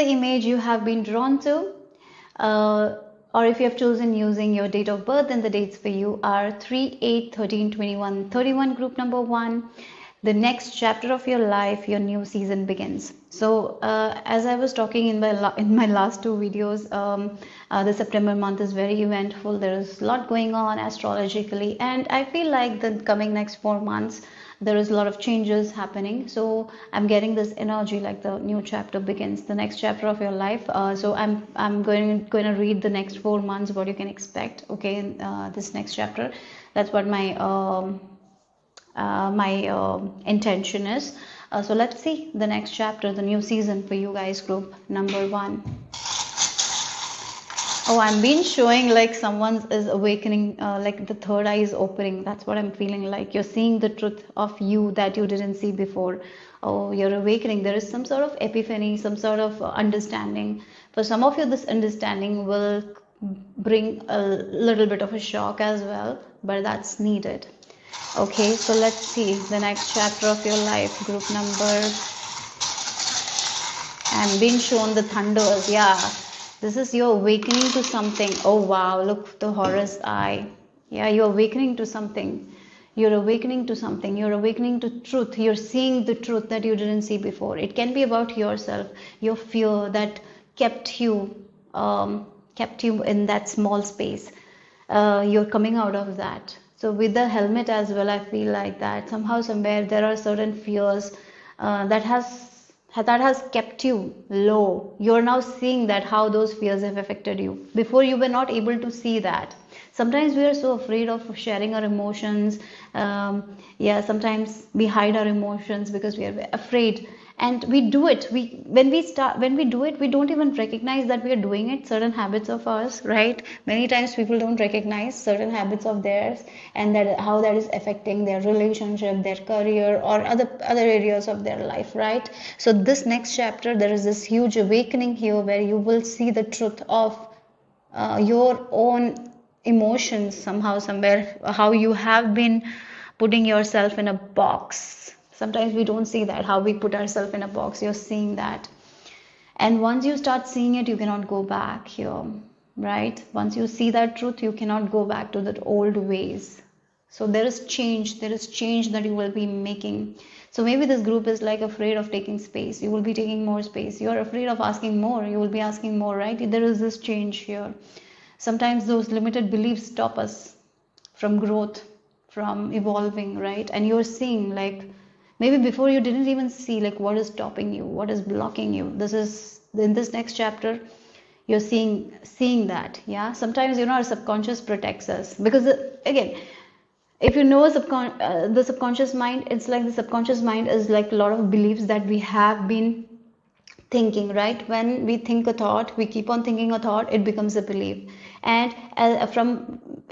the image you have been drawn to, or if you have chosen using your date of birth, then the dates for you are 3, 8, 13, 21, 31, group number 1. The next chapter of your life, your new season begins. So as I was talking in my last 2 videos, the September month is very eventful. There is a lot going on astrologically, and I feel like the coming next 4 months there is a lot of changes happening. So I'm getting this energy like the new chapter begins, the next chapter of your life. So I'm going to read the next 4 months, what you can expect, okay, in this next chapter. That's what my intention is. So let's see the next chapter, the new season for you guys, group number 1. Oh, I'm been showing like someone is awakening, like the third eye is opening. That's what I'm feeling like. You're seeing the truth of you that you didn't see before. Oh, you're awakening. There is some sort of epiphany, some sort of understanding. For some of you, this understanding will bring a little bit of a shock as well, but that's needed. Okay, so let's see the next chapter of your life, group number. I'm being shown the thunders. Yeah, this is your awakening to something. Oh wow, look, the Horus eye. Yeah, you're awakening to something. You're awakening to something. You're awakening to truth. You're seeing the truth that you didn't see before. It can be about yourself, your fear that kept you in that small space. You're coming out of that. So with the helmet as well, I feel like that somehow, somewhere, there are certain fears that has kept you low. You're now seeing that how those fears have affected you. Before you were not able to see that. Sometimes we are so afraid of sharing our emotions. Yeah, sometimes we hide our emotions because we are afraid. And we do it. When we do it, we don't even recognize that we are doing it. Certain habits of ours, right? Many times people don't recognize certain habits of theirs, and that how that is affecting their relationship, their career, or other areas of their life, right? So this next chapter, there is this huge awakening here where you will see the truth of your own emotions, somehow, somewhere, how you have been putting yourself in a box. Sometimes we don't see that, how we put ourselves in a box. You're seeing that. And once you start seeing it, you cannot go back here, right? Once you see that truth, you cannot go back to the old ways. So there is change that you will be making. So maybe this group is like afraid of taking space. You will be taking more space. You're afraid of asking more. You will be asking more, right? There is this change here. Sometimes those limited beliefs stop us from growth, from evolving, right? And you're seeing like, maybe before you didn't even see like what is stopping you, what is blocking you. This is in this next chapter, you're seeing that. Yeah, sometimes our subconscious protects us, because again, if you know the subconscious mind, it's like the subconscious mind is like a lot of beliefs that we have been thinking, right? When we think a thought, we keep on thinking a thought, it becomes a belief. And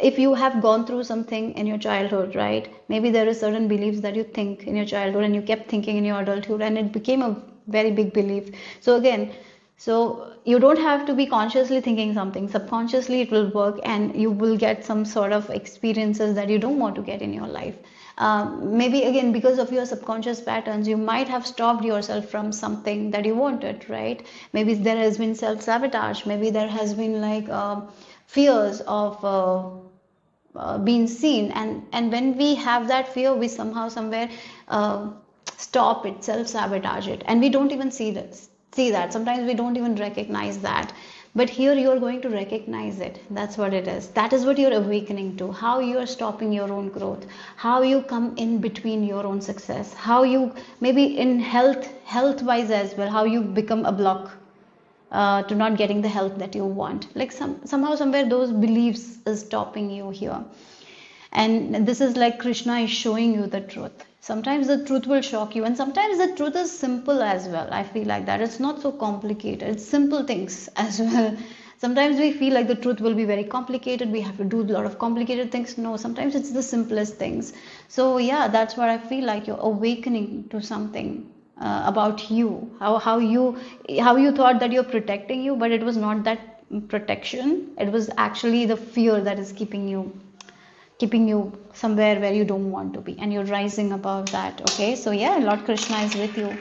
if you have gone through something in your childhood, right, maybe there are certain beliefs that you think in your childhood and you kept thinking in your adulthood, and it became a very big belief. So again, so you don't have to be consciously thinking something. Subconsciously it will work, and you will get some sort of experiences that you don't want to get in your life. Maybe again, because of your subconscious patterns, you might have stopped yourself from something that you wanted, right? Maybe there has been self-sabotage. Maybe there has been like fears of being seen, and when we have that fear, we somehow, somewhere stop it, self-sabotage it, and we don't even see that. Sometimes we don't even recognize that. But here you are going to recognize it. That's what it is. That is what you're awakening to. How you are stopping your own growth. How you come in between your own success. How you, maybe in health wise as well, how you become a block to not getting the health that you want. Like somehow, somewhere, those beliefs is stopping you here. And this is like Krishna is showing you the truth. Sometimes the truth will shock you, and sometimes the truth is simple as well. I feel like that. It's not so complicated. It's simple things as well. Sometimes we feel like the truth will be very complicated. We have to do a lot of complicated things. No, sometimes it's the simplest things. So yeah, that's what I feel like. You're awakening to something about you. How you thought that you're protecting you, but it was not that protection. It was actually the fear that is keeping you somewhere where you don't want to be, and you're rising above that. Okay, so yeah, Lord Krishna is with you.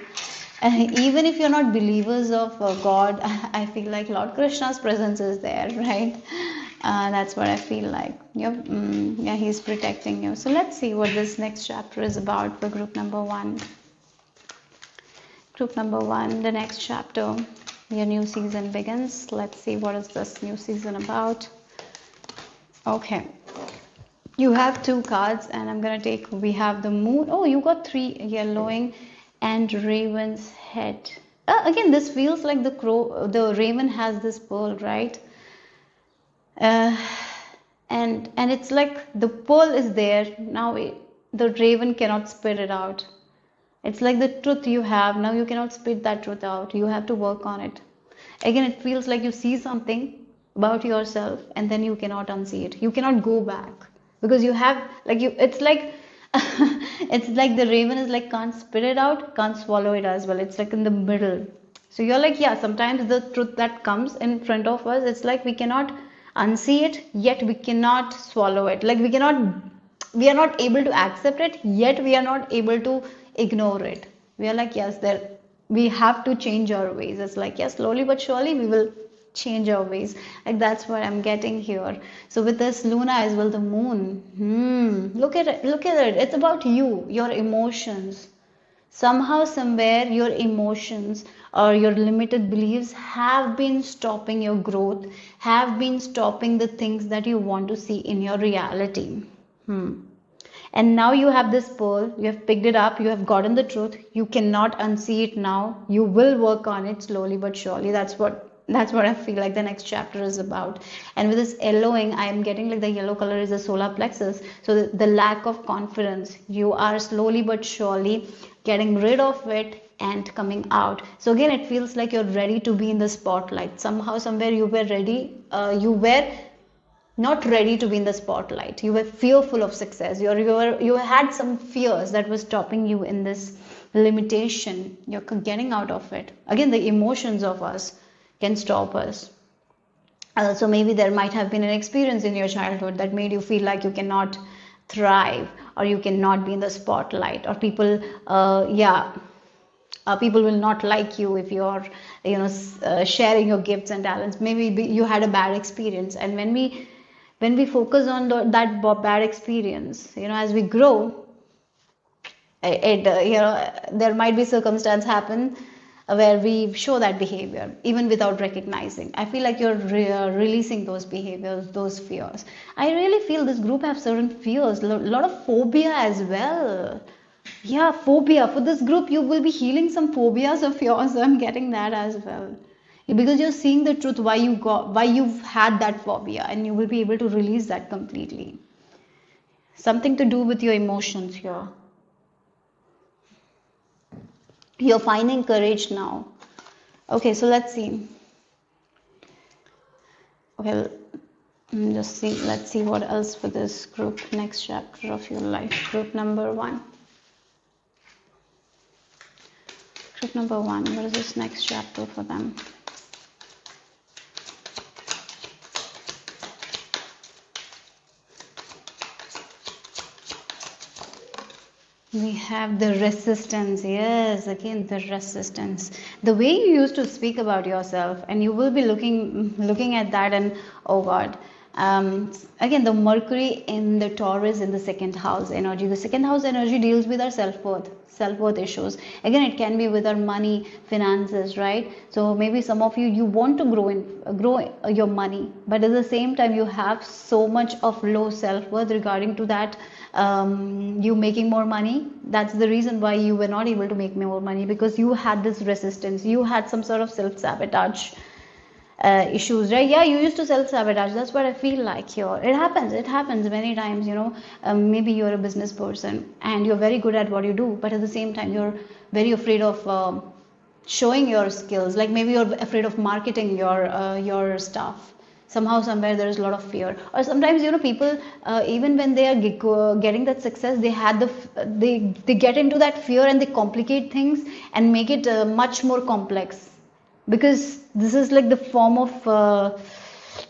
Even if you're not believers of God, I feel like Lord Krishna's presence is there, right? That's what I feel like. Yep. Yeah, he's protecting you. So let's see what this next chapter is about for group number one. Group number one, the next chapter, your new season begins. Let's see what is this new season about. Okay. You have two cards, and I'm gonna take. We have the moon. Oh, you got three, yellowing and raven's head. Again, this feels like the crow. The raven has this pearl, right? And it's like the pearl is there now. The raven cannot spit it out. It's like the truth you have now. You cannot spit that truth out. You have to work on it. Again, it feels like you see something about yourself, and then you cannot unsee it. You cannot go back because you have like you. It's like it's like the raven is like can't spit it out, can't swallow it as well. It's like in the middle. So you're like, yeah, sometimes the truth that comes in front of us, it's like we cannot unsee it, yet we cannot swallow it. Like we are not able to accept it, yet we are not able to ignore it. We are like, yes, we have to change our ways. It's like, yes, slowly but surely we will change our ways. Like that's what I'm getting here. So with this Luna as well, the moon. Look at it. Look at it. It's about you, your emotions. Somehow, somewhere, your emotions or your limited beliefs have been stopping your growth, have been stopping the things that you want to see in your reality. And now you have this pearl, you have picked it up, you have gotten the truth, you cannot unsee it now. You will work on it slowly but surely. That's what I feel like the next chapter is about. And with this yellowing, I am getting like the yellow color is the solar plexus. So the lack of confidence, you are slowly but surely getting rid of it and coming out. So again, it feels like you're ready to be in the spotlight. Somehow, somewhere you were ready. You were not ready to be in the spotlight. You were fearful of success. You had some fears that were stopping you in this limitation. You're getting out of it. Again, the emotions of us can stop us. So maybe there might have been an experience in your childhood that made you feel like you cannot thrive or you cannot be in the spotlight, or people people will not like you if you're sharing your gifts and talents. Maybe you had a bad experience, and when we focus on that bad experience, as we grow, there might be circumstance happen where we show that behavior even without recognizing. I feel like you're releasing those behaviors, those fears. I really feel this group have certain fears, a lot of phobia as well. Yeah, phobia. For this group, you will be healing some phobias of yours. I'm getting that as well. Because you're seeing the truth, why you've had that phobia, and you will be able to release that completely. Something to do with your emotions here. You're finding courage now. Okay, so let's see. Okay, let's see what else for this group, next chapter of your life. Group number one. Group number one, what is this next chapter for them? We have the resistance. Yes, again the resistance. The way you used to speak about yourself, and you will be looking at that, and oh God. Again, the Mercury in the Taurus in the second house energy. The second house energy deals with our self-worth issues. Again, it can be with our money, finances, right? So maybe some of you want to grow your money, but at the same time you have so much of low self-worth regarding to that. You making more money, that's the reason why you were not able to make more money, because you had this resistance, you had some sort of self-sabotage issues, right? Yeah, you used to self-sabotage. That's what I feel like here. It happens many times. Maybe you're a business person and you're very good at what you do, but at the same time you're very afraid of showing your skills. Like maybe you're afraid of marketing your stuff. Somehow, somewhere, there is a lot of fear. Or sometimes, people, even when they are getting that success, they get into that fear and they complicate things and make it much more complex. Because this is like the form of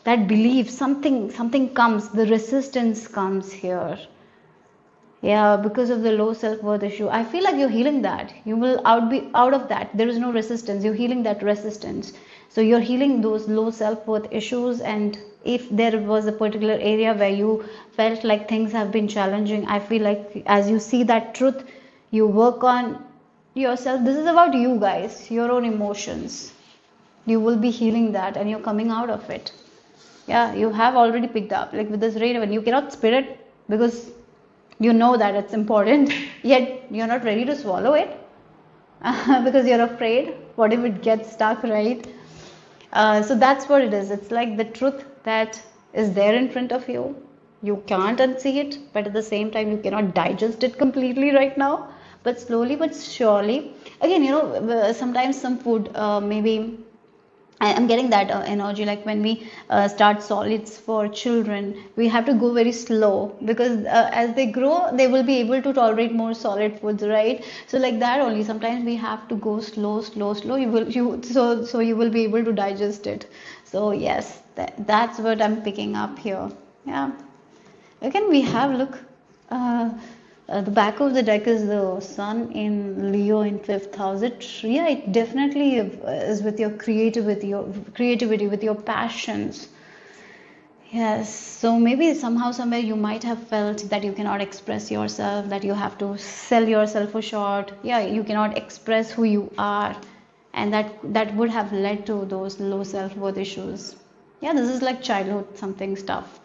that belief. Something comes, the resistance comes here. Yeah, because of the low self-worth issue. I feel like you're healing that. You will be out of that. There is no resistance. You're healing that resistance. So you're healing those low self-worth issues. And if there was a particular area where you felt like things have been challenging, I feel like as you see that truth, you work on yourself. This is about you guys, your own emotions. You will be healing that and you're coming out of it. Yeah, you have already picked up. Like with this Raven, you cannot spit it because you know that it's important, yet you're not ready to swallow it because you're afraid. What if it gets stuck, right? So that's what it is. It's like the truth that is there in front of you. You can't unsee it, but at the same time, you cannot digest it completely right now. But slowly but surely, again, sometimes some food, maybe I'm getting that energy like when we start solids for children, we have to go very slow because as they grow, they will be able to tolerate more solid foods, right? So like that only. Sometimes we have to go slow, slow, slow. So you will be able to digest it. So yes, that's what I'm picking up here. Yeah. Again, we have look. Uh, the back of the deck is the sun in Leo in fifth house. Yeah, it definitely is with your creativity, with your passions. Yes, so maybe somehow, somewhere you might have felt that you cannot express yourself, that you have to sell yourself for short. Yeah, you cannot express who you are, and that would have led to those low self-worth issues. Yeah, this is like childhood something stuff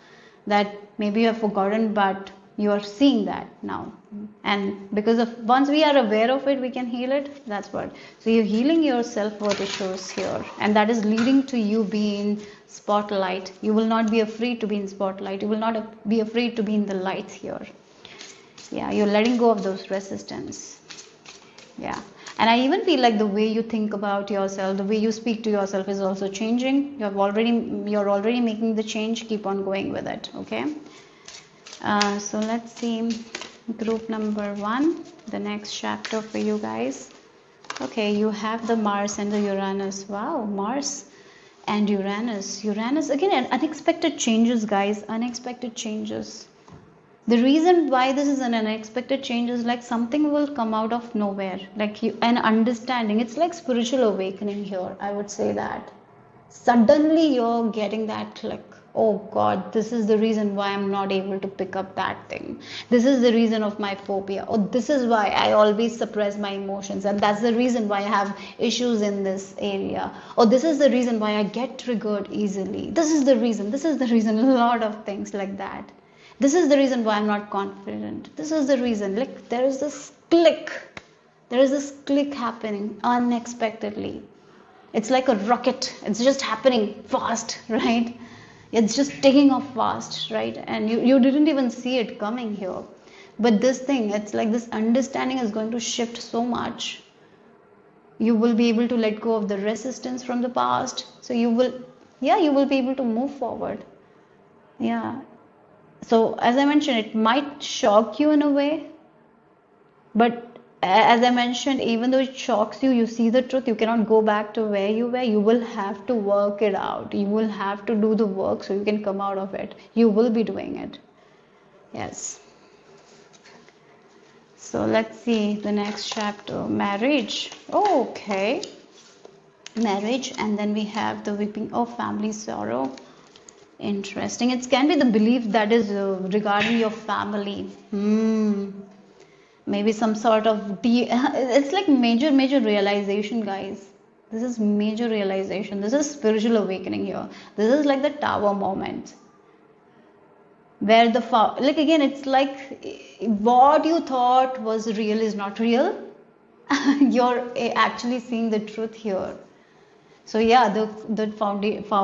that maybe you have forgotten, but you are seeing that now. And because of once we are aware of it, we can heal it. That's what. So you're healing your self-worth issues here, and that is leading to you being spotlight. You will not be afraid to be in spotlight. You will not be afraid to be in the light here. Yeah, you're letting go of those resistance. Yeah. And I even feel like the way you think about yourself, the way you speak to yourself is also changing. You're already making the change. Keep on going with it. Okay. So let's see group number 1, the next chapter for you guys. Okay, you have the Mars and the Uranus. Wow, Mars and Uranus. Uranus, again, unexpected changes, guys. Unexpected changes. The reason why this is an unexpected change is like something will come out of nowhere. Like an understanding. It's like spiritual awakening here. I would say that. Suddenly you're getting that like, oh God, this is the reason why I'm not able to pick up that thing. This is the reason of my phobia. Oh, this is why I always suppress my emotions. And that's the reason why I have issues in this area. Or this is the reason why I get triggered easily. This is the reason. A lot of things like that. This is the reason why I'm not confident. This is the reason. Like there is this click. There is this click happening unexpectedly. It's like a rocket. It's just happening fast, right? It's just taking off fast, right? And you didn't even see it coming here. But this thing, it's like this understanding is going to shift so much. You will be able to let go of the resistance from the past. So you will be able to move forward. Yeah. So as I mentioned, it might shock you in a way, but as I mentioned, even though it shocks you, you see the truth, you cannot go back to where you were. You will have to work it out. You will have to do the work so you can come out of it. You will be doing it. Yes. So let's see the next chapter, marriage. Oh, okay. Marriage, and then we have the weeping of family sorrow. Interesting. It can be the belief that is regarding your family. Maybe some sort of it's like major realization, guys. This is major realization. This is spiritual awakening here. This is like the tower moment where like again, it's like what you thought was real is not real. You're actually seeing the truth here. So yeah, the foundation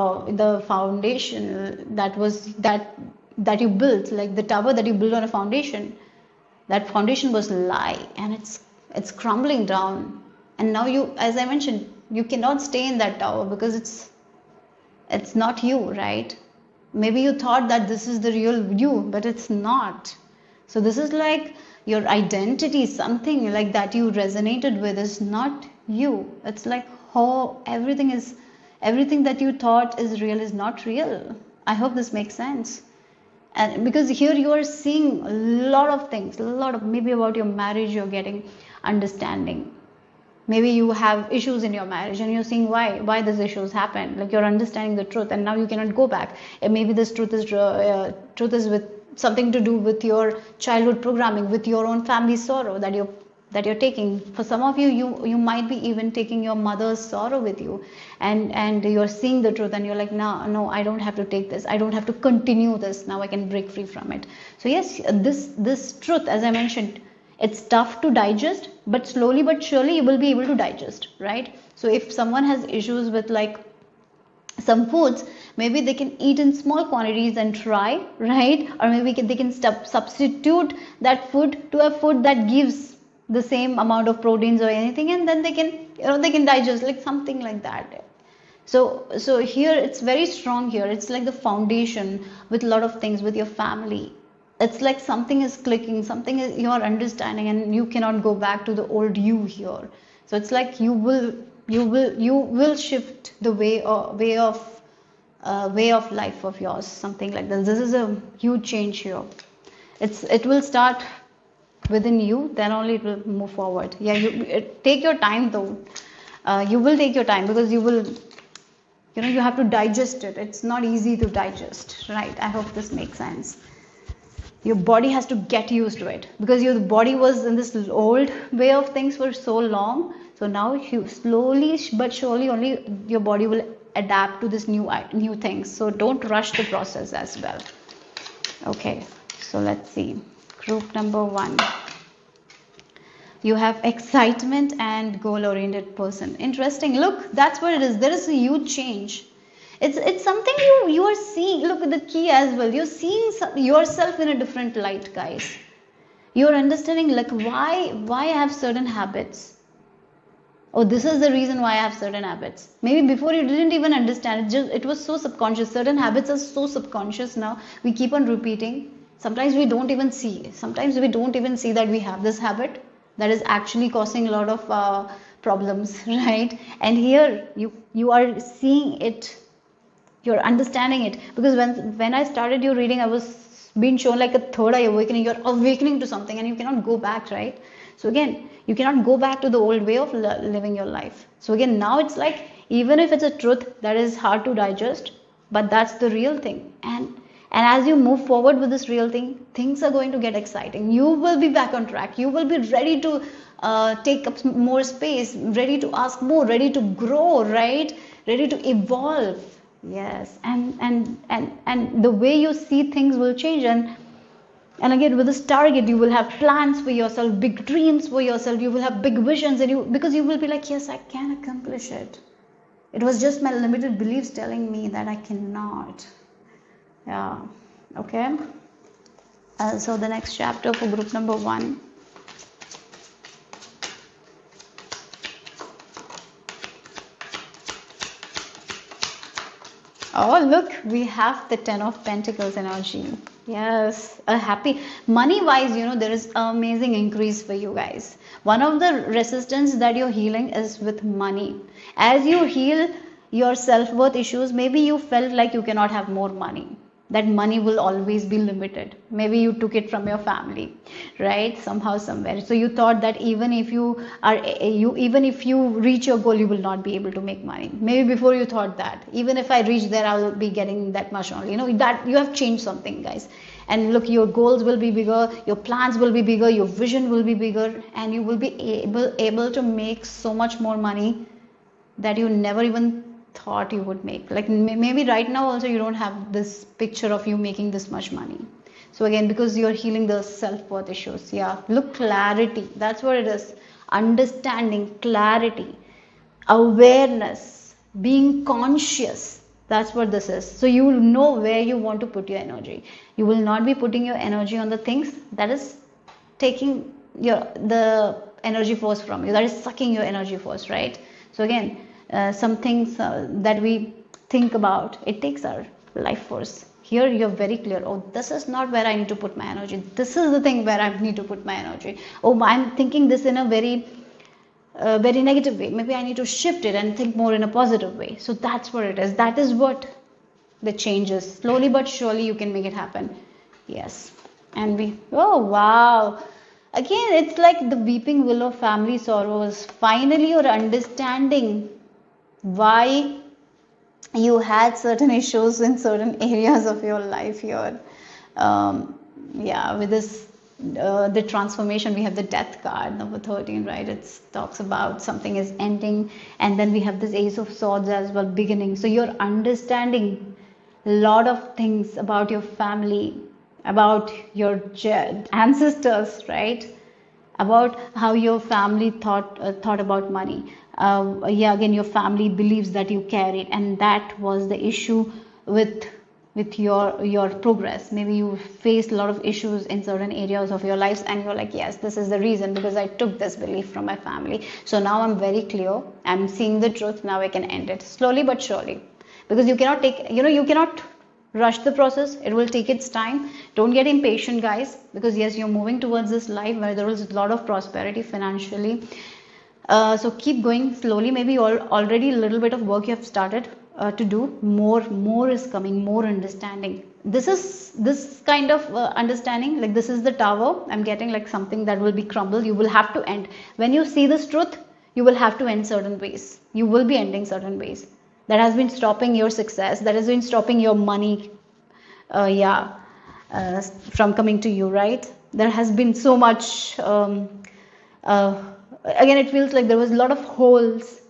that you built, like the tower that you built on a foundation, that foundation was lie, and it's crumbling down. And now you, as I mentioned, you cannot stay in that tower because it's not you, right? Maybe you thought that this is the real you, but it's not. So this is like your identity, something like that you resonated with is not you. It's like everything that you thought is real is not real. I hope this makes sense. And because here you are seeing a lot of things, a lot of, maybe about your marriage you're getting understanding. Maybe you have issues in your marriage and you're seeing why these issues happen. Like you're understanding the truth and now you cannot go back. And maybe this truth is with something to do with your childhood programming, with your own family sorrow that you're taking. For some of you, you might be even taking your mother's sorrow with you, and you're seeing the truth and you're like, no, I don't have to take this. I don't have to continue this. Now I can break free from it. So yes, this truth, as I mentioned, it's tough to digest, but slowly but surely you will be able to digest, right? So if someone has issues with like some foods, maybe they can eat in small quantities and try, right? Or maybe they can substitute that food to a food that gives the same amount of proteins or anything, and then they can digest, like something like that. So here it's very strong here. It's like the foundation with a lot of things with your family. It's like something is clicking, something is you're understanding, and you cannot go back to the old you here. So it's like you will shift the way of life of yours, something like this. This is a huge change here. It will start within you, then only it will move forward. Yeah, take your time though. You will take your time because you have to digest it. It's not easy to digest, right? I hope this makes sense. Your body has to get used to it because your body was in this old way of things for so long. So now you slowly but surely only your body will adapt to this new things. So don't rush the process as well. Okay, so let's see. Group number 1. You have excitement and goal-oriented person. Interesting. Look, that's what it is. There is a huge change. It's something you are seeing. Look at the key as well. You're seeing yourself in a different light, guys. You're understanding like why I have certain habits. Oh, this is the reason why I have certain habits. Maybe before you didn't even understand. It was so subconscious. Certain habits are so subconscious now. We keep on repeating. Sometimes we don't even see. Sometimes we don't even see that we have this habit that is actually causing a lot of problems, right? And here you are seeing it. You're understanding it, because when I started your reading, I was being shown like a third eye awakening. You're awakening to something and you cannot go back, right? So again, you cannot go back to the old way of living your life. So again, now it's like, even if it's a truth that is hard to digest, but that's the real thing. And as you move forward with this real thing, things are going to get exciting. You will be back on track. You will be ready to take up more space, ready to ask more, ready to grow, right? Ready to evolve. Yes, and the way you see things will change, and again with this target, you will have plans for yourself, big dreams for yourself. You will have big visions, and because you will be like, yes, I can accomplish it. It was just my limited beliefs telling me that I cannot. Yeah. Okay. So the next chapter for group number 1. Oh, look, we have the 10 of Pentacles energy. Yes, a happy money wise, there is amazing increase for you guys. One of the resistance that you're healing is with money. As you heal your self-worth issues, maybe you felt like you cannot have more money. That money will always be limited. Maybe you took it from your family, right? Somehow, somewhere. So you thought that even if you reach your goal, you will not be able to make money. Maybe before you thought that, even if I reach there, I will be getting that much only. That you have changed something, guys. And look, your goals will be bigger, your plans will be bigger, your vision will be bigger, and you will be able to make so much more money that you never even thought you would make. Like maybe right now also you don't have this picture of you making this much money. So again, because you're healing the self-worth issues. Yeah, look, clarity, that's what it is. Understanding, clarity, awareness, being conscious, that's what this is. So you will know where you want to put your energy. You will not be putting your energy on the things that is taking the energy force from you, that is sucking your energy force, right? So again, some things that we think about, it takes our life force. Here you're very clear. Oh, this is not where I need to put my energy. This is the thing where I need to put my energy. Oh, I'm thinking this in a very negative way. Maybe I need to shift it and think more in a positive way. So that's what it is. That is what the change is. Slowly but surely you can make it happen. Yes. And we, oh wow. Again, it's like the weeping willow family sorrows. Finally, you're understanding why you had certain issues in certain areas of your life here. Yeah, with this, the transformation, we have the death card, number 13, right? It talks about something is ending, and then we have this ace of swords as well, beginning. So you're understanding a lot of things about your family, about your ancestors, right? About how your family thought about money. Yeah, again, your family believes that you carried, and that was the issue with your progress. Maybe you faced a lot of issues in certain areas of your lives, and you're like, yes, this is the reason, because I took this belief from my family. So now I'm very clear, I'm seeing the truth. Now I can end it slowly but surely, because you cannot take, you cannot rush the process. It will take its time. Don't get impatient, guys, because yes, you're moving towards this life where there is a lot of prosperity financially. So keep going slowly. Maybe already a little bit of work you have started to do. More is coming, more understanding. This is this kind of understanding, like this is the tower. I'm getting like something that will be crumbled. You will have to end. When you see this truth, you will have to end certain ways. You will be ending certain ways that has been stopping your success, that has been stopping your money, yeah, from coming to you, right? There has been so much, uh, again, it feels like there was a lot of holes,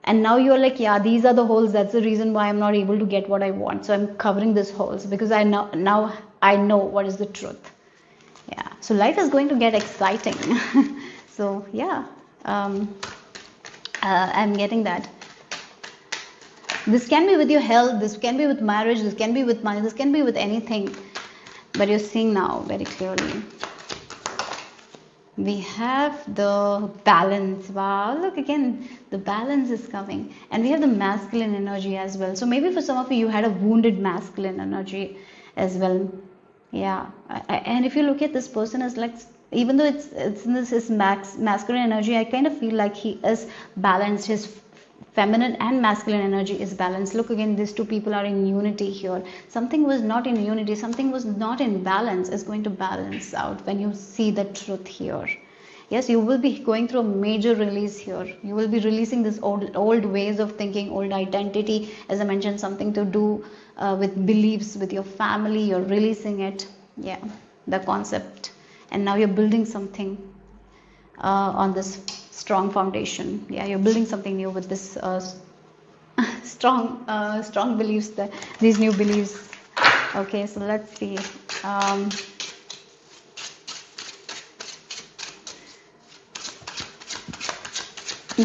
and now you're like, yeah, these are the holes. That's the reason why I'm not able to get what I want. So I'm covering these holes because I know now I know what is the truth. Yeah, so life is going to get exciting. So yeah, I'm getting that. This can be with your health, this can be with marriage, this can be with money, this can be with anything. But you're seeing now very clearly. We have the balance. Wow, look again, the balance is coming. And we have the masculine energy as well. So maybe for some of you had a wounded masculine energy as well. Yeah. And if you look at this person as like, even though it's in this is masculine energy, I kind of feel like he is balanced. His feminine and masculine energy is balanced. Look again, these two people are in unity here. Something was not in unity, something was not in balance is going to balance out when you see the truth here. Yes, you will be going through a major release here. You will be releasing this old ways of thinking, old identity. As I mentioned, something to do with beliefs, with your family. You're releasing it. Yeah, the concept. And now you're building something on this strong foundation. Yeah, you're building something new with this strong beliefs, that these new beliefs. Okay, so let's see.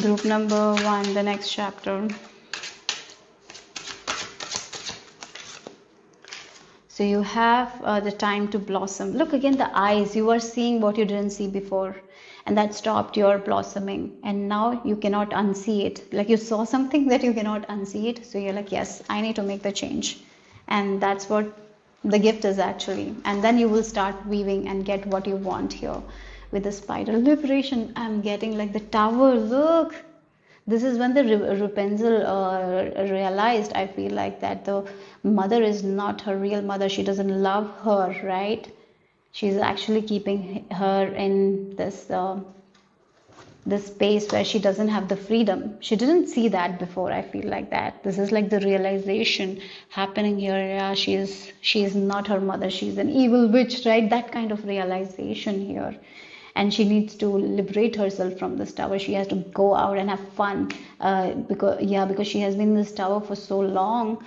Group number 1, the next chapter. So you have the time to blossom. Look again, the eyes. You are seeing what you didn't see before, and that stopped your blossoming. And now you cannot unsee it. Like you saw something that you cannot unsee it. So you're like, yes, I need to make the change. And that's what the gift is actually. And then you will start weaving and get what you want here. With the spider liberation, I'm getting like the tower. Look, this is when the Rapunzel realized, I feel like, that the mother is not her real mother. She doesn't love her, right? She's actually keeping her in this this space where she doesn't have the freedom. She didn't see that before. I feel like that this is like the realization happening here. Yeah, she is not her mother. She's an evil witch, right? That kind of realization here. And she needs to liberate herself from this tower. She has to go out and have fun, because she has been in this tower for so long.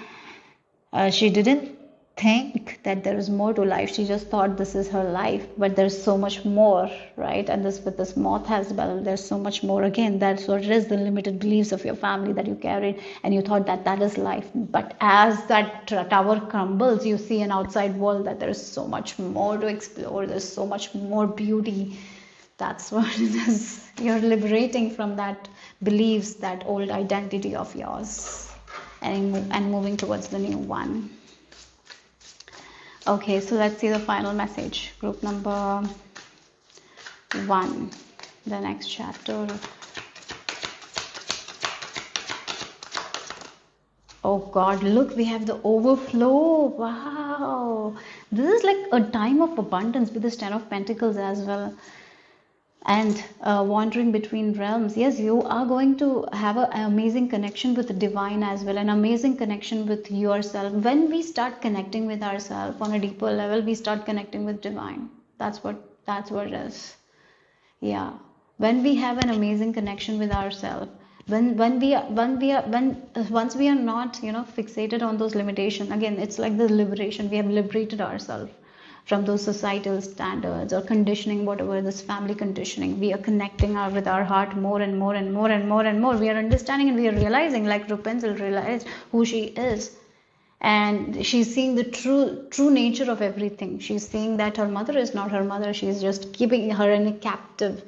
She didn't think that there is more to life. She just thought this is her life, but there's so much more, right? And this with this moth as well, there's so much more. Again, that's what it is, the limited beliefs of your family that you carried, and you thought that that is life. But as that tower crumbles, you see an outside world, that there's so much more to explore. There's so much more beauty. That's what it is. You're liberating from that beliefs, that old identity of yours, and moving towards the new one. Okay, so let's see the final message. Group number 1, the next chapter. Oh God, look, we have the overflow. Wow. This is like a time of abundance with this 10 of Pentacles as well. And wandering between realms. Yes, you are going to have an amazing connection with the divine as well, an amazing connection with yourself. When we start connecting with ourselves on a deeper level, we start connecting with divine. That's what it is. Yeah, when we have an amazing connection with ourselves, when once we are not, fixated on those limitations, again it's like the liberation. We have liberated ourselves from those societal standards or conditioning, whatever this family conditioning. We are connecting with our heart more and more and more and more and more. We are understanding and we are realizing, like Rapunzel realized who she is, and she's seeing the true nature of everything. She's seeing that her mother is not her mother. She's just keeping her in a captive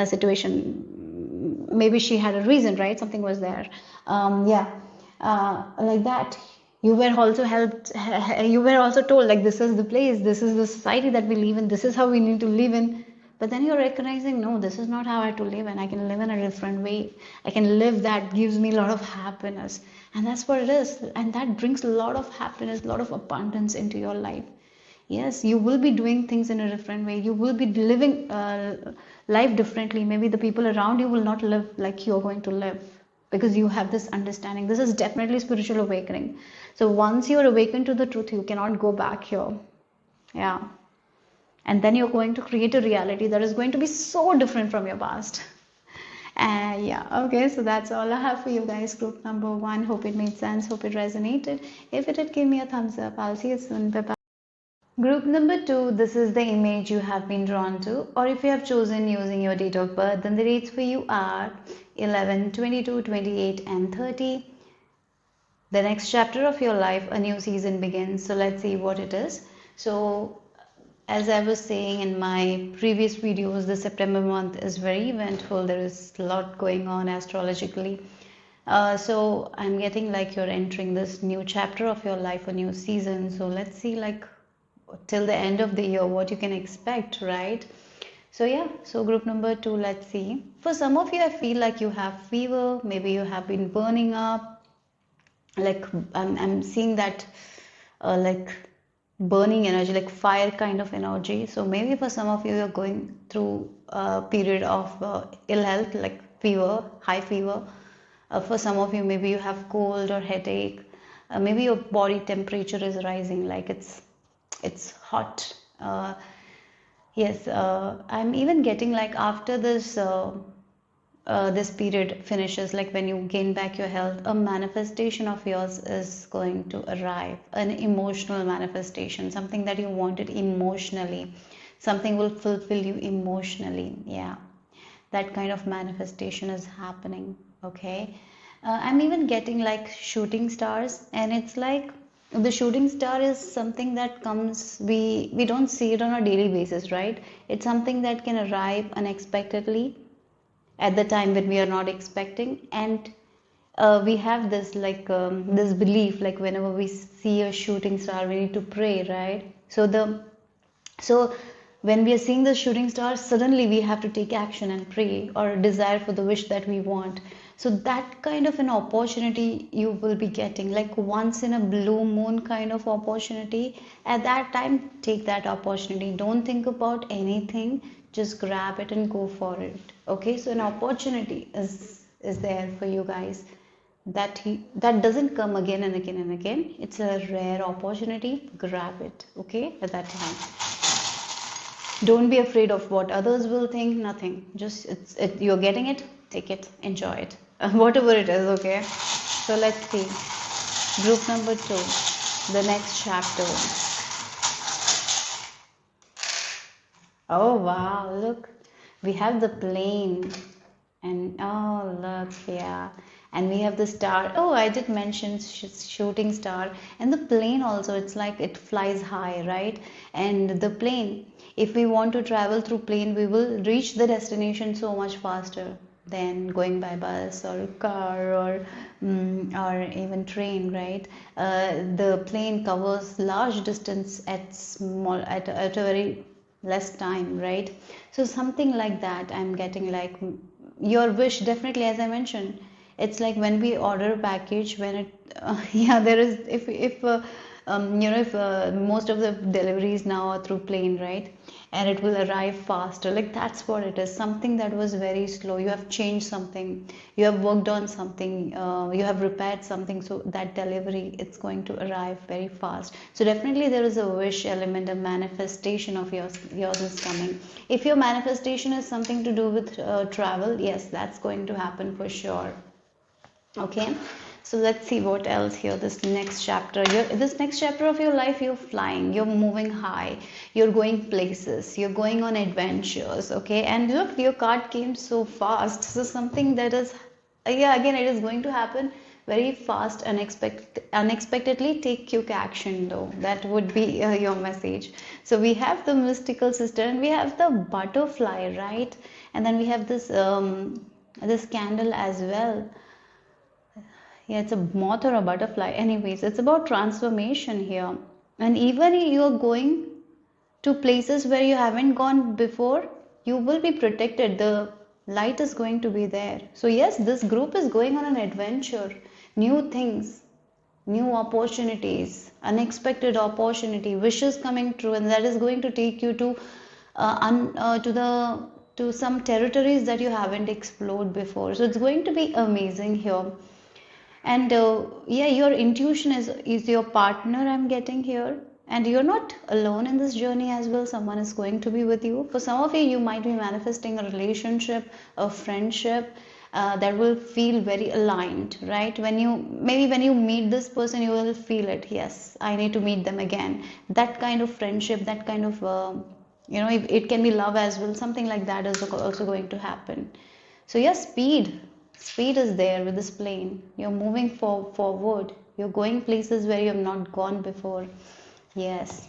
situation. Maybe she had a reason, right? Something was there. Yeah, like that. You were also helped. You were also told, like, this is the place, this is the society that we live in, this is how we need to live in. But then you're recognizing, no, this is not how I have to live, and I can live in a different way. I can live that gives me a lot of happiness, and that's what it is. And that brings a lot of happiness, a lot of abundance into your life. Yes, you will be doing things in a different way. You will be living life differently. Maybe the people around you will not live like you're going to live, because you have this understanding. This is definitely spiritual awakening. So once you're awakened to the truth, you cannot go back here. Yeah. And then you're going to create a reality that is going to be so different from your past. And yeah, okay, so that's all I have for you guys. Group number 1, hope it made sense, hope it resonated. If it did, give me a thumbs up. I'll see you soon. Bye bye. Group number 2, this is the image you have been drawn to, or if you have chosen using your date of birth, then the dates for you are 11, 22, 28 and 30. The next chapter of your life, a new season begins. So let's see what it is. So as I was saying in my previous videos, the September month is very eventful. There is a lot going on astrologically. So I'm getting like you're entering this new chapter of your life, a new season. So let's see, like, till the end of the year, what you can expect, right? So yeah, so group number 2, let's see. For some of you, I feel like you have fever. Maybe you have been burning up. Like I'm seeing that like burning energy, like fire kind of energy. So maybe for some of you, you're going through a period of ill health, like fever, high fever. For some of you, maybe you have cold or headache. Maybe your body temperature is rising, like it's hot. Yes, I'm even getting like after this period finishes, like when you gain back your health, a manifestation of yours is going to arrive, an emotional manifestation, something that you wanted emotionally, something will fulfill you emotionally. Yeah, that kind of manifestation is happening. Okay, I'm even getting like shooting stars, and it's like the shooting star is something that comes, we don't see it on a daily basis, right? It's something that can arrive unexpectedly at the time when we are not expecting. And we have this like this belief, like whenever we see a shooting star, we need to pray, right? So when we are seeing the shooting star, suddenly we have to take action and pray or desire for the wish that we want. So that kind of an opportunity you will be getting, like once in a blue moon kind of opportunity. At that time, take that opportunity. Don't think about anything. Just grab it and go for it. Okay, so an opportunity is there for you guys that doesn't come again and again and again. It's a rare opportunity. Grab it. Okay, at that time. Don't be afraid of what others will think. Nothing. Just you're getting it. Take it. Enjoy it. Whatever it is. Okay. So let's see. Group number 2. The next chapter. Oh wow! Look, we have the plane, and oh look, yeah, and we have the star. Oh, I did mention shooting star, and the plane also. It's like it flies high, right? And the plane, if we want to travel through plane, we will reach the destination so much faster than going by bus or car or even train, right? The plane covers large distance at a very less time, right? So something like that I'm getting, like your wish. Definitely, as I mentioned, it's like when we order a package, when it yeah, there is, if if most of the deliveries now are through plane, right? And it will arrive faster. Like that's what it is. Something that was very slow. You have changed something. You have worked on something. You have repaired something. So that delivery, it's going to arrive very fast. So definitely there is a wish element, a manifestation of yours is coming. If your manifestation is something to do with travel, yes, that's going to happen for sure. Okay, so let's see what else here. This next chapter, this next chapter of your life, you're flying, you're moving high, you're going places, you're going on adventures. Okay, and look, your card came so fast. So something that is, yeah, again, it is going to happen very fast, unexpectedly. Take quick action though. That would be your message. So we have the mystical sister and we have the butterfly, right? And then we have this candle as well. Yeah, it's a moth or a butterfly. Anyways, it's about transformation here. And even you're going to places where you haven't gone before, you will be protected. The light is going to be there. So, yes, this group is going on an adventure, new things, new opportunities, unexpected opportunity, wishes coming true, and that is going to take you to some territories that you haven't explored before. So, it's going to be amazing here. And yeah, your intuition is your partner, I'm getting here. And you're not alone in this journey as well. Someone is going to be with you. For some of you, you might be manifesting a relationship, a friendship that will feel very aligned, right? When you meet this person, you will feel it. Yes, I need to meet them again. That kind of friendship, that kind of it can be love as well. Something like that is also going to happen. So yes, speed is there with this plane. You're moving forward. You're going places where you have not gone before. Yes.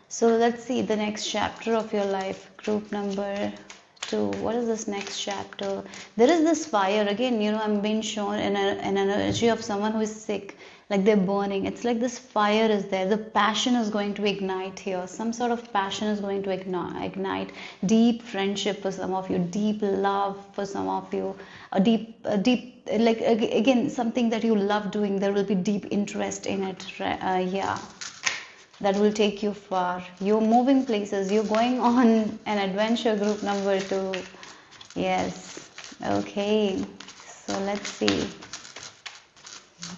So let's see the next chapter of your life. Group number 2. What is this next chapter? There is this fire again. I'm being shown an energy of someone who is sick, like they're burning. It's like this fire is there. The passion is going to ignite here. Some sort of passion is going to ignite. Deep friendship for some of you, deep love for some of you, a deep like again something that you love doing. There will be deep interest in it. Yeah, that will take you far. You're moving places. You're going on an adventure. Group number 2. Yes. Okay. So let's see.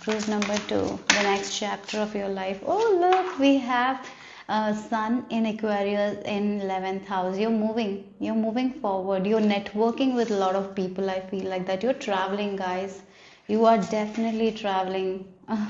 Group number 2. The next chapter of your life. Oh, look, we have Sun in Aquarius in 11th house. You're moving. You're moving forward. You're networking with a lot of people. I feel like that. You're traveling, guys. You are definitely traveling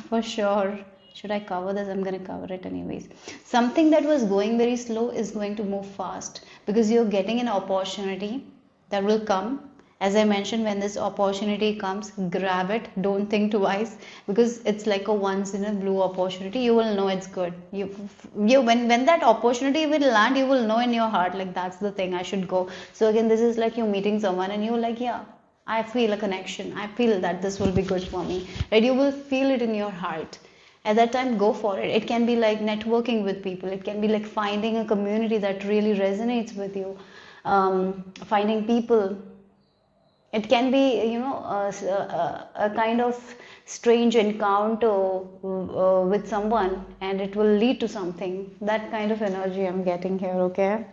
for sure. Should I cover this? I'm going to cover it anyways. Something that was going very slow is going to move fast because you're getting an opportunity that will come. As I mentioned, when this opportunity comes, grab it. Don't think twice because it's like a once in a blue opportunity. You will know it's good. When that opportunity will land, you will know in your heart like that's the thing I should go. So again, this is like you're meeting someone and you're like, yeah, I feel a connection. I feel that this will be good for me. Right? You will feel it in your heart. At that time, go for it. It can be like networking with people. It can be like finding a community that really resonates with you. Finding people. It can be, a kind of strange encounter with someone and it will lead to something. That kind of energy I'm getting here, okay?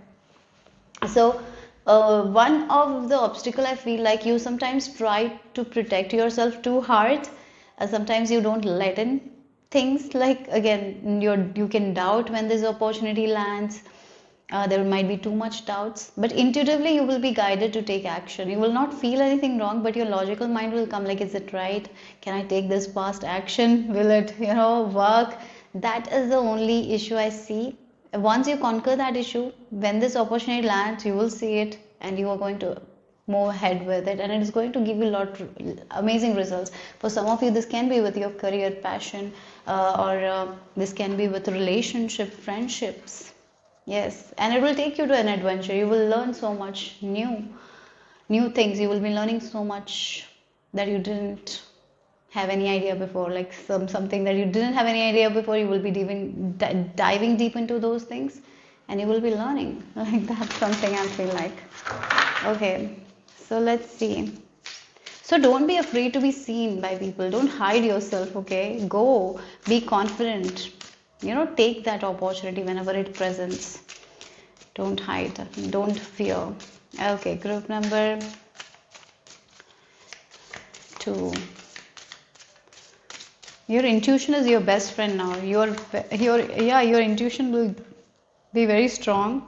So, one of the obstacle I feel like you sometimes try to protect yourself too hard. Sometimes you don't let in things like again you can doubt when this opportunity lands. There might be too much doubts, but intuitively you will be guided to take action. You will not feel anything wrong, but your logical mind will come like, is it right? Can I take this past action? Will it work? That is the only issue I see. Once you conquer that issue, when this opportunity lands, you will see it and you are going to move ahead with it, and it is going to give you a lot amazing results. For some of you, this can be with your career, passion, or this can be with relationship, friendships. Yes, and it will take you to an adventure. You will learn so much new things. You will be learning so much that you didn't have any idea before, like something that you didn't have any idea before. You will be diving deep into those things and you will be learning. Like that's something I feel like. Okay, so let's see. So don't be afraid to be seen by people. Don't hide yourself, okay? Go, be confident. Take that opportunity whenever it presents. Don't hide, don't fear. Okay, group number 2. Your intuition is your best friend now. Your intuition will be very strong.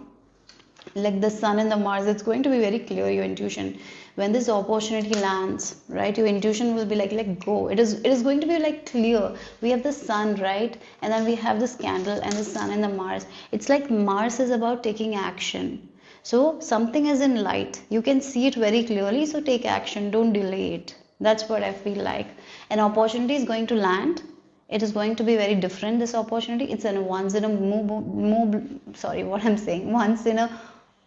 Like the sun and the Mars, it's going to be very clear, your intuition. When this opportunity lands, right, your intuition will be like, let go. It is going to be like clear. We have the sun, right? And then we have this candle and the sun and the Mars. It's like Mars is about taking action. So something is in light. You can see it very clearly. So take action. Don't delay it. That's what I feel like. An opportunity is going to land. It is going to be very different, this opportunity. It's once in a once in a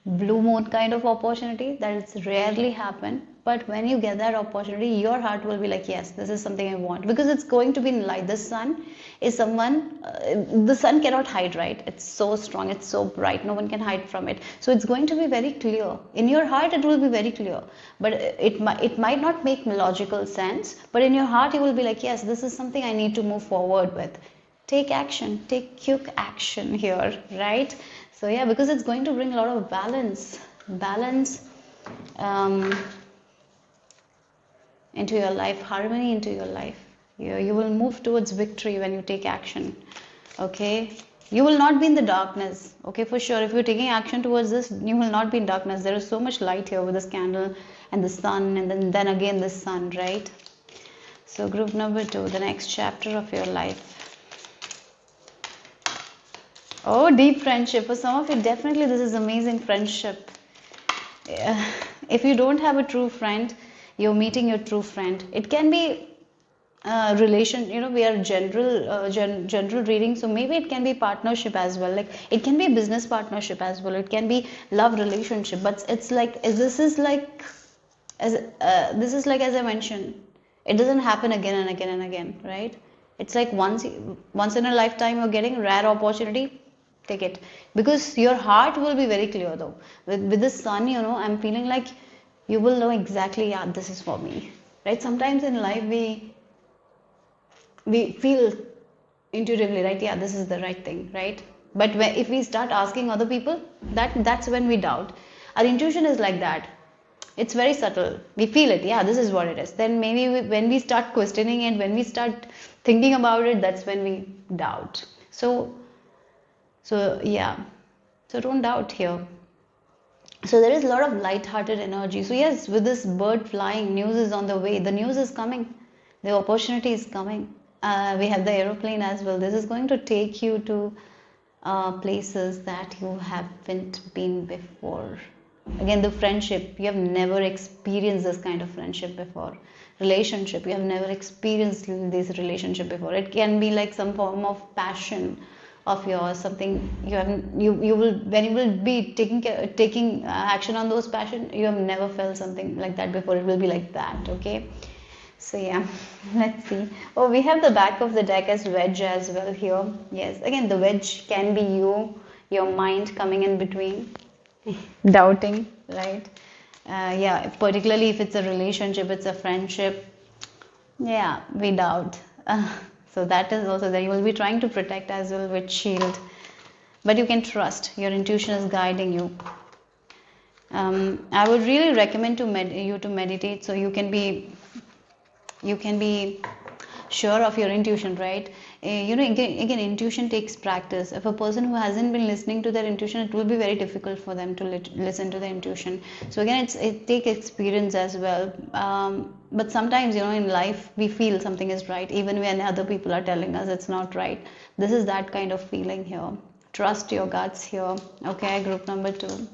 blue moon kind of opportunity that it's rarely happen. But when you get that opportunity, your heart will be like, yes, this is something I want, because it's going to be in light. The sun is the sun cannot hide, right? It's so strong, it's so bright, no one can hide from it. So it's going to be very clear. In your heart it will be very clear, but it might not make logical sense, but in your heart you will be like, yes, this is something I need to move forward with. Take action, take quick action here, right? So yeah, because it's going to bring a lot of balance into your life, harmony into your life. You will move towards victory when you take action. Okay, you will not be in the darkness. Okay, for sure. If you're taking action towards this, you will not be in darkness. There is so much light here with this candle and the sun, and then again the sun, right? So group number 2, the next chapter of your life. Oh, deep friendship. For some of you, definitely this is amazing friendship. Yeah. If you don't have a true friend, you're meeting your true friend. It can be relation. We are general reading, so maybe it can be partnership as well. Like it can be business partnership as well. It can be love relationship. But it's like this is like as I mentioned, it doesn't happen again and again and again, right? It's like once in a lifetime you're getting rare opportunity. Take it, because your heart will be very clear though. With the sun, I'm feeling like you will know exactly, yeah, this is for me, right? Sometimes in life we feel intuitively, right? Yeah, this is the right thing, right? But if we start asking other people, that's when we doubt. Our intuition is like that. It's very subtle. We feel it, yeah, this is what it is. Then maybe when we start questioning it, when we start thinking about it, that's when we doubt. So yeah, so don't doubt here. So there is a lot of light-hearted energy. So yes, with this bird flying, news is on the way. The news is coming. The opportunity is coming. We have the aeroplane as well. This is going to take you to places that you haven't been before. Again, the friendship. You have never experienced this kind of friendship before. Relationship. You have never experienced this relationship before. It can be like some form of passion of yours, something you will, when you will be taking action on those passion, you have never felt something like that before. It will be like that. Okay, so yeah, let's see. Oh, we have the back of the deck as wedge as well here. Yes, again the wedge can be your mind coming in between, doubting, right? Yeah, particularly if it's a relationship, it's a friendship, yeah, we doubt. So that is also there. You will be trying to protect as well with shield, but you can trust your intuition is guiding you. I would really recommend you to meditate, so you can be sure of your intuition, right? Again, intuition takes practice. If a person who hasn't been listening to their intuition, it will be very difficult for them to listen to their intuition. So again, it takes experience as well. But sometimes, in life, we feel something is right, even when other people are telling us it's not right. This is that kind of feeling here. Trust your guts here. Okay, group number 2.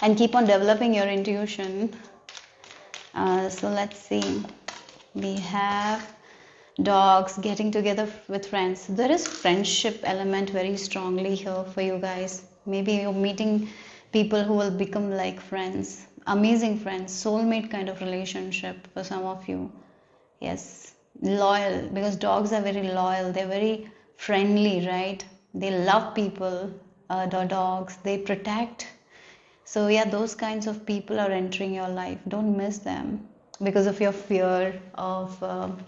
And keep on developing your intuition. So let's see. We have dogs, getting together with friends. There is friendship element very strongly here for you guys. Maybe you're meeting people who will become like friends, amazing friends, soulmate kind of relationship for some of you. Yes, loyal, because dogs are very loyal. They're very friendly, right? They love people. The dogs, they protect. So yeah, those kinds of people are entering your life. Don't miss them. because of your fear of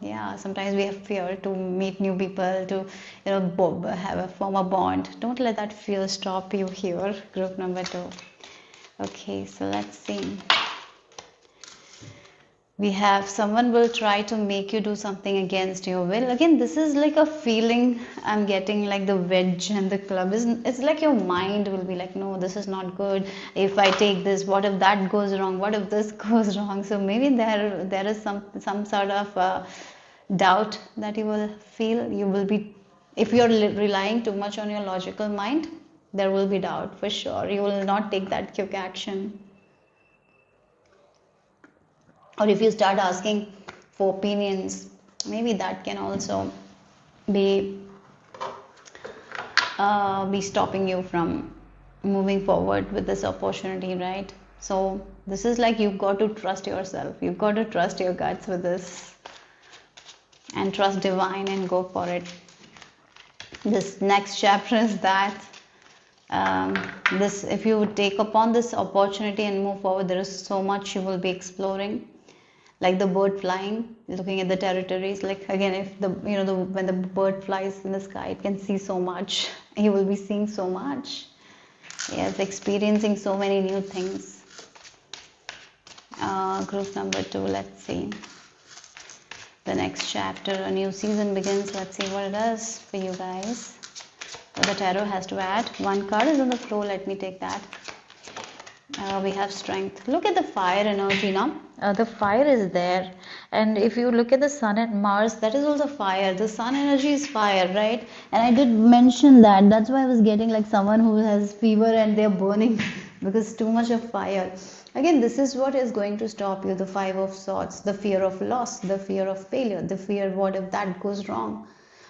yeah, sometimes we have fear to meet new people, to have a form a bond. Don't let that fear stop you here. Group number 2. Okay, so let's see. We have someone will try to make you do something against your will. Again, this is like a feeling I'm getting, like the wedge and the club. It's like your mind will be like, no, this is not good. If I take this, what if that goes wrong? What if this goes wrong? So maybe there is some sort of doubt that you will feel. You will be, if you're relying too much on your logical mind, there will be doubt for sure. You will not take that quick action. Or if you start asking for opinions, maybe that can also be stopping you from moving forward with this opportunity, right? So this is like, you've got to trust yourself. You've got to trust your guts with this, and trust divine, and go for it. This next chapter is that this, if you take upon this opportunity and move forward, there is so much you will be exploring. Like the bird flying, looking at the territories. Like again, if when the bird flies in the sky, it can see so much. You will be seeing so much. Yes, experiencing so many new things. Group number 2. Let's see. The next chapter, a new season begins. Let's see what it does for you guys. What the tarot has to add. One card is on the floor. Let me take that. We have strength. Look at the fire energy now. The fire is there, and if you look at the sun and Mars, that is also fire. The sun energy is fire, right? And I did mention that. That's why I was getting like someone who has fever and they're burning because too much of fire. Again, this is what is going to stop you. The 5 of Swords, the fear of loss, the fear of failure, the fear what if that goes wrong,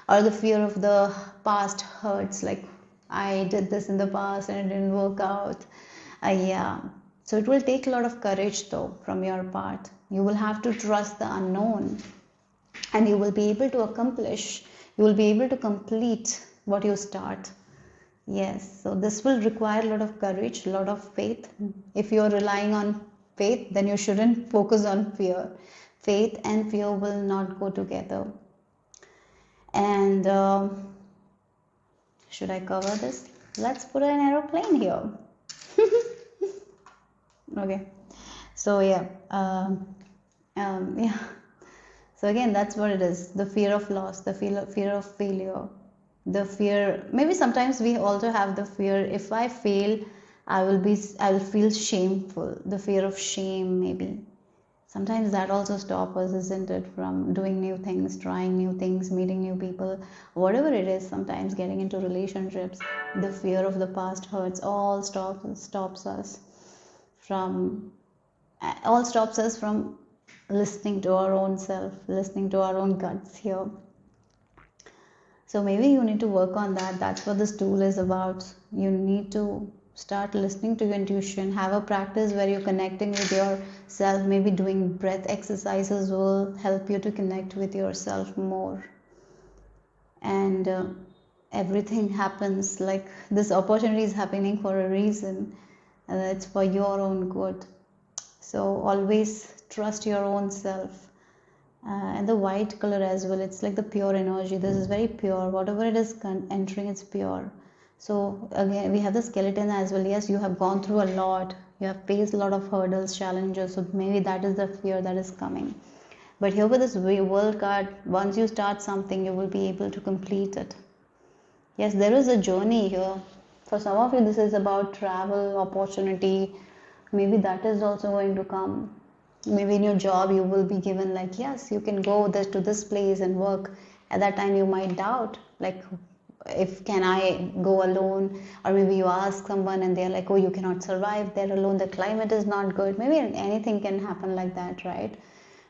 or the fear of the past hurts. Like, I did this in the past and it didn't work out. Yeah. So it will take a lot of courage though from your part. You will have to trust the unknown, and you will be able to accomplish, you will be able to complete what you start. Yes, so this will require a lot of courage, a lot of faith. If you are relying on faith, then you shouldn't focus on fear. Faith and fear will not go together. And should I cover this? Let's put an aeroplane here. Okay, so yeah, yeah. So again, that's what it is. The fear of loss, the fear of failure, the fear. Maybe sometimes we also have the fear, if I fail, I will feel shameful. The fear of shame, maybe. Sometimes that also stops us, isn't it, from doing new things, trying new things, meeting new people, whatever it is. Sometimes getting into relationships, the fear of the past hurts, all stops us from listening to our own self, listening to our own guts here. So maybe you need to work on that. That's what this tool is about. You need to start listening to your intuition. Have a practice where you're connecting with yourself. Maybe doing breath exercises will help you to connect with yourself more. And everything happens, like this opportunity is happening for a reason. And it's for your own good. So always trust your own self. And the white color as well, it's like the pure energy. This is very pure. Whatever it is entering, it's pure. So again, we have the skeleton as well. Yes, you have gone through a lot. You have faced a lot of hurdles, challenges. So maybe that is the fear that is coming. But here with this world card, once you start something, you will be able to complete it. Yes, there is a journey here. For some of you, this is about travel, opportunity. Maybe that is also going to come. Maybe in your job, you will be given like, yes, you can go to this place and work. At that time, you might doubt, like, if can I go alone? Or maybe you ask someone and they're like, oh, you cannot survive there alone. The climate is not good. Maybe anything can happen like that, right?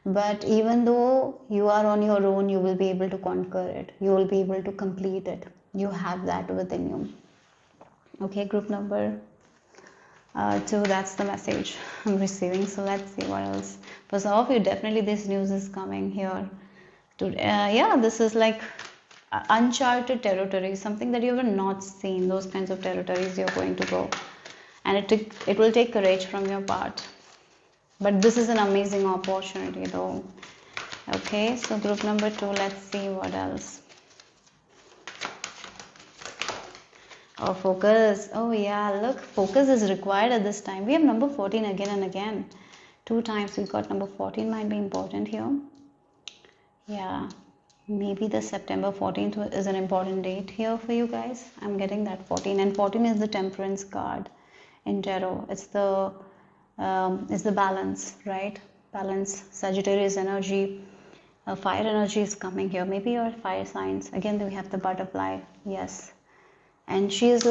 But even though you are on your own, you will be able to conquer it. You will be able to complete it. You have that within you. Okay, group number 2, that's the message I'm receiving. So let's see what else. For some of you, definitely this news is coming here. Yeah, this is like uncharted territory, something that you have not seen. Those kinds of territories you're going to go. And it will take courage from your part. But this is an amazing opportunity though. Okay, so group number 2, let's see what else. Oh, focus. Oh yeah, look, focus is required at this time. We have number 14 again and again. 2 times we got number 14, might be important here. Yeah, maybe the September 14th is an important date here for you guys. I'm getting that 14, and 14 is the temperance card in tarot. It's the balance, right? Balance, Sagittarius energy, fire energy is coming here. Maybe your fire signs. Again, we have the butterfly. Yes. And she's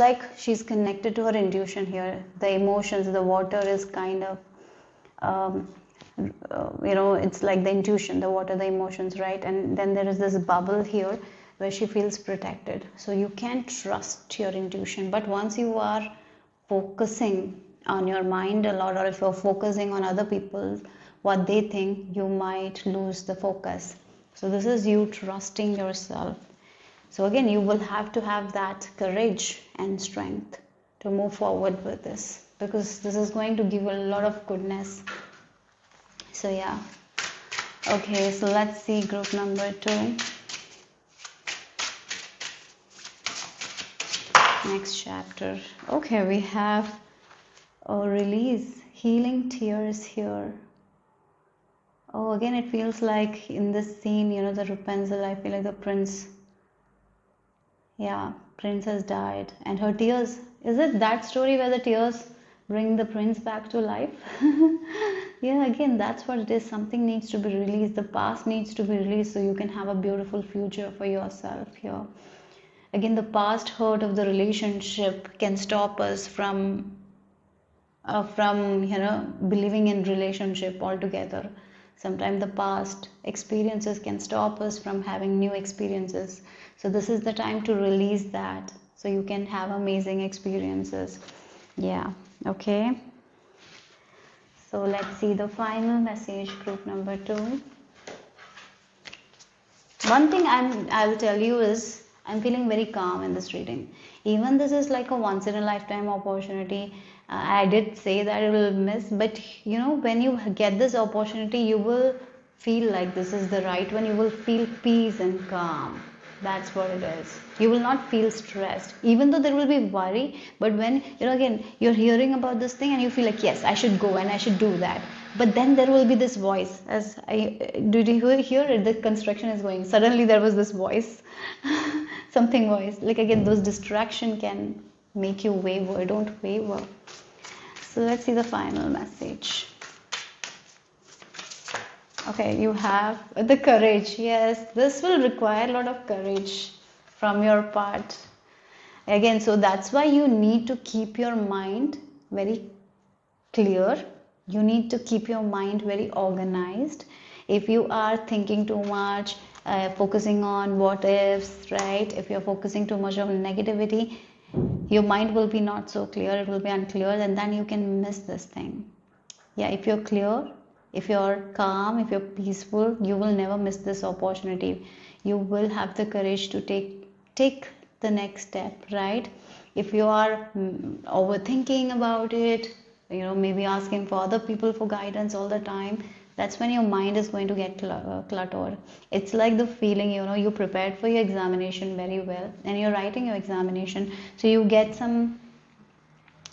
connected to her intuition here. The emotions, the water is kind of, it's like the intuition, the water, the emotions, right? And then there is this bubble here where she feels protected. So you can trust your intuition. But once you are focusing on your mind a lot, or if you're focusing on other people, what they think, you might lose the focus. So this is you trusting yourself. So again, you will have to have that courage and strength to move forward with this, because this is going to give you a lot of goodness. So yeah. Okay, so let's see group number 2. Next chapter. Okay, we have a release, healing tears here. Oh, again, it feels like in this scene, the Rapunzel, I feel like the prince. Yeah, prince has died, and her tears. Is it that story where the tears bring the prince back to life? Yeah, again, that's what it is. Something needs to be released. The past needs to be released so you can have a beautiful future for yourself here. Again, the past hurt of the relationship can stop us from believing in relationship altogether. Sometimes the past experiences can stop us from having new experiences. So this is the time to release that so you can have amazing experiences. Yeah, okay. So let's see the final message, group number 2. One thing I'll tell you is I'm feeling very calm in this reading. Even this is like a once in a lifetime opportunity. I did say that it will miss, but when you get this opportunity, you will feel like this is the right one. You will feel peace and calm. That's what it is. You will not feel stressed, even though there will be worry. But when again you're hearing about this thing and you feel like, yes, I should go and I should do that. But then there will be this voice. Did you hear it? The construction is going. Suddenly there was this voice, something voice. Like again, those distraction can make you waver. Don't waver. So let's see the final message. Okay, you have the courage. Yes, this will require a lot of courage from your part. Again, so that's why you need to keep your mind very clear. You need to keep your mind very organized. If you are thinking too much, focusing on what ifs, right? If you're focusing too much on negativity, your mind will be not so clear. It will be unclear, and then you can miss this thing. Yeah, if you're clear, if you're calm, if you're peaceful, you will never miss this opportunity. You will have the courage to take the next step, right? If you are overthinking about it, maybe asking for other people for guidance all the time, that's when your mind is going to get cluttered. It's like the feeling, you prepared for your examination very well and you're writing your examination, so you get some,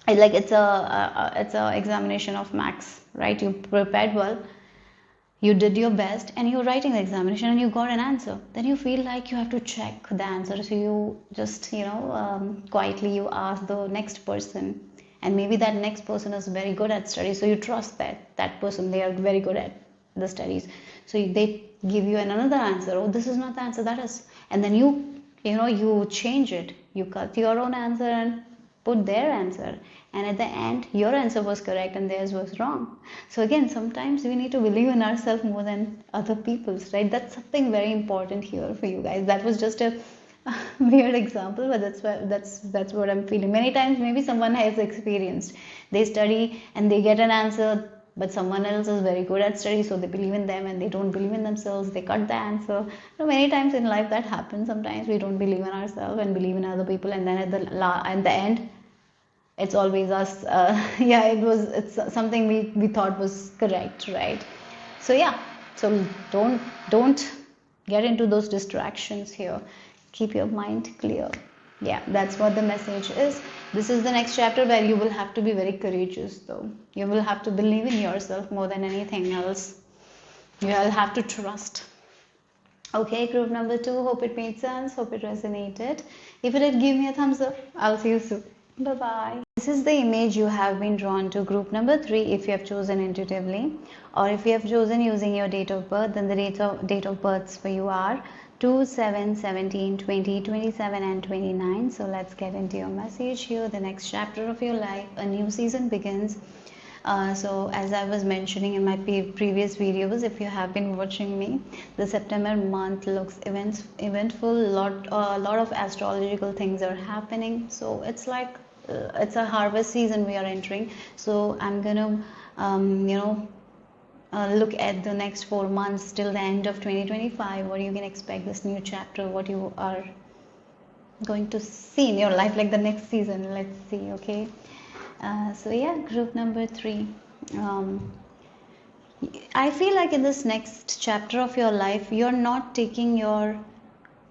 like it's a examination of max, right? You prepared well, you did your best, and you're writing the examination and you got an answer. Then you feel like you have to check the answer, so you just quietly you ask the next person, and maybe that next person is very good at studies, so you trust that person, they are very good at the studies, so they give you another answer. Oh, this is not the answer, that is. And then you change it, you cut your own answer and put their answer, and at the end your answer was correct and theirs was wrong. So again, sometimes we need to believe in ourselves more than other people's, right? That's something very important here for you guys. That was just a weird example, but that's what I'm feeling. Many times maybe someone has experienced, they study and they get an answer, but someone else is very good at study, so they believe in them, and they don't believe in themselves, they cut the answer. Many times in life that happens. Sometimes we don't believe in ourselves and believe in other people, and then at the end it's always us. Yeah, it's something we thought was correct, right? So yeah, so don't get into those distractions here. Keep your mind clear. Yeah, that's what the message is. This is the next chapter where you will have to be very courageous, though. You will have to believe in yourself more than anything else. You will have to trust. Okay, group number 2, hope it made sense, hope it resonated. If it did, give me a thumbs up. I'll see you soon. Bye bye. This is the image you have been drawn to. Group number 3, if you have chosen intuitively, or if you have chosen using your date of birth, then the date of births for you are 2, 7, 17, 20, 27 and 29. So let's get into your message here. The next chapter of your life, a new season begins. So as I was mentioning in my previous videos, if you have been watching me, the September month looks eventful. A lot of astrological things are happening. So it's like it's a harvest season we are entering. So I'm gonna look at the next 4 months till the end of 2025. What you can expect this new chapter, what you are going to see in your life, like the next season. Let's see. Okay. So yeah, group number 3. I feel like in this next chapter of your life, you're not taking your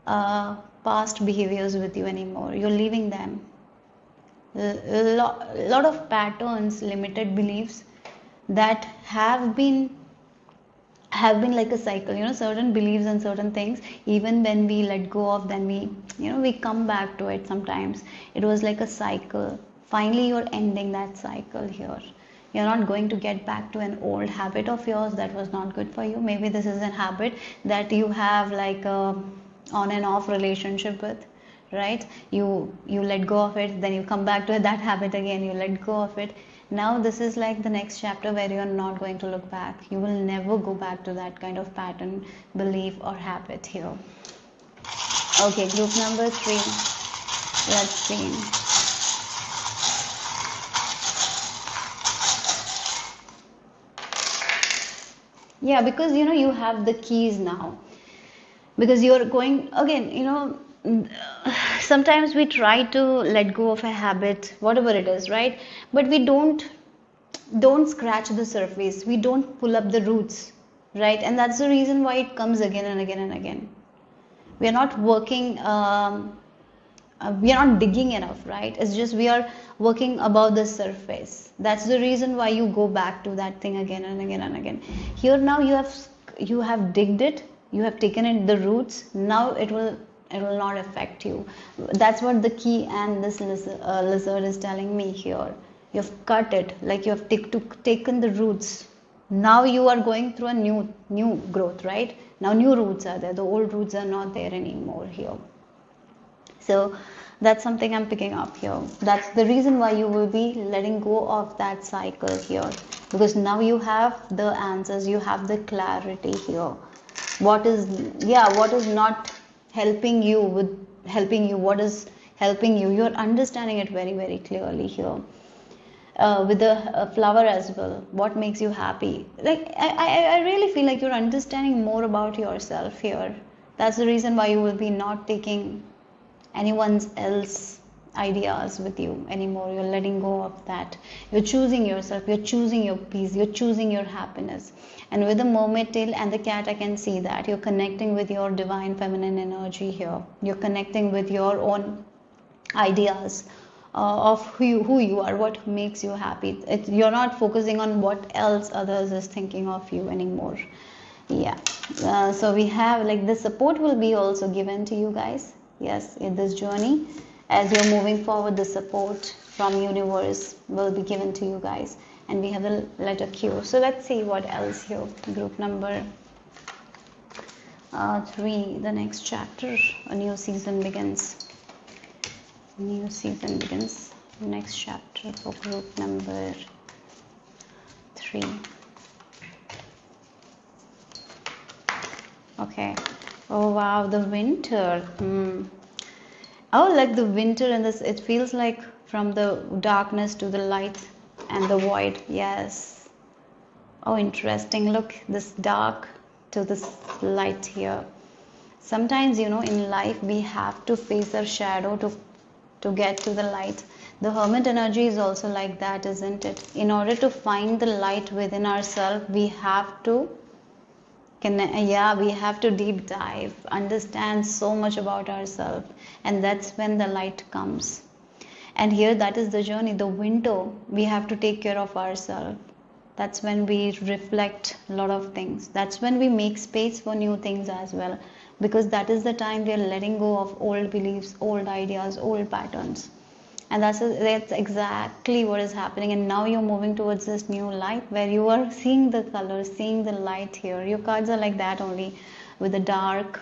past behaviors with you anymore. You're leaving them. Lot of patterns, limited beliefs that have been like a cycle. Certain beliefs and certain things, even when we let go of them, we come back to it sometimes. It was like a cycle. Finally you're ending that cycle here. You're not going to get back to an old habit of yours that was not good for you. Maybe this is a habit that you have like a on and off relationship with, right? You let go of it, then you come back to that habit again, you let go of it. Now this is like the next chapter where you are not going to look back. You will never go back to that kind of pattern, belief or habit here. Okay, group number 3. Let's see. Yeah, because you have the keys now. Because you're going again, sometimes we try to let go of a habit, whatever it is, right? But we don't scratch the surface, we don't pull up the roots, right? And that's the reason why it comes again and again and again. We are not working, we are not digging enough, right? It's just we are working above the surface. That's the reason why you go back to that thing again and again and again. Here now you have digged it, you have taken in the roots. Now it will not affect you. That's what the key and this lizard is telling me here. You have cut it, like you have taken the roots. Now you are going through a new growth, right? Now new roots are there. The old roots are not there anymore here. So that's something I'm picking up here. That's the reason why you will be letting go of that cycle here, because now you have the answers, you have the clarity here. What is not helping you with helping you? What is helping you? You're understanding it very, very clearly here. With the flower as well, what makes you happy? Like I really feel like you're understanding more about yourself here. That's the reason why you will be not taking anyone else ideas with you anymore. You're letting go of that. You're choosing yourself, you're choosing your peace, you're choosing your happiness. And with the mermaid tail and the cat, I can see that you're connecting with your divine feminine energy here. You're connecting with your own ideas of who you are, what makes you happy. You're not focusing on what else others is thinking of you anymore. Yeah. So we have like the support will be also given to you guys. Yes, in this journey, as you're moving forward, the support from universe will be given to you guys. And we have the letter Q. So let's see what else here. Group number 3, the next chapter. A new season begins. New season begins. Next chapter for group number 3. Okay. Oh wow, the winter. Oh, like the winter and this, it feels like from the darkness to the light and the void. Yes. Oh, interesting. Look, this dark to this light here. Sometimes, in life we have to face our shadow to to get to the light. The hermit energy is also like that, isn't it? In order to find the light within ourselves, we have to we have to deep dive, understand so much about ourselves, and that's when the light comes. And here, that is the journey, the window. We have to take care of ourselves. That's when we reflect a lot of things. That's when we make space for new things as well, because that is the time we are letting go of old beliefs, old ideas, old patterns. And that's exactly what is happening. And now you're moving towards this new light where you are seeing the colors, seeing the light here. Your cards are like that only, with the dark,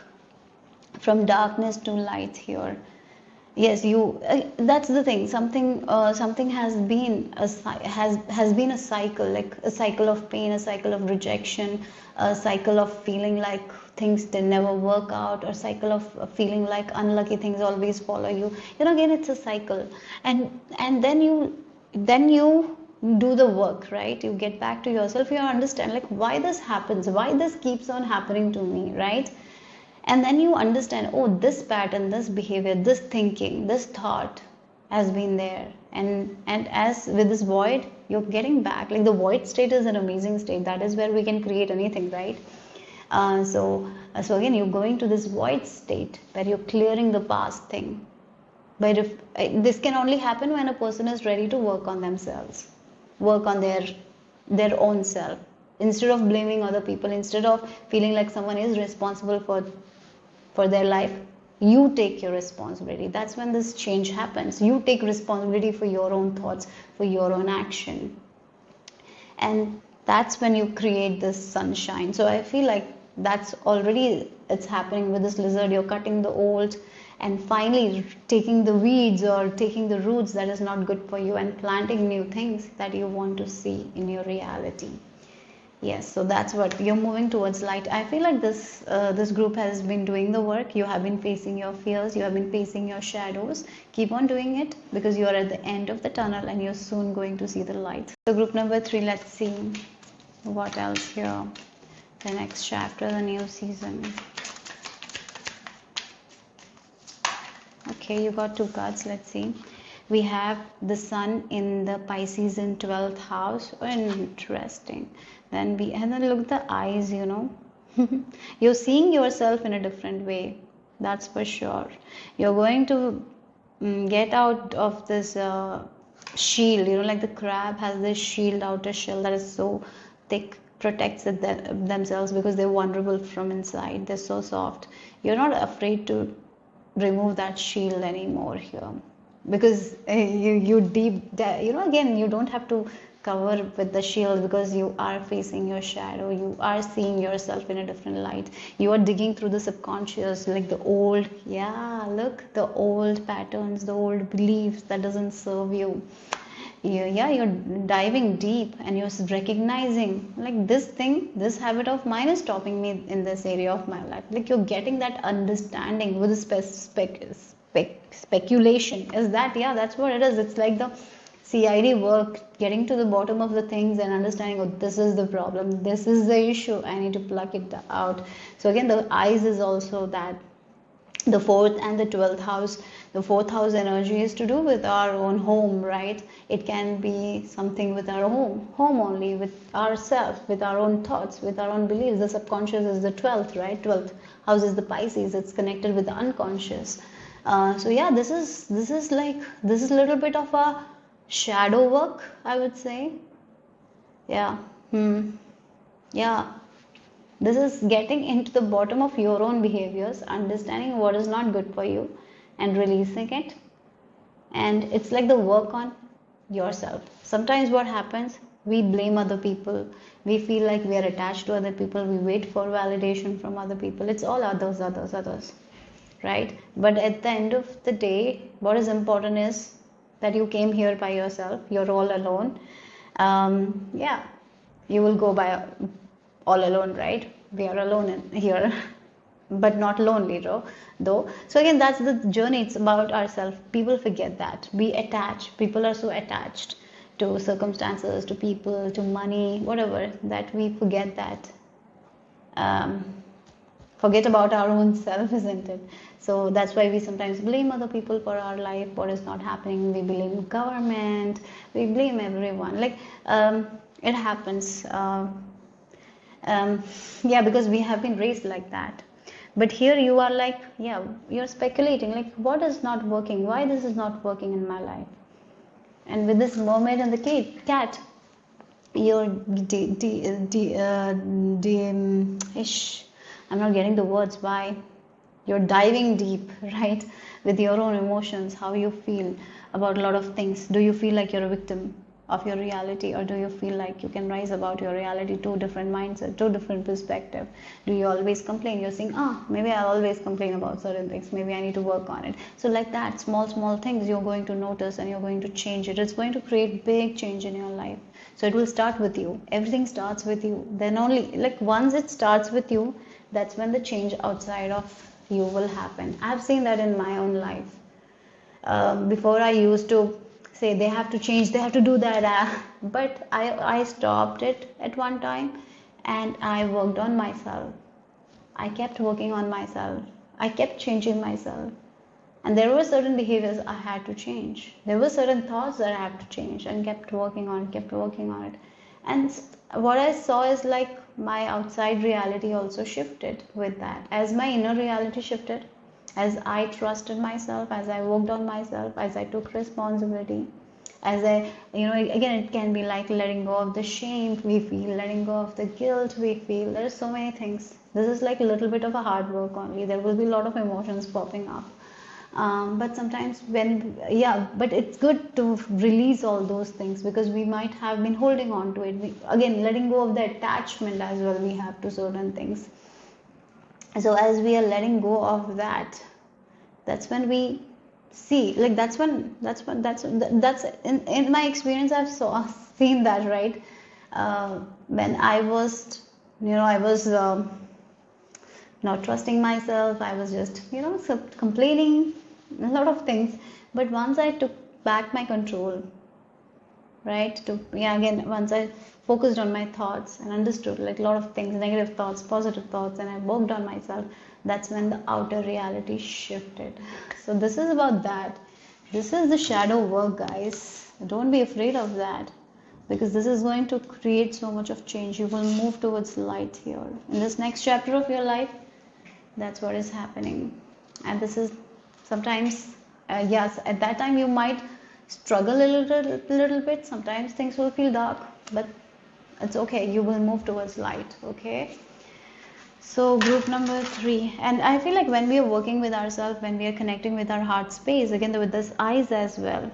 from darkness to light here. Yes, you. That's the thing. Something has been has been a cycle, like a cycle of pain, a cycle of rejection, a cycle of feeling like things they never work out, or cycle of feeling like unlucky things always follow you. Again, it's a cycle, and then you do the work, right? You get back to yourself. You understand like why this happens, why this keeps on happening to me, right? And then you understand, oh, this pattern, this behavior, this thinking, this thought has been there. And as with this void, you're getting back. Like the void state is an amazing state. That is where we can create anything, right? So again, you're going to this void state where you're clearing the past thing. But if this can only happen when a person is ready to work on themselves, work on their own self. Instead of blaming other people, instead of feeling like someone is responsible for their life, you take your responsibility. That's when this change happens. You take responsibility for your own thoughts, for your own action. And that's when you create this sunshine. So I feel like that's already, it's happening with this lizard. You're cutting the old and finally taking the weeds or taking the roots that is not good for you and planting new things that you want to see in your reality. Yes, so that's what you're moving towards light. I feel like this group has been doing the work. You have been facing your fears, you have been facing your shadows. Keep on doing it, because you are at the end of the tunnel and you're soon going to see the light. So group number 3, let's see what else here. The next chapter, the new season. Okay, you got 2 cards. Let's see. We have the sun in the Pisces in 12th house. Oh, interesting. And then look at the eyes, You're seeing yourself in a different way. That's for sure. You're going to get out of this shield, like the crab has this shield, outer shell that is so thick, protects themselves because they're vulnerable from inside. They're so soft. You're not afraid to remove that shield anymore here, because you again, you don't have to cover with the shield, because you are facing your shadow. You are seeing yourself in a different light. You are digging through the subconscious, like the old the old patterns, the old beliefs that doesn't serve you. You're diving deep and you're recognizing like this habit of mine is stopping me in this area of my life. Like you're getting that understanding with speculation. Is that, that's what it is. It's like the CID work, getting to the bottom of the things and understanding, oh, this is the problem, this is the issue, I need to pluck it out. So again, the eyes is also that. The 4th and the 12th house, the 4th house energy is to do with our own home, right? It can be something with our home only, with ourselves, with our own thoughts, with our own beliefs. The subconscious is the 12th, right? 12th house is the Pisces. It's connected with the unconscious. So yeah, this is a little bit of a shadow work, I would say. Yeah. Yeah. This is getting into the bottom of your own behaviors, understanding what is not good for you and releasing it. And it's like the work on yourself. Sometimes what happens, we blame other people. We feel like we are attached to other people. We wait for validation from other people. It's all others, right? But at the end of the day, what is important is that you came here by yourself. You're all alone. You will go by all alone, right? We are alone here, but not lonely though. So again, that's the journey. It's about ourselves. People forget that. We attach. People are so attached to circumstances, to people, to money, whatever, that we forget that forget about our own self, isn't it? So that's why we sometimes blame other people for our life, what is not happening. We blame government, we blame everyone. Like it happens. Yeah, because we have been raised like that. But here you are like, yeah, you're speculating, like what is not working, why this is not working in my life. And with this mermaid and the cat, you're I'm not getting the words. Why? You're diving deep, right, with your own emotions, how you feel about a lot of things. Do you feel like you're a victim of your reality, or do you feel like you can rise about your reality? Two different mindsets, two different perspectives. Do you always complain? You're saying, maybe I always complain about certain things, maybe I need to work on it. So like that, small things you're going to notice, and you're going to change it. It's going to create big change in your life. So it will start with you. Everything starts with you. Then only, like, once it starts with you, that's when the change outside of you will happen. I've seen that in my own life. Before I used to say they have to change, they have to do that, but I stopped it at one time, and I worked on myself. I kept working on myself. I kept changing myself. And there were certain behaviors I had to change. There were certain thoughts that I had to change, and kept working on it. And what I saw is like my outside reality also shifted with that. As my inner reality shifted, as I trusted myself, as I worked on myself, as I took responsibility, as I, again, it can be like letting go of the shame we feel, letting go of the guilt we feel. There are so many things. This is like a little bit of a hard work only. There will be a lot of emotions popping up. But sometimes but it's good to release all those things, because we might have been holding on to it. Again, letting go of the attachment as well, we have to certain things. So as we are letting go of that, that's when we see, like, that's in my experience, I've seen that, right? When I was not trusting myself, I was just complaining a lot of things. But once I took back my control, right, once I focused on my thoughts and understood like a lot of things, negative thoughts, positive thoughts, and I worked on myself, that's when the outer reality shifted. So this is about that. This is the shadow work, guys. Don't be afraid of that, because this is going to create so much of change. You will move towards light here in this next chapter of your life. That's what is happening. And this is sometimes, yes, at that time you might struggle a little bit. Sometimes things will feel dark, but it's okay. You will move towards light. Okay. So group number 3, and I feel like when we are working with ourselves, when we are connecting with our heart space, again with this eyes as well,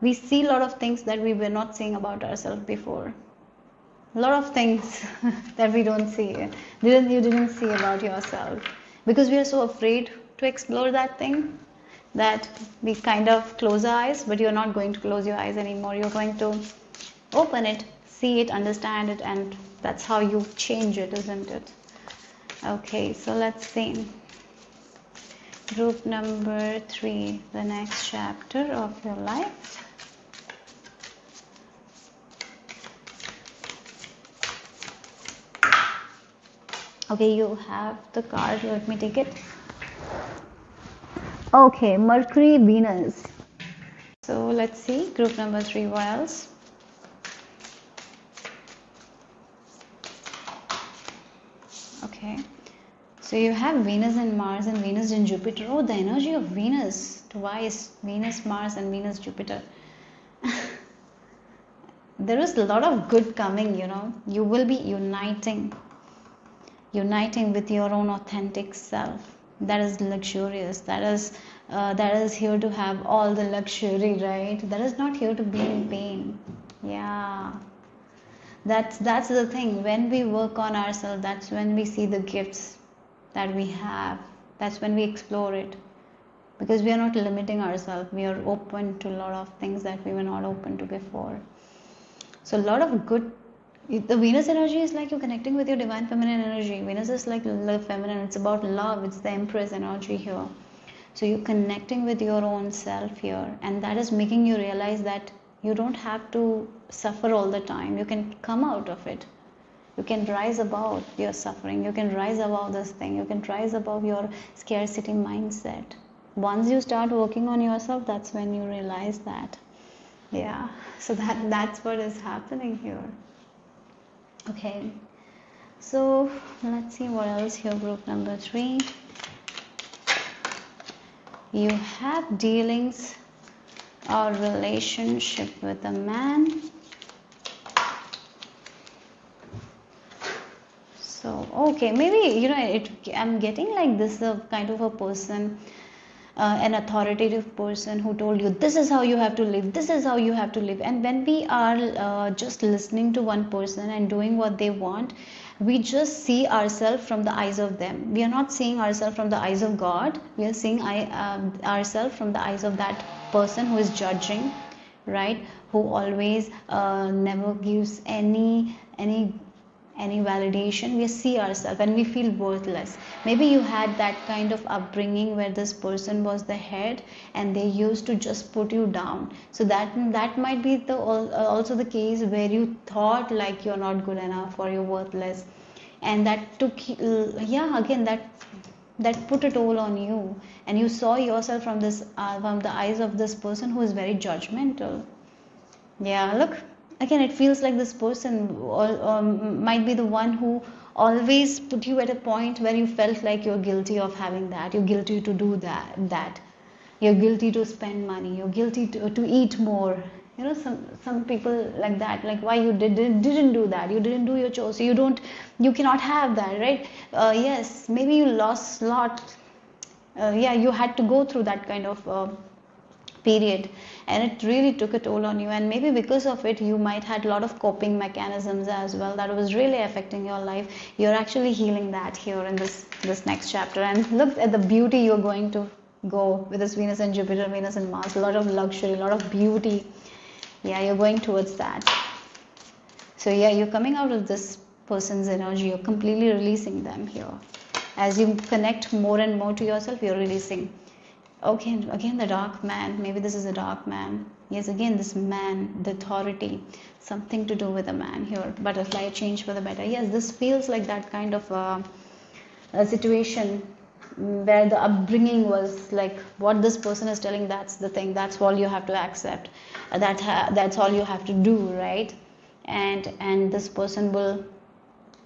we see a lot of things that we were not seeing about ourselves before. A lot of things that we don't see, you didn't see about yourself, because we are so afraid to explore that thing that we kind of close our eyes. But you're not going to close your eyes anymore. You're going to open it, see it, understand it, and that's how you change it, isn't it? Okay, so let's see. Group number 3, the next chapter of your life. Okay, you have the card. Let me take it. Okay, Mercury, Venus. So let's see. Group number 3, what else? Okay. So you have Venus and Mars, and Venus and Jupiter. Oh, the energy of Venus twice. Venus, Mars, and Venus, Jupiter. There is a lot of good coming, You will be uniting with your own authentic self. That is luxurious. That is here to have all the luxury, right? That is not here to be in pain. Yeah. That's the thing. When we work on ourselves, that's when we see the gifts that we have. That's when we explore it, because we are not limiting ourselves. We are open to a lot of things that we were not open to before. So a lot of good. The Venus energy is like you're connecting with your divine feminine energy. Venus is like love, feminine. It's about love. It's the Empress energy here. So you're connecting with your own self here, and that is making you realize that you don't have to suffer all the time. You can come out of it. You can rise above your suffering. You can rise above this thing. You can rise above your scarcity mindset. Once you start working on yourself, that's when you realize that. Yeah, so that's what is happening here. Okay, so let's see what else here. Group number 3. You have dealings or relationship with a man. So okay, maybe I'm getting like this kind of a person, an authoritative person who told you this is how you have to live, this is how you have to live. And when we are just listening to one person and doing what they want, we just see ourselves from the eyes of them. We are not seeing ourselves from the eyes of God. We are seeing ourselves from the eyes of that person who is judging, right? Who always never gives any validation. We see ourselves and we feel worthless. Maybe you had that kind of upbringing where this person was the head and they used to just put you down. So that might be also the case where you thought like you're not good enough or you're worthless, and that took again that put a toll on you, and you saw yourself from the eyes of this person who is very judgmental. Yeah, look, again, it feels like this person might be the one who always put you at a point where you felt like you're guilty of having that, you're guilty to do that, you're guilty to spend money, you're guilty to eat more. Some people like that, like why you didn't do that, you didn't do your chores, so you cannot have that, right? Yes, maybe you lost a lot. You had to go through that kind of period, and it really took a toll on you, and maybe because of it you might had a lot of coping mechanisms as well that was really affecting your life. You're actually healing that here in this next chapter, and look at the beauty you're going to go with this Venus and Jupiter, Venus and Mars, a lot of luxury, a lot of beauty. Yeah, you're going towards that. So yeah, you're coming out of this person's energy, you're completely releasing them here. As you connect more and more to yourself, you're releasing. Okay, again the dark man. Maybe this is a dark man. Yes, again this man, the authority, something to do with a man here. Butterfly, change for the better. Yes, this feels like that kind of a situation where the upbringing was like what this person is telling, that's the thing, that's all you have to accept, that's all you have to do, right? And this person will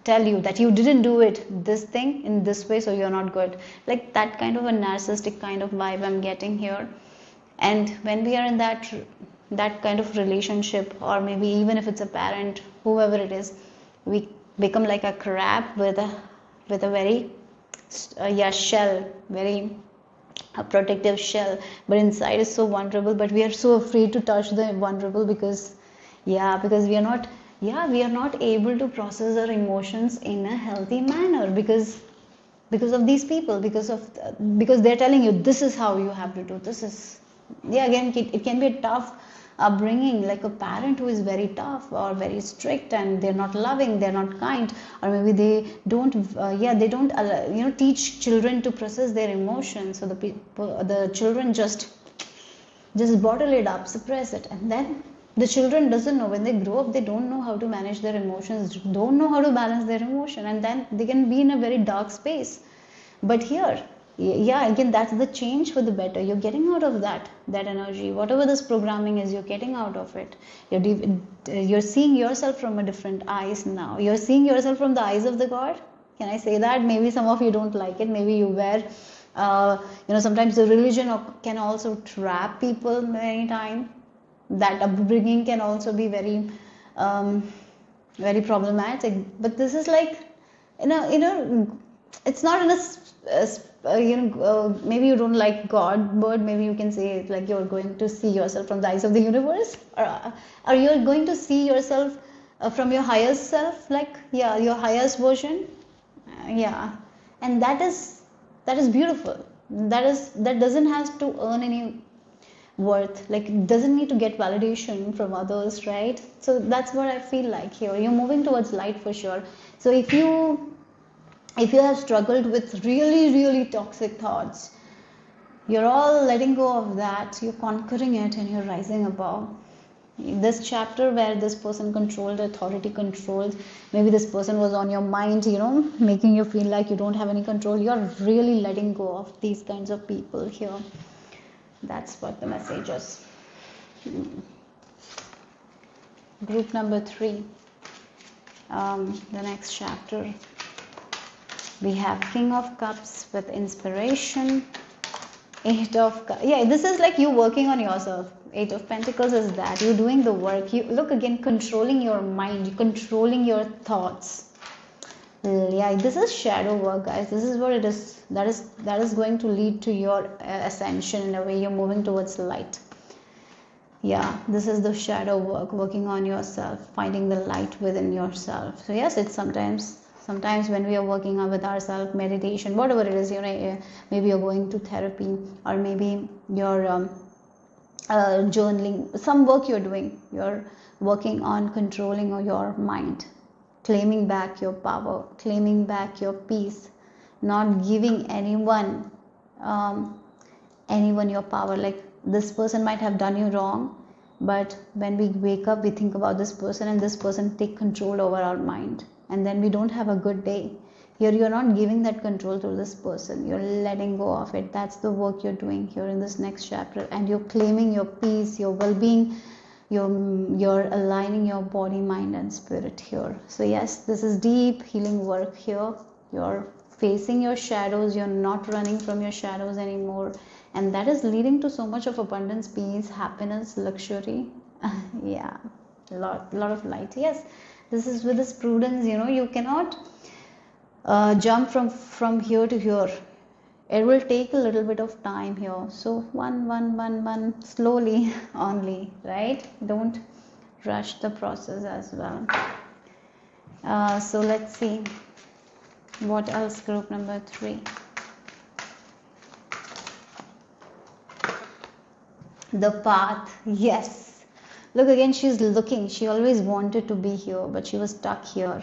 tell you that you didn't do this thing in this way, so you're not good. Like that kind of a narcissistic kind of vibe I'm getting here. And when we are in that kind of relationship, or maybe even if it's a parent, whoever it is, we become like a crab with a very shell, very a protective shell, but inside is so vulnerable, but we are so afraid to touch the vulnerable because we are not able to process our emotions in a healthy manner because of these people, because they're telling you this is how you have to do, this is, again it can be a tough upbringing, like a parent who is very tough or very strict, and they're not loving, they're not kind, or maybe they don't teach children to process their emotions, so the children just bottle it up, suppress it, and then the children doesn't know, when they grow up they don't know how to manage their emotions, don't know how to balance their emotion, and then they can be in a very dark space. But here, again, that's the change for the better. You're getting out of that energy, whatever this programming is, you're getting out of it. You're seeing yourself from a different eyes now. You're seeing yourself from the eyes of the God. Can I say that? Maybe some of you don't like it, maybe you were sometimes the religion can also trap people many times. That upbringing can also be very very problematic, but this is like it's not in maybe you don't like God, but maybe you can say it like you're going to see yourself from the eyes of the universe, or you're going to see yourself from your highest self, like your highest version. And that is beautiful. That doesn't have to earn any worth, like it doesn't need to get validation from others, right? So that's what I feel like here. You're moving towards light for sure. So if you have struggled with really, really toxic thoughts, you're all letting go of that, you're conquering it, and you're rising above. This chapter where this person controlled, authority controls, maybe this person was on your mind, making you feel like you don't have any control. You're really letting go of these kinds of people here. That's what the message is. Group number 3, the next chapter, we have King of Cups with inspiration, 8 of Cups. Yeah, this is like you working on yourself. 8 of Pentacles is that you're doing the work. You look again, controlling your mind, controlling your thoughts. Yeah, this is shadow work, guys. This is what it is. That is going to lead to your ascension. In a way, you're moving towards light. Yeah, this is the shadow work, working on yourself, finding the light within yourself. So yes, it's sometimes when we are working on with ourselves, meditation, whatever it is, maybe you're going to therapy, or maybe you're journaling, some work you're doing, you're working on controlling your mind, claiming back your power, claiming back your peace, not giving anyone your power. Like, this person might have done you wrong, but when we wake up, we think about this person, and this person take control over our mind, and then we don't have a good day. Here you're not giving that control to this person, you're letting go of it. That's the work you're doing here in this next chapter, and you're claiming your peace, your well-being. You're aligning your body, mind and spirit here. So yes, this is deep healing work here. You're facing your shadows, you're not running from your shadows anymore, and that is leading to so much of abundance, peace, happiness, luxury. Yeah, a lot of light. Yes, this is with this prudence. You cannot jump from here to here. It will take a little bit of time here. So one, slowly only, right? Don't rush the process as well. So let's see what else. Group number 3. The path. Yes. Look again, she's looking. She always wanted to be here, but she was stuck here.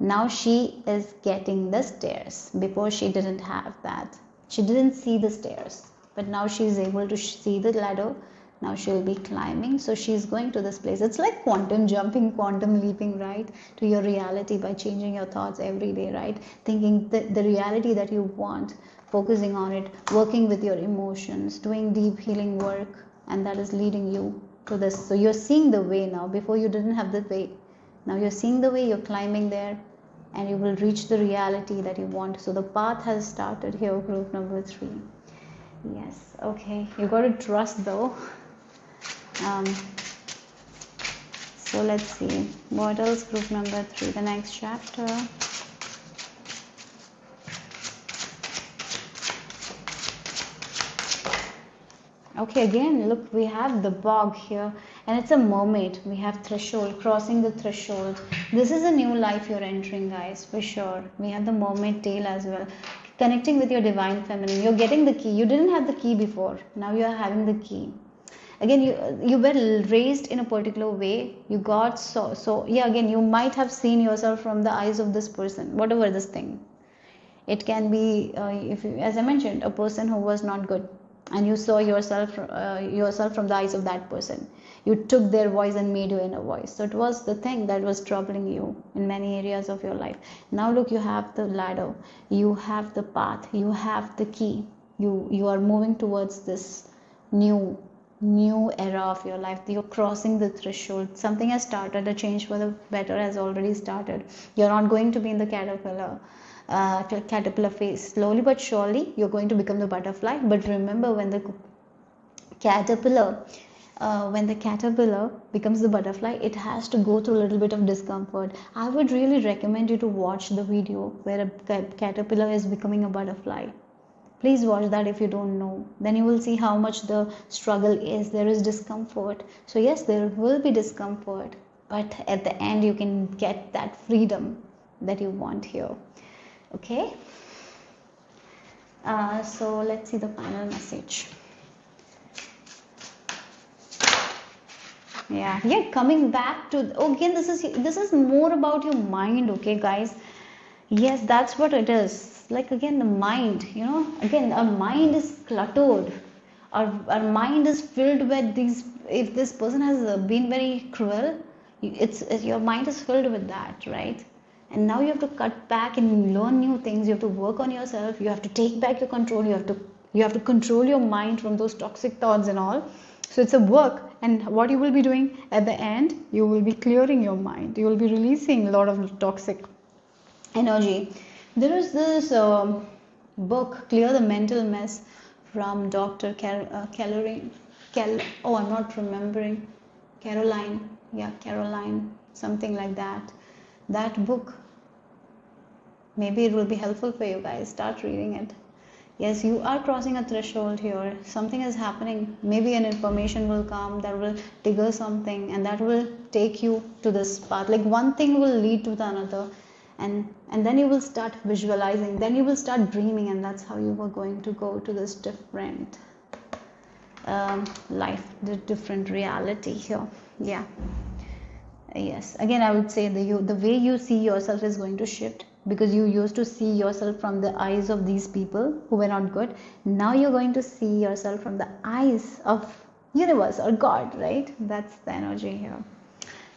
Now she is getting the stairs. Before she didn't have that. She didn't see the stairs, but now she is able to see the ladder. Now she'll be climbing. So she's going to this place. It's like quantum jumping, quantum leaping, right, to your reality by changing your thoughts every day, right? Thinking the reality that you want, focusing on it, working with your emotions, doing deep healing work, and that is leading you to this. So you're seeing the way now. Before you didn't have the way. Now you're seeing the way, you're climbing there, and you will reach the reality that you want. So the path has started here, group number 3. Yes, okay. You got to trust though. So let's see. What else, group number 3, the next chapter. Okay, again, look, we have the bog here, and it's a mermaid. We have threshold, crossing the threshold. This is a new life you're entering, guys, for sure. We have the mermaid tail as well. Connecting with your divine feminine. You're getting the key. You didn't have the key before. Now you are having the key. Again, you were raised in a particular way. You got so yeah, again, you might have seen yourself from the eyes of this person, whatever this thing. It can be, as I mentioned, a person who was not good, and you saw yourself from the eyes of that person. You took their voice and made your inner voice. So it was the thing that was troubling you in many areas of your life. Now look, you have the ladder, you have the path, you have the key. You are moving towards this new era of your life. You're crossing the threshold. Something has started. A change for the better has already started. You're not going to be in the caterpillar phase. Slowly but surely you're going to become the butterfly. But remember, when the caterpillar becomes the butterfly, it has to go through a little bit of discomfort. I would really recommend you to watch the video where a caterpillar is becoming a butterfly. Please watch that if you don't know. Then you will see how much the struggle is. There is discomfort. So yes, there will be discomfort, but at the end you can get that freedom that you want here. Okay, so let's see the final message. Yeah, coming back to, again, this is more about your mind. Okay, guys. Yes, that's what it is. Like, again, the mind, again, our mind is cluttered. Our mind is filled with these if this person has been very cruel, your mind is filled with that, right? And now you have to cut back and learn new things. You have to work on yourself. You have to take back your control. You have to control your mind from those toxic thoughts and all. So it's a work. And what you will be doing at the end, you will be clearing your mind. You will be releasing a lot of toxic energy. There is this book, Clear the Mental Mess, from Dr. I'm not remembering. Caroline, something like that. That book, maybe it will be helpful for you guys. Start reading it. Yes, you are crossing a threshold here. Something is happening. Maybe an information will come that will trigger something, and that will take you to this path. Like one thing will lead to the another, and then you will start visualizing. Then you will start dreaming, and that's how you are going to go to this different life, the different reality here. Yeah. Yes, again I would say the way you see yourself is going to shift, because you used to see yourself from the eyes of these people who were not good. Now you're going to see yourself from the eyes of universe or God, right? That's the energy here.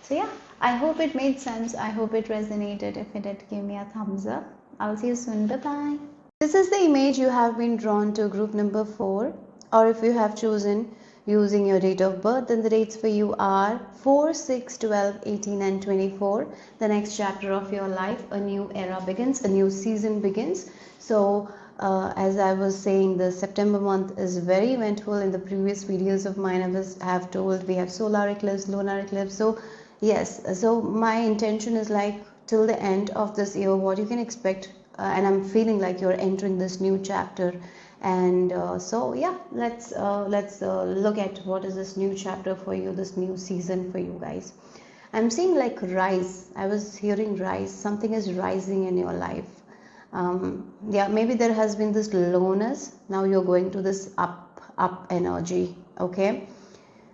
So yeah, I hope it made sense. I hope it resonated. If it did, give me a thumbs up. I'll see you soon. Bye bye. This is the image you have been drawn to group number 4, or if you have chosen using your date of birth, then the dates for you are 4, 6, 12, 18 and 24. The next chapter of your life, a new era begins, a new season begins. So as I was saying, the September month is very eventful. In the previous videos of mine, I have told we have solar eclipse, lunar eclipse. So yes, so my intention is like till the end of this year, what you can expect, and I'm feeling like you're entering this new chapter. And so yeah, let's look at what is this new chapter for you, this new season for you guys. I'm seeing like rise. I was hearing rise. Something is rising in your life. Yeah, maybe there has been this lowness. Now you're going to this up energy. Okay,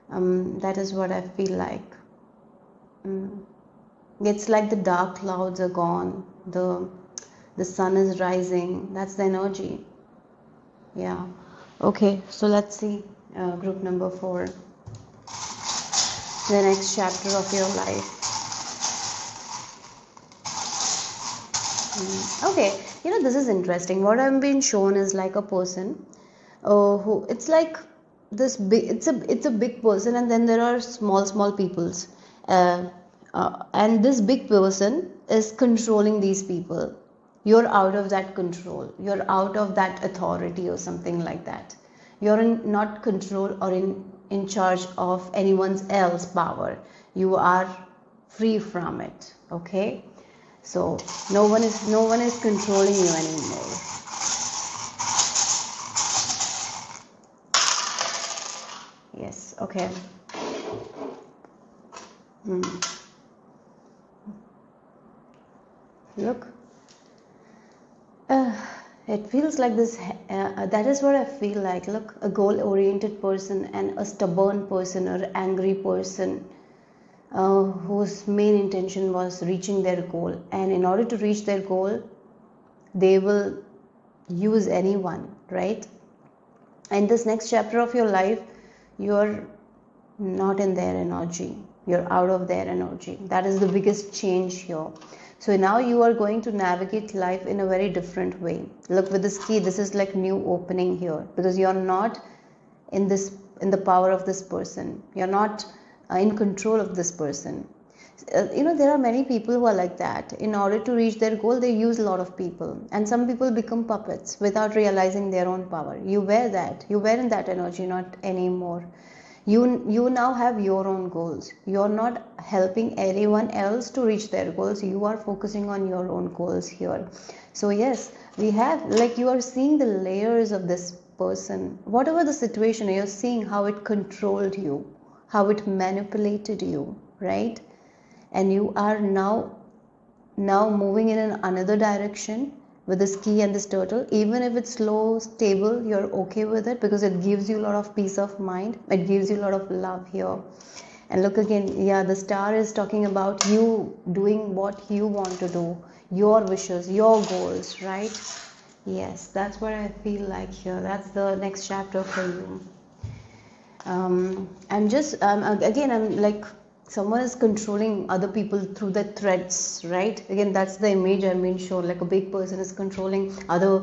that is what I feel like. It's like the dark clouds are gone. The sun is rising. That's the energy. Yeah. Okay, so let's see group number 4, the next chapter of your life. Okay, this is interesting. What I'm being shown is like a person who, it's like this big, it's a big person, and then there are small peoples, and this big person is controlling these people. You're out of that control. You're out of that authority or something like that. You're not control or in charge of anyone's else power. You are free from it. Okay, so no one is controlling you anymore. Yes. Okay. Look. It feels like this, that is what I feel like. Look, a goal-oriented person and a stubborn person or angry person whose main intention was reaching their goal. And in order to reach their goal, they will use anyone, right? And this next chapter of your life, you're not in their energy. You're out of their energy. That is the biggest change here. So now you are going to navigate life in a very different way. Look, with this key, this is like new opening here, because you're not in the power of this person. You're not in control of this person. There are many people who are like that. In order to reach their goal, they use a lot of people, and some people become puppets without realizing their own power. You were in that energy, not anymore. You now have your own goals. You're not helping anyone else to reach their goals. You are focusing on your own goals here. So yes, we have, like, you are seeing the layers of this person. Whatever the situation, you're seeing how it controlled you, how it manipulated you, right? And you are now moving in another direction with this key and this turtle. Even if it's slow, stable, you're okay with it, because it gives you a lot of peace of mind. It gives you a lot of love here. And look again, yeah, the star is talking about you doing what you want to do, your wishes, your goals, right? Yes, that's what I feel like here. That's the next chapter for you. I'm just again, I'm like someone is controlling other people through the threads, right? Again, that's the image I'm being shown, like a big person is controlling other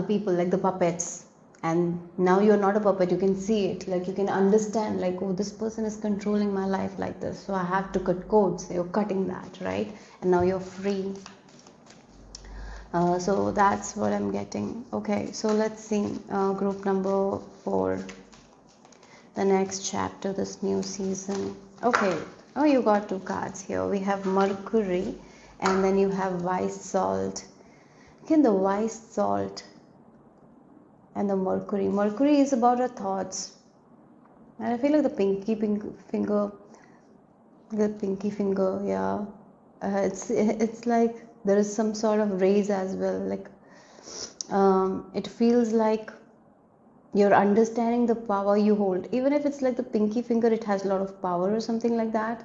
people, like the puppets. And now you're not a puppet, you can see it, like you can understand, like, oh, this person is controlling my life like this, so I have to cut codes. You're cutting that, right? And now you're free. So that's what I'm getting. Okay, so let's see, group number 4, the next chapter, this new season. Okay, oh, you got 2 cards here. We have Mercury, and then you have wise salt. Again, the wise salt and the Mercury. Mercury is about our thoughts, and I feel like the pinky finger, yeah. It's like there is some sort of raise as well. Like it feels like you're understanding the power you hold. Even if it's like the pinky finger, it has a lot of power or something like that.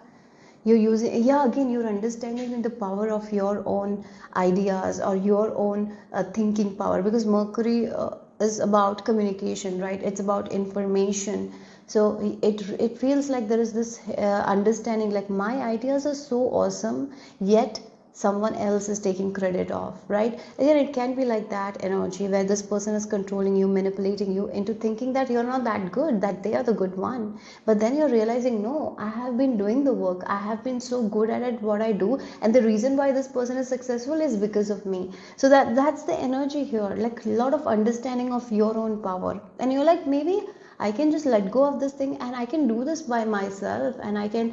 You're using, yeah, again, you're understanding the power of your own ideas or your own thinking power, because Mercury is about communication, right? It's about information. So it feels like there is this understanding, like my ideas are so awesome, yet someone else is taking credit of, right? Again, it can be like that energy where this person is controlling you, manipulating you into thinking that you're not that good, that they are the good one. But then you're realizing, no, I have been doing the work, I have been so good at it, what I do, and the reason why this person is successful is because of me. So that's the energy here, like a lot of understanding of your own power. And you're like, maybe I can just let go of this thing and I can do this by myself, and I can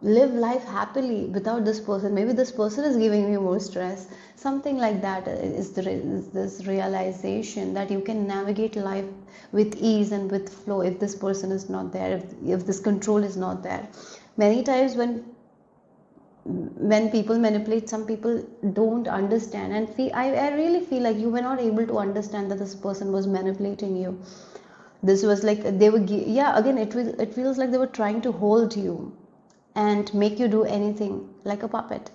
live life happily without this person. Maybe this person is giving me more stress, something like that. Is this realization that you can navigate life with ease and with flow if this person is not there, if this control is not there. Many times when people manipulate, some people don't understand and feel, I really feel like you were not able to understand that this person was manipulating you. This was like they were, yeah, again, it feels like they were trying to hold you and make you do anything like a puppet.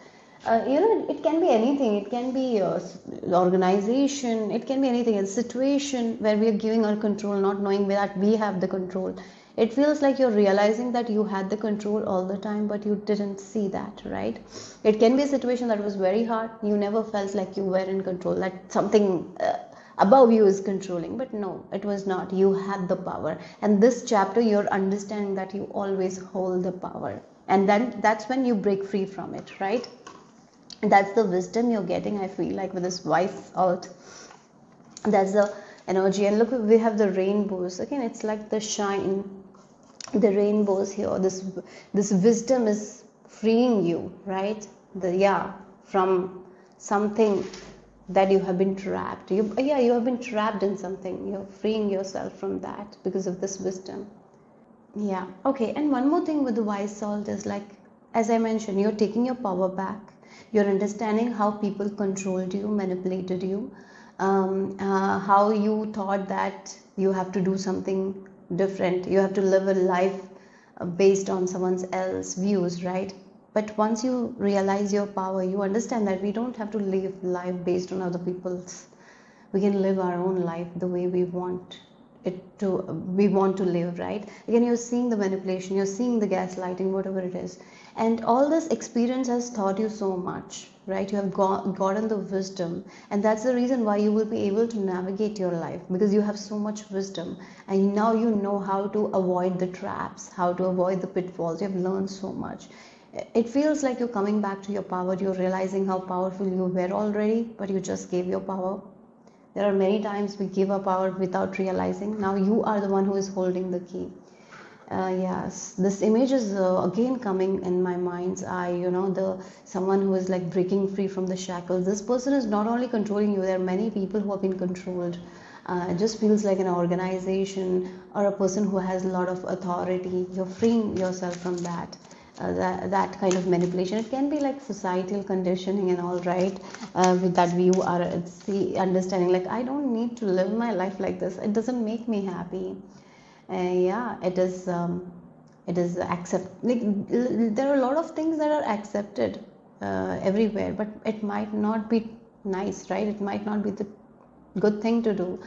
It can be anything. It can be organization. It can be anything. A situation where we are giving our control, not knowing that we have the control. It feels like you're realizing that you had the control all the time, but you didn't see that, right? It can be a situation that was very hard. You never felt like you were in control, that something above you is controlling, but no, it was not. You had the power. And this chapter, you're understanding that you always hold the power. And then that's when you break free from it, right? And that's the wisdom you're getting, I feel like, with this wise salt. That's the energy. And look, we have the rainbows. Again, it's like the shine, the rainbows here. This wisdom is freeing you, right? From something that you have been trapped. You have been trapped in something. You're freeing yourself from that because of this wisdom. Yeah, okay. And one more thing with the wise salt is, like, as I mentioned, you're taking your power back. You're understanding how people controlled you, manipulated you, how you thought that you have to do something different. You have to live a life based on someone else's views, right? But once you realize your power, you understand that we don't have to live life based on other people's. We can live our own life the way we want to live, right? Again, you're seeing the manipulation, you're seeing the gaslighting, whatever it is, and all this experience has taught you so much, right? You have gotten the wisdom, and that's the reason why you will be able to navigate your life, because you have so much wisdom, and now you know how to avoid the traps, how to avoid the pitfalls. You have learned so much. It feels like you're coming back to your power. You're realizing how powerful you were already, but you just gave your power. There are many times we give our power without realizing. Now you are the one who is holding the key. Yes, this image is again coming in my mind's eye. Someone who is like breaking free from the shackles. This person is not only controlling you. There are many people who have been controlled. It just feels like an organization or a person who has a lot of authority. You're freeing yourself from that. That kind of manipulation. It can be like societal conditioning and all, right? With that view, are understanding, like, I don't need to live my life like this. It doesn't make me happy. It is accept. Like, there are a lot of things that are accepted everywhere, but it might not be nice, right? It might not be the good thing to do.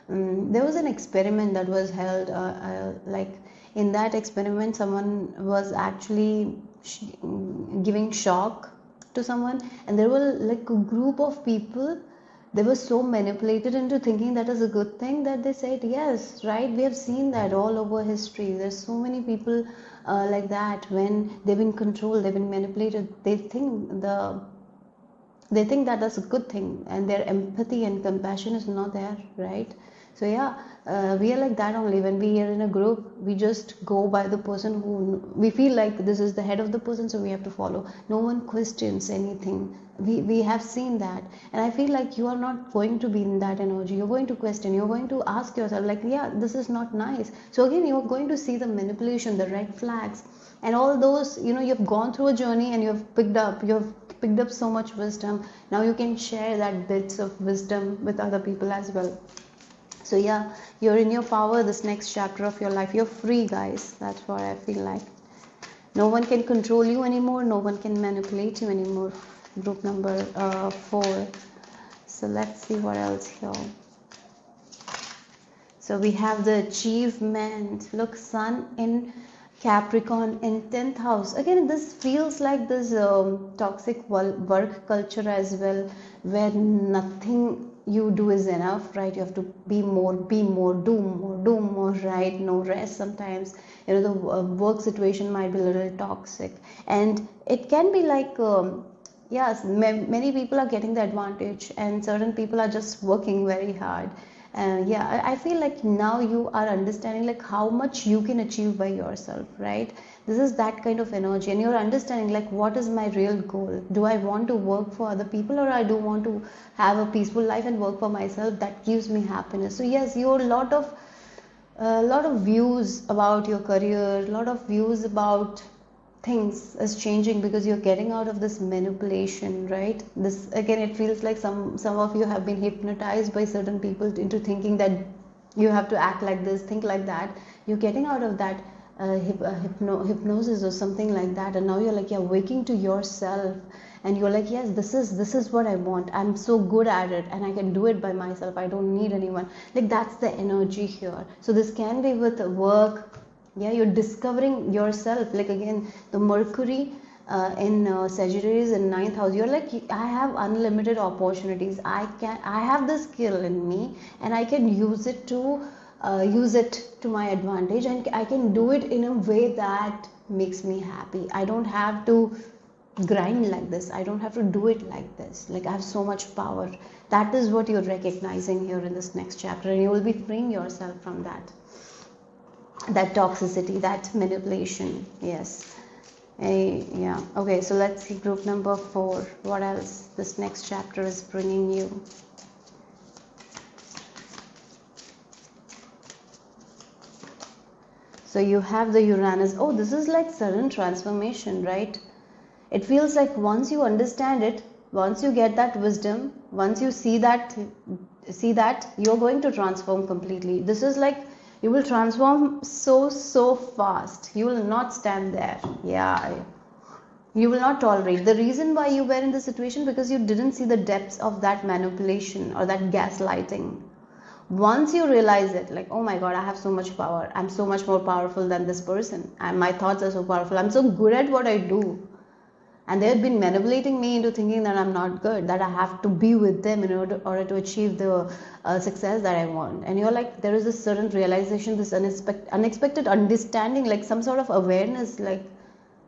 there was an experiment that was held, like in that experiment someone was actually giving shock to someone, and there were like a group of people, they were so manipulated into thinking that is a good thing that they said yes, right? We have seen that all over history. There's so many people like that. When they've been controlled, they've been manipulated, they think that that's a good thing, and their empathy and compassion is not there, right? So yeah, we are like that only. When we are in a group, we just go by the person who we feel like this is the head of the person, so we have to follow. No one questions anything. We have seen that, and I feel like you are not going to be in that energy. You're going to question, you're going to ask yourself like, yeah, this is not nice. So again, you're going to see the manipulation, the red flags, and all those, you've gone through a journey and you've picked up so much wisdom. Now you can share that bits of wisdom with other people as well. So yeah, you're in your power this next chapter of your life. You're free, guys. That's what I feel like. No one can control you anymore. No one can manipulate you anymore. Group number 4. So let's see what else here. So we have the achievement. Look, Sun in Capricorn in 10th house. Again, this feels like this toxic work culture as well, where nothing you do is enough, right? You have to be more, do more, right? No rest sometimes. The work situation might be a little toxic, and it can be like yes, many people are getting the advantage, and certain people are just working very hard. Yeah, I feel like now you are understanding like how much you can achieve by yourself, right? This is that kind of energy, and you're understanding like what is my real goal. Do I want to work for other people, or I do want to have a peaceful life and work for myself? That gives me happiness. So yes, you're a lot of views about your career, a lot of views about things is changing because you're getting out of this manipulation, right? This again, it feels like some of you have been hypnotized by certain people into thinking that you have to act like this, think like that. You're getting out of that hypnosis or something like that, and now you're like, you're waking to yourself, and you're like, yes, this is what I want. I'm so good at it, and I can do it by myself. I don't need anyone. Like, that's the energy here. So this can be with work. Yeah, you're discovering yourself. Like again, the Mercury in Sagittarius in 9th house, you're like, I have unlimited opportunities. I have the skill in me, and I can use it to my advantage, and I can do it in a way that makes me happy. I don't have to grind like this. I don't have to do it like this. Like, I have so much power. That is what you're recognizing here in this next chapter, and you will be freeing yourself from that toxicity, that manipulation. Yes. Yeah. Okay, so let's see group number 4. What else this next chapter is bringing you? So you have the Uranus. Oh, this is like sudden transformation, right? It feels like once you understand it, once you get that wisdom, once you see that you're going to transform completely. This is like, you will transform so fast. You will not stand there. Yeah, you will not tolerate. The reason why you were in this situation, because you didn't see the depths of that manipulation or that gaslighting. Once you realize it, like, oh my god, I have so much power, I'm so much more powerful than this person, and my thoughts are so powerful, I'm so good at what I do, and they've been manipulating me into thinking that I'm not good, that I have to be with them in order to achieve the success that I want. And you're like, there is a certain realization, this unexpected understanding, like some sort of awareness, like,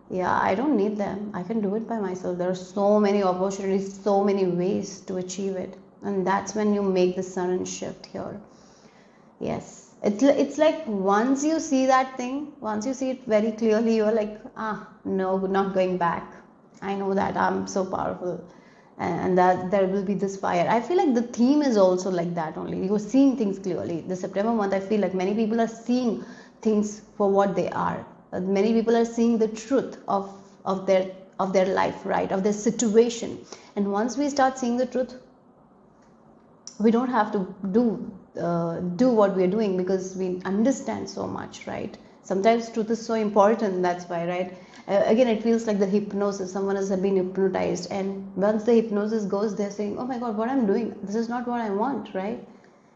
yeah, I don't need them, I can do it by myself. There are so many opportunities, so many ways to achieve it. And that's when you make the sudden shift here. Yes, it's like once you see that thing, once you see it very clearly, you're like, no, not going back. I know that I'm so powerful, and that there will be this fire. I feel like the theme is also like that only. You're seeing things clearly. The September month, I feel like many people are seeing things for what they are. Many people are seeing the truth of their life, right, of their situation. And once we start seeing the truth, we don't have to do what we are doing, because we understand so much, right? Sometimes truth is so important, that's why, right? Again, it feels like the hypnosis. Someone has been hypnotized, and once the hypnosis goes, they're saying, oh my god, what I'm doing, this is not what I want, right?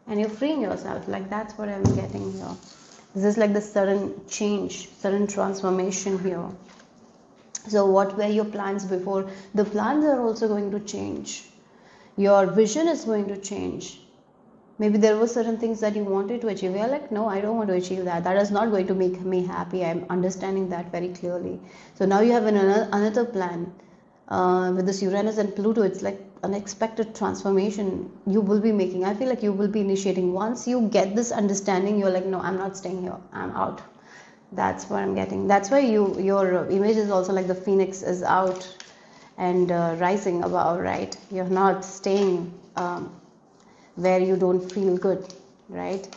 and you're freeing yourself. Like that's what I'm getting here. This is like the sudden change, sudden transformation here. So what were your plans before? The plans are also going to change. Your vision is going to change. Maybe there were certain things that you wanted to achieve. You're like, no, I don't want to achieve that. That is not going to make me happy. I'm understanding that very clearly. So now you have another plan. With this Uranus and Pluto, it's like unexpected transformation you will be making. I feel like you will be initiating. Once you get this understanding, you're like, no, I'm not staying here. I'm out. That's what I'm getting. That's why your image is also like the phoenix is out and rising above, right? You're not staying where you don't feel good, right?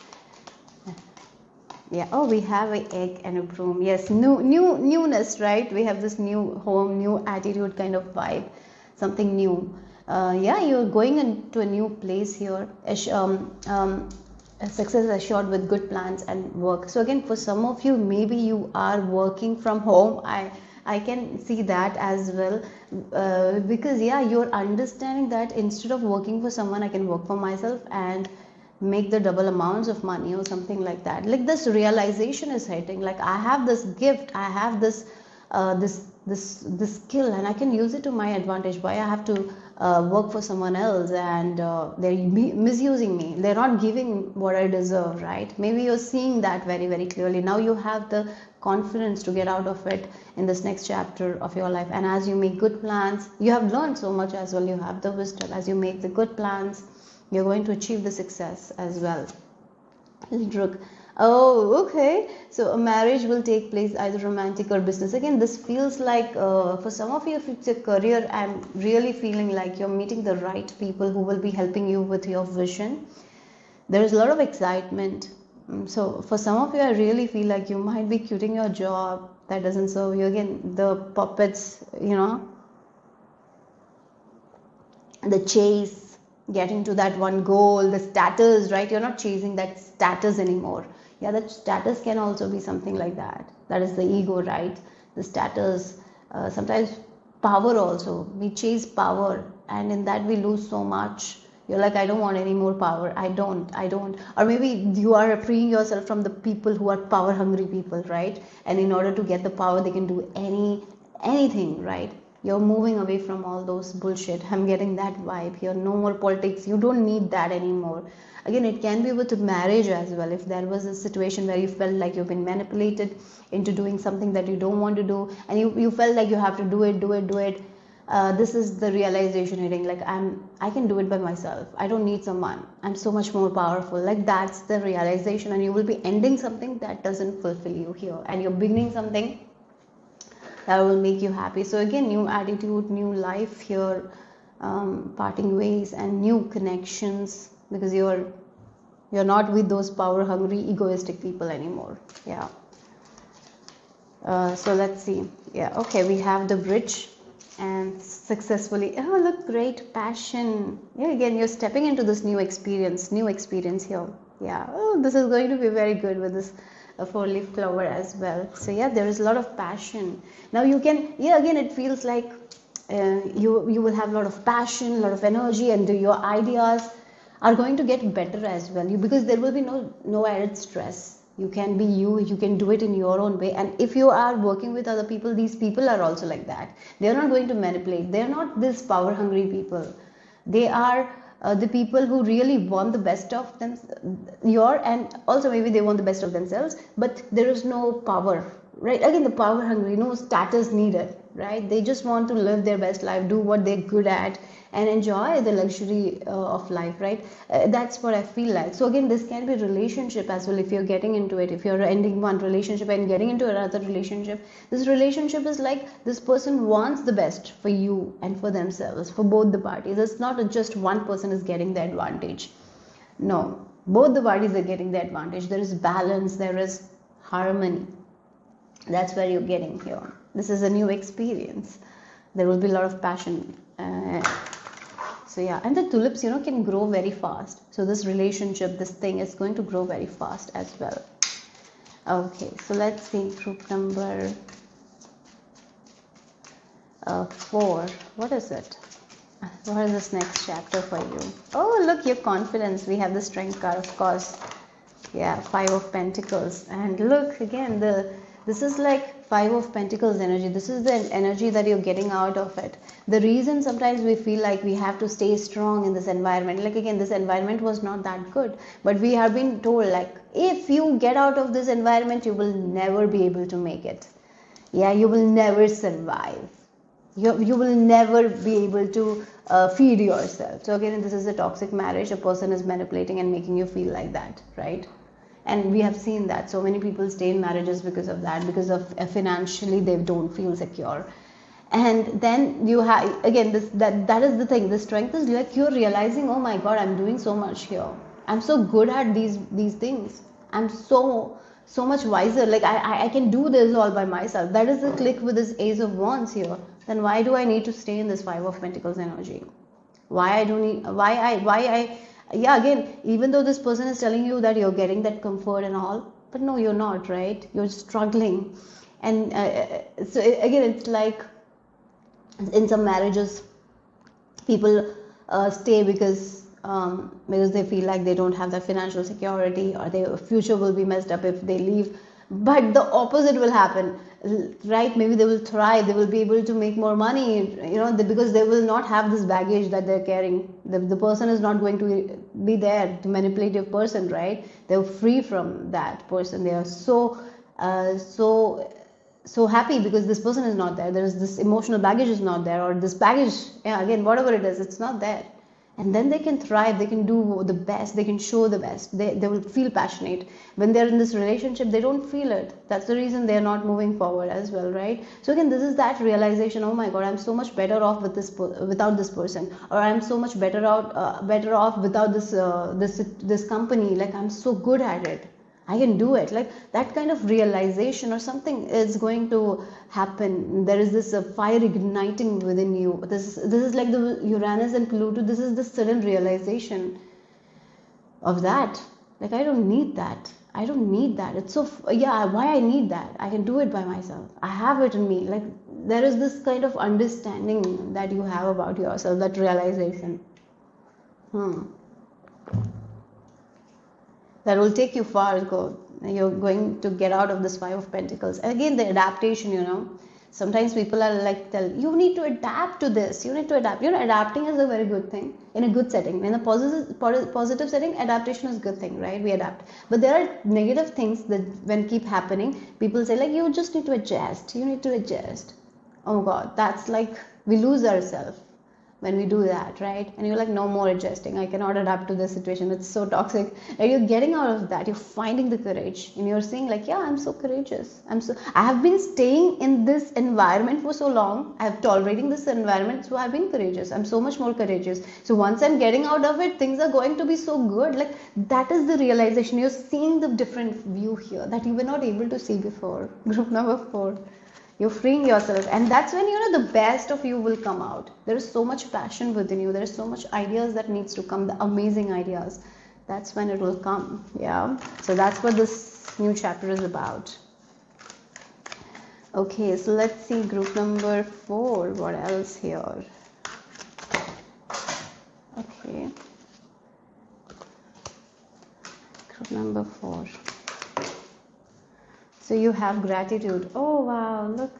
Yeah. Oh, we have an egg and a broom. Yes, newness, right? We have this new home, new attitude kind of vibe, something new. Yeah, you're going into a new place here. Success assured with good plans and work. So again, for some of you, maybe you are working from home. I can see that as well, because yeah, you're understanding that instead of working for someone, I can work for myself and make the double amounts of money or something like that. Like this realization is hitting. Like I have this gift, I have this this skill, and I can use it to my advantage. Why I have to work for someone else, and they're misusing me, they're not giving what I deserve, right? Maybe you're seeing that very, very clearly. Now you have the confidence to get out of it in this next chapter of your life. And as you make good plans, you have learned so much as well. You have the wisdom. As you make the good plans, you're going to achieve the success as well. Look. Oh, okay. So a marriage will take place, either romantic or business. Again, this feels like for some of you, if it's a career, I'm really feeling like you're meeting the right people who will be helping you with your vision. There is a lot of excitement. So for some of you, I really feel like you might be quitting your job that doesn't serve you. Again, the puppets, you know, the chase, getting to that one goal, the status, right? You're not chasing that status anymore. Yeah, that status can also be something like that. That is the ego, right? The status, sometimes power also. We chase power, and in that we lose so much. You're like, I don't want any more power. I don't. Or maybe you are freeing yourself from the people who are power hungry people, right? And in order to get the power, they can do anything, right? You're moving away from all those bullshit. I'm getting that vibe here. No more politics. You don't need that anymore. Again, it can be with marriage as well. If there was a situation where you felt like you've been manipulated into doing something that you don't want to do, and you felt like you have to do it. This is the realization hitting. Like I can do it by myself. I don't need someone. I'm so much more powerful. Like that's the realization, and you will be ending something that doesn't fulfill you here, and you're beginning something that will make you happy. So again, new attitude, new life here, parting ways and new connections, because you're not with those power hungry egoistic people anymore. Yeah. So let's see. Yeah, okay, we have the bridge and successfully. Oh, look, great passion. Yeah, again, you're stepping into this new experience here. Yeah. Oh, this is going to be very good with this a 4-leaf flower as well. So yeah, there is a lot of passion. Now you can, yeah, again, it feels like you will have a lot of passion, a lot of energy, and your ideas are going to get better as well. Because there will be no added stress. You can be you can do it in your own way. And if you are working with other people, these people are also like that. They are not going to manipulate. They are not this power hungry people. They are the people who really want the best of them, and also maybe they want the best of themselves, but there is no power, right? Again, the power hungry, no status needed, right? They just want to live their best life, do what they're good at, and enjoy the luxury of life, right? That's what I feel like. So again, this can be relationship as well. If you're getting into it, if you're ending one relationship and getting into another relationship, this relationship is like this person wants the best for you and for themselves, for both the parties. It's not just one person is getting the advantage. No, both the parties are getting the advantage. There is balance, there is harmony. That's where you're getting here. This is a new experience. There will be a lot of passion. So yeah, and the tulips, can grow very fast. So this relationship, this thing is going to grow very fast as well. Okay, so let's see group number 4. What is it? What is this next chapter for you? Oh, look, your confidence. We have the strength card, of course. Yeah, Five of Pentacles. And look, again, this is like Five of Pentacles energy. This is the energy that you're getting out of it. The reason sometimes we feel like we have to stay strong in this environment, like again, this environment was not that good, but we have been told like, if you get out of this environment, you will never be able to make it. Yeah, you will never survive. You will never be able to feed yourself. So again, this is a toxic marriage. A person is manipulating and making you feel like that, right? And we have seen that so many people stay in marriages because of that, because of financially they don't feel secure. And then you have again this that is the thing. The strength is like you're realizing, oh my god, I'm doing so much here. I'm so good at these things. I'm so much wiser. Like I can do this all by myself. That is the click with this Ace of Wands here. Then why do I need to stay in this Five of Pentacles energy? Why I don't need, why I yeah, again, even though this person is telling you that you're getting that comfort and all, but no, you're not, right? You're struggling. And so again, it's like in some marriages people stay because they feel like they don't have that financial security, or their future will be messed up if they leave. But the opposite will happen, right? Maybe they will thrive, they will be able to make more money, because they will not have this baggage that they're carrying. The person is not going to be there, the manipulative person, right? They're free from that person. They are so happy because this person is not there. There is this emotional baggage is not there, or this baggage, yeah, again, whatever it is, it's not there. And then they can thrive, they can do the best, they can show the best, they will feel passionate. When they're in this relationship, they don't feel it. That's the reason they're not moving forward as well, right? So again, this is that realization, oh my god, I'm so much better off with without this person, or I'm so much better off without this company. Like, I'm so good at it, I can do it. Like, that kind of realization or something is going to happen. There is this fire igniting within you. This is like the Uranus and Pluto. This is the sudden realization of that. Like, I don't need that. I don't need that. It's so, yeah, why I need that? I can do it by myself. I have it in me. Like, there is this kind of understanding that you have about yourself, that realization. That will take you far. You're going to get out of this Five of Pentacles. And again, the adaptation, sometimes people are like, you need to adapt to this, you need to adapt. Adapting is a very good thing in a good setting. In a positive setting, adaptation is a good thing, right? We adapt. But there are negative things that when keep happening, people say like, you just need to adjust, you need to adjust. Oh god, that's like, we lose ourselves when we do that, right? And you're like, no more adjusting, I cannot adapt to this situation, it's so toxic. And you're getting out of that, you're finding the courage, and you're saying like, yeah, I'm so courageous, I have been staying in this environment for so long, I have tolerating this environment, so I've been courageous, I'm so much more courageous. So once I'm getting out of it, things are going to be so good. Like, that is the realization. You're seeing the different view here that you were not able to see before. Group number 4. You're freeing yourself, and that's when the best of you will come out. There is so much passion within you, there is so much ideas that needs to come, the amazing ideas. That's when it will come. Yeah, so that's what this new chapter is about. Okay, so let's see group number 4. What else here? Okay, group number 4. So you have gratitude. Oh wow, look.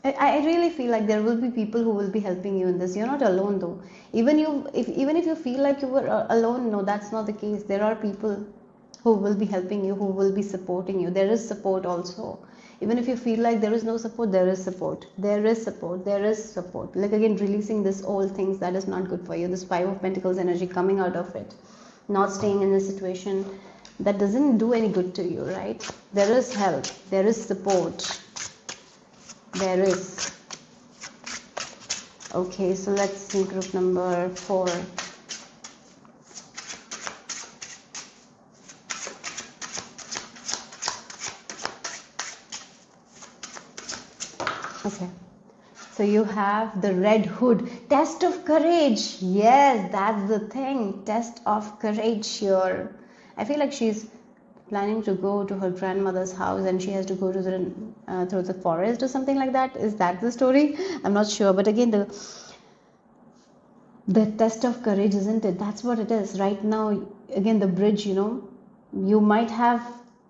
I really feel like there will be people who will be helping you in this. You're not alone though. Even if you feel like you were alone, no, that's not the case. There are people who will be helping you, who will be supporting you. There is support also. Even if you feel like there is no support, there is support. There is support. There is support. Like, again, releasing this old things that is not good for you. This Five of Pentacles energy, coming out of it. Not staying in a situation that doesn't do any good to you, right? There is help, there is support, there is. Okay, so let's see group number 4. Okay, so you have the Red Hood, test of courage. Yes, that's the thing, test of courage here. I feel like she's planning to go to her grandmother's house, and she has to go to through the forest or something like that. Is that the story? I'm not sure. But again, The test of courage, isn't it? That's what it is right now. Again, the bridge, you might have,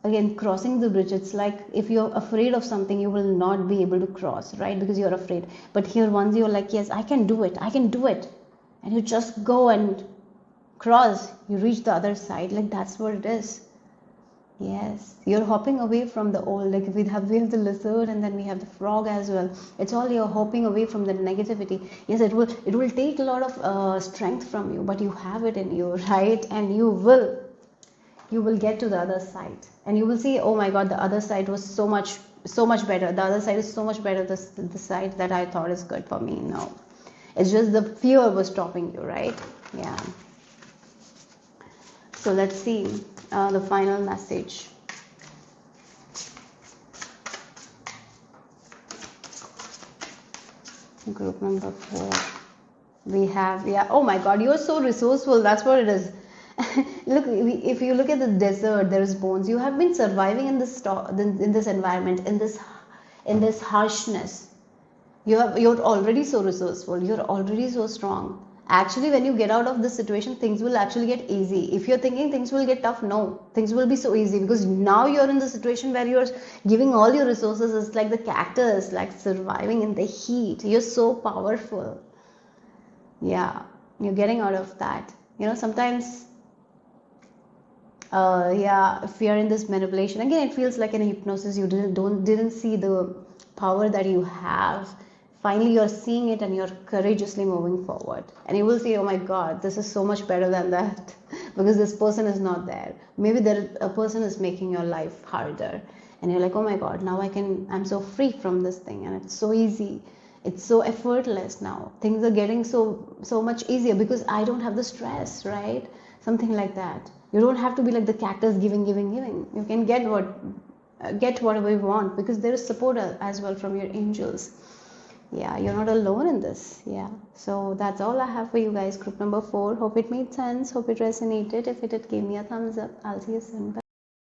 again, crossing the bridge. It's like if you're afraid of something, you will not be able to cross, right? Because you're afraid. But here, once you're like, yes, I can do it, I can do it, and you just go and cross, you reach the other side. Like, that's what it is. Yes, you're hopping away from the old. Like, we have the lizard, and then we have the frog as well. It's all, you're hopping away from the negativity. Yes, it will take a lot of strength from you, but you have it in you, right? And you will get to the other side, and you will see, oh my God, the other side was so much better. The other side is so much better. The side that I thought is good for me, no, it's just the fear was stopping you, right? Yeah. So let's see the final message. Group number 4. We have, yeah, oh my God, you're so resourceful. That's what it is. Look, if you look at the desert, there is bones. You have been surviving in this environment, in this harshness. You're already so resourceful. You're already so strong. Actually, when you get out of this situation, things will actually get easy. If you're thinking things will get tough, no, things will be so easy, because now you're in the situation where you're giving all your resources. It's like the cactus, like surviving in the heat. You're so powerful. Yeah, you're getting out of that. Sometimes if you're in this manipulation, again, it feels like in a hypnosis, you didn't see the power that you have. Finally, you're seeing it, and you're courageously moving forward, and you will see, oh my God, this is so much better than that. Because this person is not there. Maybe a person is making your life harder, and you're like, oh my God, now I'm so free from this thing, and it's so easy, it's so effortless. Now things are getting so much easier, because I don't have the stress, right? Something like that. You don't have to be like the cactus, giving. You can get whatever you want, because there is support as well from your angels. Yeah, you're not alone in this. Yeah, so that's all I have for you guys. Group number 4. Hope it made sense. Hope it resonated. If it did, give me a thumbs up. I'll see you soon. Bye.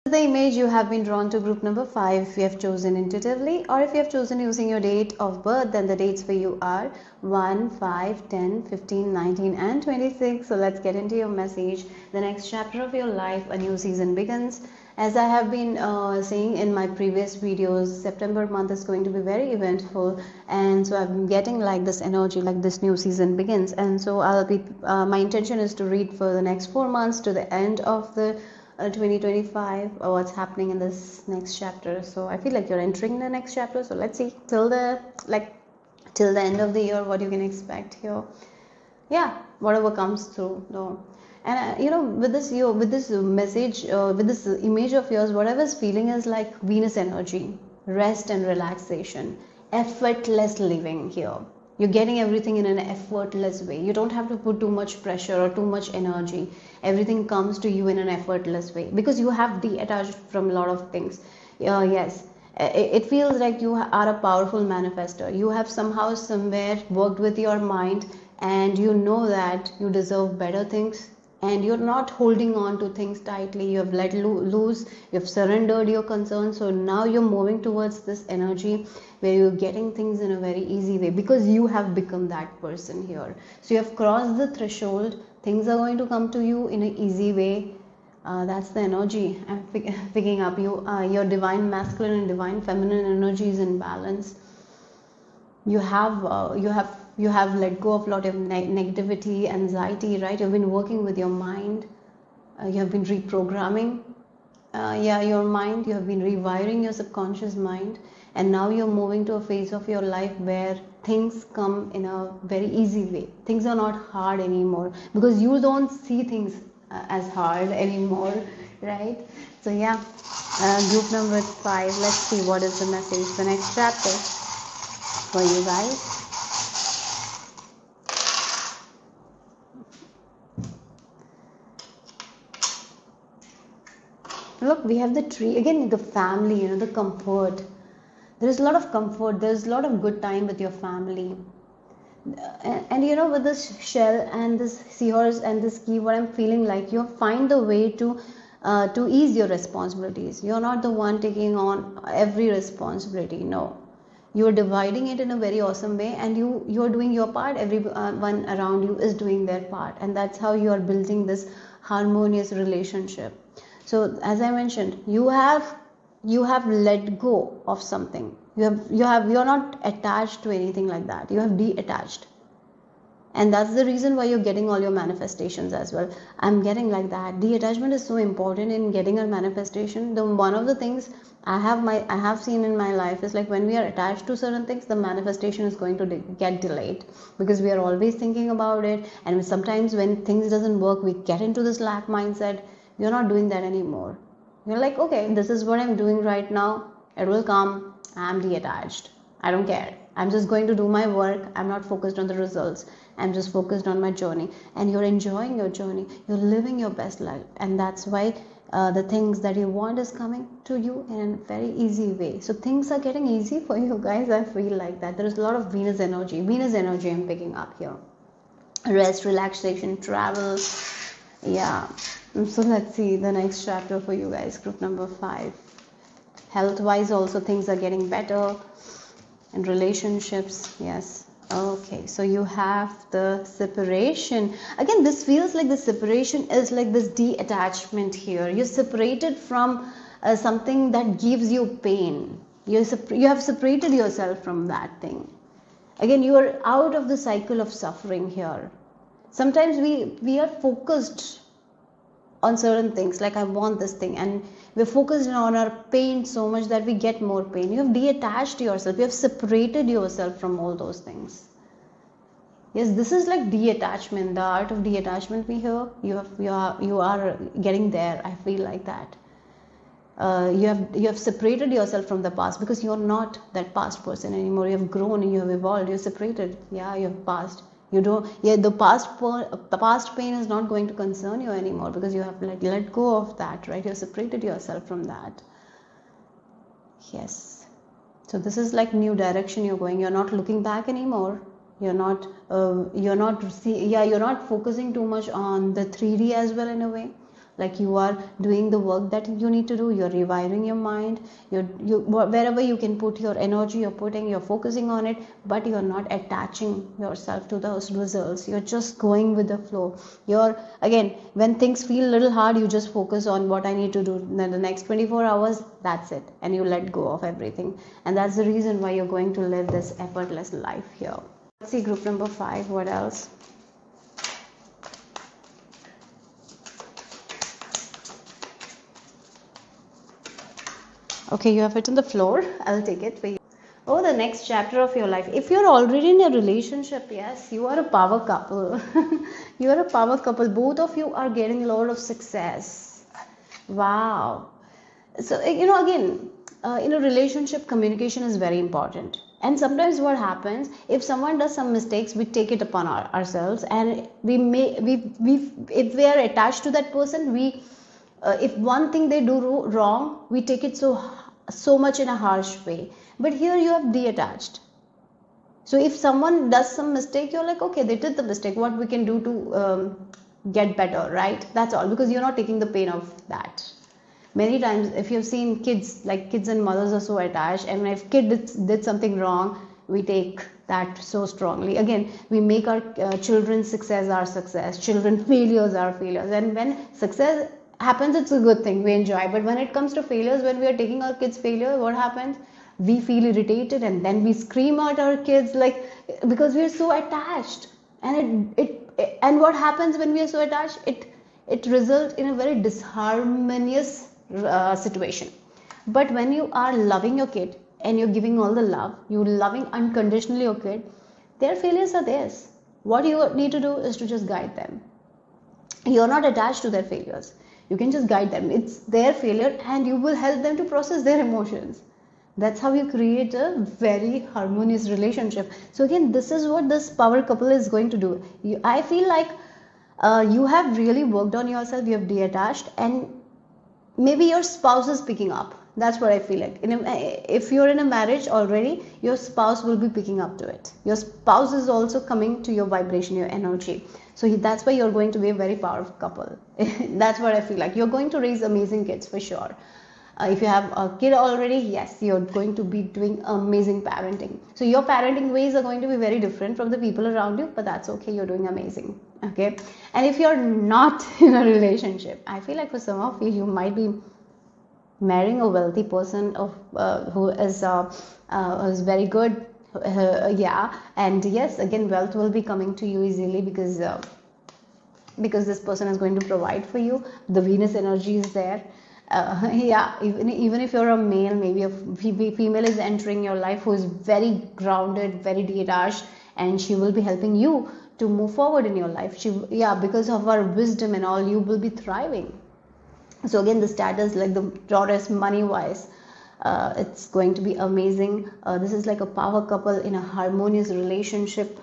The image you have been drawn to group number 5. If you have chosen intuitively, or if you have chosen using your date of birth, then the dates for you are 1, 5, 10, 15, 19 and 26. So let's get into your message. The next chapter of your life, a new season begins. As I have been saying in my previous videos, September month is going to be very eventful, and so I'm getting like this energy, like this new season begins. And so my intention is to read for the next 4 months to the end of the 2025, what's happening in this next chapter. So I feel like you're entering the next chapter. So let's see till the end of the year what you can expect here. Yeah, whatever comes through, no. And with this message, with this image of yours, whatever is feeling is like Venus energy, rest and relaxation, effortless living here. You're getting everything in an effortless way. You don't have to put too much pressure or too much energy. Everything comes to you in an effortless way, because you have detached from a lot of things. Yes, it feels like you are a powerful manifester. You have somehow, somewhere worked with your mind, and you know that you deserve better things, and you're not holding on to things tightly. You have let loose, you have surrendered your concerns. So now you're moving towards this energy where you're getting things in a very easy way, because you have become that person here. So you have crossed the threshold. Things are going to come to you in an easy way. That's the energy I'm picking up. Your divine masculine and divine feminine energy is in balance. You have let go of a lot of negativity, anxiety, right? You've been working with your mind. You have been reprogramming your mind. You have been rewiring your subconscious mind, and now you're moving to a phase of your life where things come in a very easy way. Things are not hard anymore, because you don't see things as hard anymore, right? So yeah, group number 5. Let's see what is the message, the next chapter for you guys. Look, we have the tree again, the family, the comfort. There is a lot of comfort. There's a lot of good time with your family. And with this shell and this seahorse and this key, what I'm feeling like, you find the way to ease your responsibilities. You're not the one taking on every responsibility. No, You are dividing it in a very awesome way, and you're doing your part, everyone around you is doing their part, and that's how you are building this harmonious relationship. So as I mentioned, you have let go of something. You're not attached to anything like that. You have detached, and that's the reason why you're getting all your manifestations as well. I'm getting like that. Detachment is so important in getting a manifestation. The one of the things I have seen in my life is like, when we are attached to certain things, the manifestation is going to get delayed, because we are always thinking about it. And sometimes when things doesn't work, we get into this lack mindset. You're not doing that anymore. You're like, okay, this is what I'm doing right now, it will come. I'm detached, I don't care, I'm just going to do my work. I'm not focused on the results, I'm just focused on my journey. And you're enjoying your journey, you're living your best life, and that's why the things that you want is coming to you in a very easy way. So things are getting easy for you guys. I feel like that there is a lot of Venus energy I'm picking up here. Rest, relaxation, travel. Yeah. So let's see the next chapter for you guys, group number 5. Health wise also things are getting better, and relationships. Yes. Okay, so you have the separation. Again, this feels like the separation is like this detachment here. You're separated from something that gives you pain. You have separated yourself from that thing. Again, you are out of the cycle of suffering here. Sometimes we are focused on certain things, like I want this thing, and we're focused on our pain so much that we get more pain. You have detached yourself, you have separated yourself from all those things. Yes, this is like detachment, the art of detachment we hear. You are getting there. I feel like that. You have separated yourself from the past, because you're not that past person anymore. You have grown and you have evolved. You're separated. Yeah, you have passed. You don't. Yeah, the past pain is not going to concern you anymore, because you have let go of that, right? You have separated yourself from that. Yes. So this is like new direction you're going. You're not looking back anymore. You're not focusing too much on the 3D as well, in a way. Like, you are doing the work that you need to do. You're rewiring your mind. Wherever you can put your energy, you're focusing on it, but you're not attaching yourself to those results. You're just going with the flow. Again, when things feel a little hard, you just focus on what I need to do. Then the next 24 hours, that's it. And you let go of everything. And that's the reason why you're going to live this effortless life here. Let's see group number 5. What else? Okay, you have it on the floor. I'll take it for you. Oh, the next chapter of your life. If you're already in a relationship, yes, you are a power couple. You are a power couple. Both of you are getting a lot of success. Wow. So, again, in a relationship, communication is very important. And sometimes what happens, if someone does some mistakes, we take it upon ourselves, and if we are attached to that person, if one thing they do wrong, we take it so much in a harsh way. But here you have detached. So if someone does some mistake, you're like, okay, they did the mistake, what we can do to get better, right? That's all, because you're not taking the pain of that. Many times, if you've seen kids, like kids and mothers are so attached, and if kid did something wrong, we take that so strongly. Again, we make our children's success our success, children failures our failures, and when success happens, it's a good thing, we enjoy. But when it comes to failures, when we are taking our kids' failure, what happens? We feel irritated, and then we scream at our kids, like, because we are so attached. And what happens when we are so attached? It results in a very disharmonious situation. But when you are loving your kid and you're giving all the love, you're loving unconditionally your kid, their failures are theirs. What you need to do is to just guide them. You're not attached to their failures. You can just guide them. It's their failure, and you will help them to process their emotions. That's how you create a very harmonious relationship. So again, this is what this power couple is going to do. I feel like you have really worked on yourself. You have detached, and maybe your spouse is picking up. That's what I feel like. If you're in a marriage already, your spouse will be picking up to it. Your spouse is also coming to your vibration, your energy. So that's why you're going to be a very powerful couple. That's what I feel like. You're going to raise amazing kids for sure. If you have a kid already, yes, you're going to be doing amazing parenting. So your parenting ways are going to be very different from the people around you, but that's okay, you're doing amazing. Okay. And if you're not in a relationship, I feel like for some of you, you might be marrying a wealthy person who is very good. Yeah, and yes, again, wealth will be coming to you easily because this person is going to provide for you. The Venus energy is there. Yeah, even if you're a male, maybe a female is entering your life who is very grounded, very detached, and she will be helping you to move forward in your life. Yeah, because of her wisdom and all, you will be thriving. So again, the status, like the Taurus money wise, it's going to be amazing. This is like a power couple in a harmonious relationship,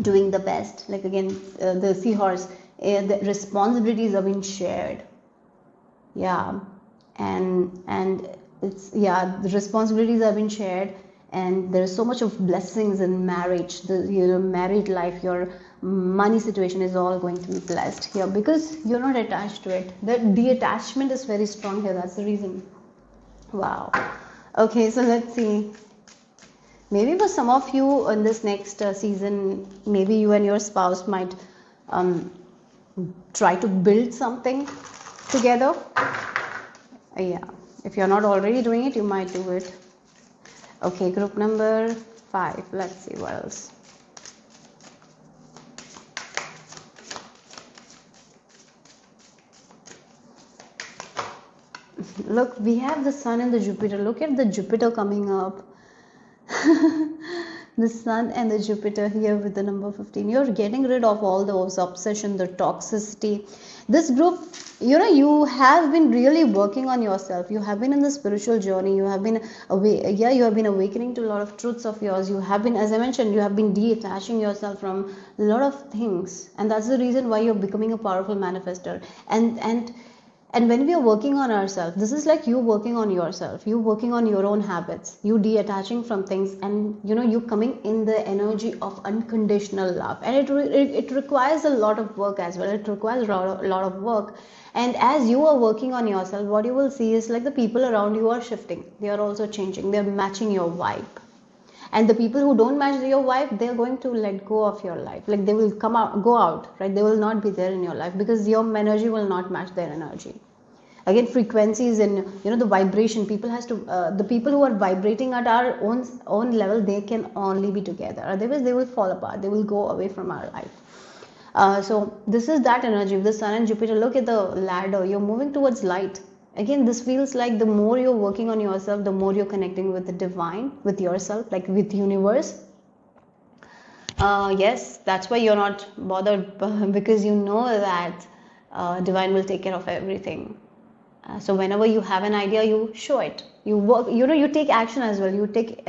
doing the best. Like again, the seahorse, the responsibilities are being shared. Yeah, and it's, yeah, the responsibilities have been shared, and there's so much of blessings in marriage. The married life, your money situation is all going to be blessed here because you're not attached to it. The detachment is very strong here. That's the reason. Wow. Okay, so let's see. Maybe for some of you in this next season, maybe you and your spouse might try to build something together. Yeah, if you're not already doing it, you might do it. Okay, group number 5. Let's see what else. Look, we have the Sun and the Jupiter. Look at the Jupiter coming up. The Sun and the Jupiter here with the number 15. You're getting rid of all those obsession, the toxicity. This group, you have been really working on yourself. You have been in the spiritual journey. You have been you have been awakening to a lot of truths of yours. You have been, as I mentioned, you have been detaching yourself from a lot of things, and that's the reason why you're becoming a powerful manifester. And when we are working on ourselves, this is like you working on yourself, you working on your own habits, you detaching from things, and you coming in the energy of unconditional love. And it requires a lot of work as well. It requires a lot of work. And as you are working on yourself, what you will see is like the people around you are shifting. They are also changing. They are matching your vibe. And the people who don't match your vibe, they're going to let go of your life. Like they will go out, right? They will not be there in your life because your energy will not match their energy. Again, frequencies and the vibration. People has to the people who are vibrating at our own level, they can only be together. Otherwise, they will fall apart. They will go away from our life. So this is that energy of the Sun and Jupiter. Look at the ladder. You're moving towards light. Again, this feels like the more you're working on yourself, the more you're connecting with the divine, with yourself, like with universe. Yes, that's why you're not bothered because you know that divine will take care of everything. So whenever you have an idea, you show it. You work. You take action as well. You take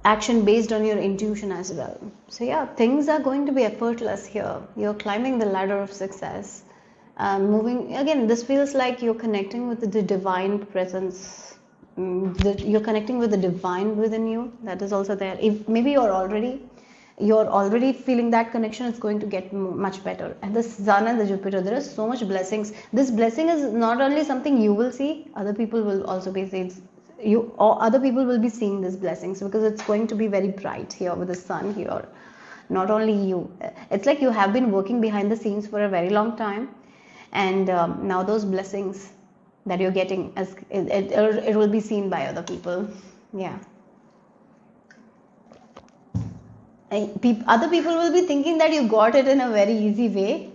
action based on your intuition as well. So yeah, things are going to be effortless here. You're climbing the ladder of success. Moving again, this feels like you're connecting with the divine presence. You're connecting with the divine within you. That is also there. If maybe you're already feeling that connection, it's going to get much better. And the Sun and the Jupiter, there are so much blessings. This blessing is not only something you will see, other people will also be seeing. Other people will be seeing these blessings because it's going to be very bright here with the Sun here. Not only you. It's like you have been working behind the scenes for a very long time. And now those blessings that you're getting, it will be seen by other people. Yeah. Other people will be thinking that you got it in a very easy way,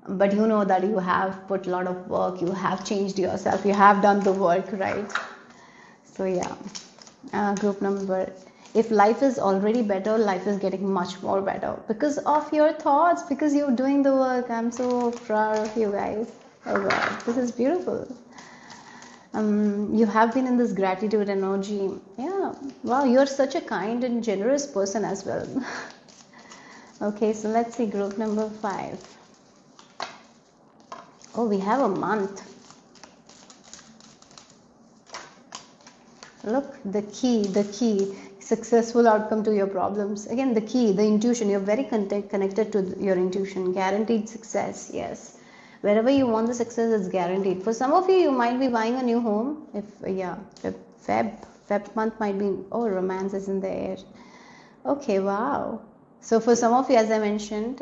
but you know that you have put a lot of work, you have changed yourself, you have done the work, right? So yeah, group number, if life is already better, life is getting much more better because of your thoughts, because you're doing the work. I'm so proud of you guys. Oh God, this is beautiful. You have been in this gratitude energy. Yeah, wow, you're such a kind and generous person as well. Okay, so let's see group number 5. Oh, we have a month. Look, the key, successful outcome to your problems. Again, the key, the intuition. You're very connected to your intuition. Guaranteed success, yes. Wherever you want the success, it's guaranteed. For some of you, you might be buying a new home. If Feb month might be, oh, romance is in the air. Okay, wow. So for some of you, as I mentioned,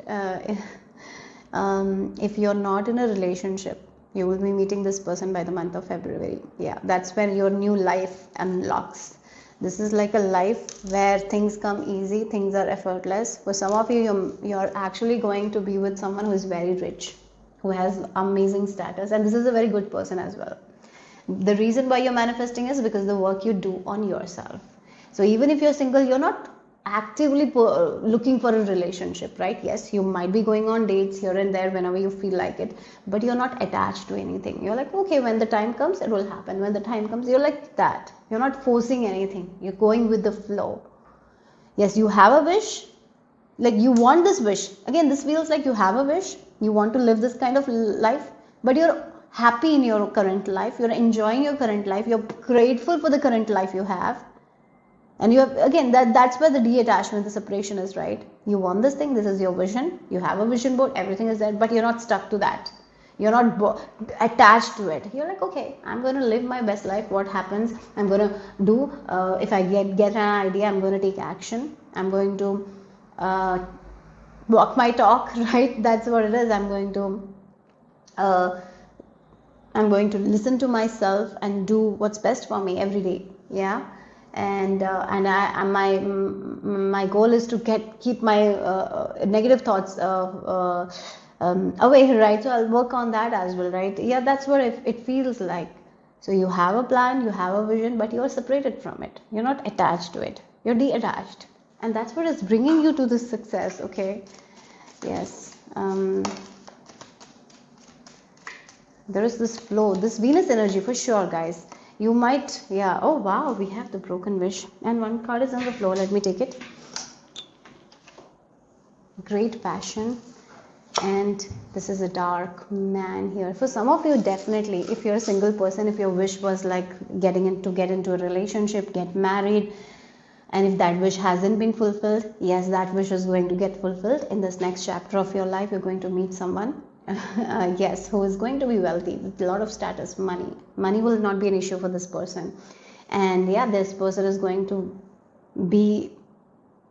if you're not in a relationship, you will be meeting this person by the month of February. Yeah, that's when your new life unlocks. This is like a life where things come easy, things are effortless. For some of you, you're actually going to be with someone who is very rich, who has amazing status, and this is a very good person as well. The reason why you're manifesting is because the work you do on yourself. So even if you're single, you're not actively looking for a relationship, right? Yes, you might be going on dates here and there whenever you feel like it, but you're not attached to anything. You're like, okay, when the time comes, it will happen. When the time comes, you're like that. You're not forcing anything. You're going with the flow. Yes, you have a wish, like you want this wish. Again, this feels like you have a wish. You want to live this kind of life, but you're happy in your current life. You're enjoying your current life. You're grateful for the current life you have. And you have, again, that's where the detachment, the separation is, right? You want this thing, this is your vision, you have a vision board, everything is there, but you're not stuck to that. You're not attached to it. You're like, okay, I'm going to live my best life. What happens, I'm going to do. If I get an idea, I'm going to take action. I'm going to walk my talk, right? That's what it is. I'm going to listen to myself and do what's best for me every day. Yeah. And my goal is to keep my negative thoughts away, right? So I'll work on that as well, right? Yeah, that's what it feels like. So you have a plan, you have a vision, but you're separated from it. You're not attached to it. You're detached, and that's what is bringing you to this success. Okay, yes. There is this flow, this Venus energy for sure, guys. You might, yeah, oh wow, we have the broken wish, and one card is on the floor. Let me take it. Great passion, and this is a dark man here. For some of you, definitely, if you're a single person, if your wish was like get into a relationship, get married, and if that wish hasn't been fulfilled, yes, that wish is going to get fulfilled. In this next chapter of your life, you're going to meet someone yes, who is going to be wealthy with a lot of status. Money will not be an issue for this person, and yeah, this person is going to be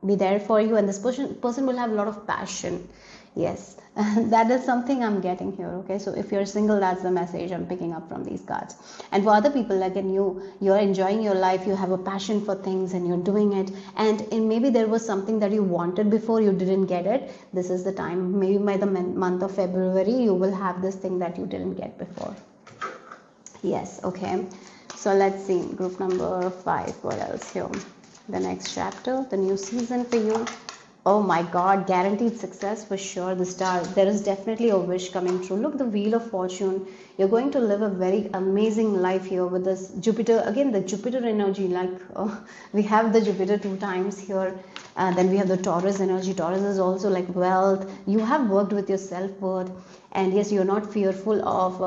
there for you, and this person will have a lot of passion. Yes, that is something I'm getting here. Okay, so if you're single, that's the message I'm picking up from these cards. And for other people, like in you're enjoying your life, you have a passion for things and you're doing it, and maybe there was something that you wanted before, you didn't get it. This is the time, maybe by the month of February, you will have this thing that you didn't get before. Yes, okay, so let's see, group number 5, what else here? The next chapter, the new season for you. Oh my God, guaranteed success for sure. The star, there is definitely a wish coming true. Look, the wheel of fortune. You're going to live a very amazing life here with this Jupiter. Again, the Jupiter energy, like we have the Jupiter 2 times here. Then we have the Taurus energy. Taurus is also like wealth. You have worked with your self-worth. And yes, you're not fearful of...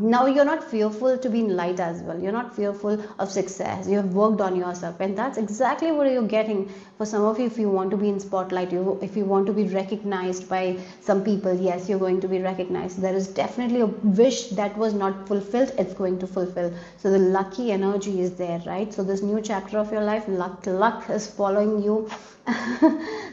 now you're not fearful to be in light as well. You're not fearful of success. You have worked on yourself, and that's exactly what you're getting. For some of you, if you want to be in spotlight, if you want to be recognized by some people, yes, you're going to be recognized. There is definitely a wish that was not fulfilled, it's going to fulfill. So the lucky energy is there, right? So this new chapter of your life, luck is following you.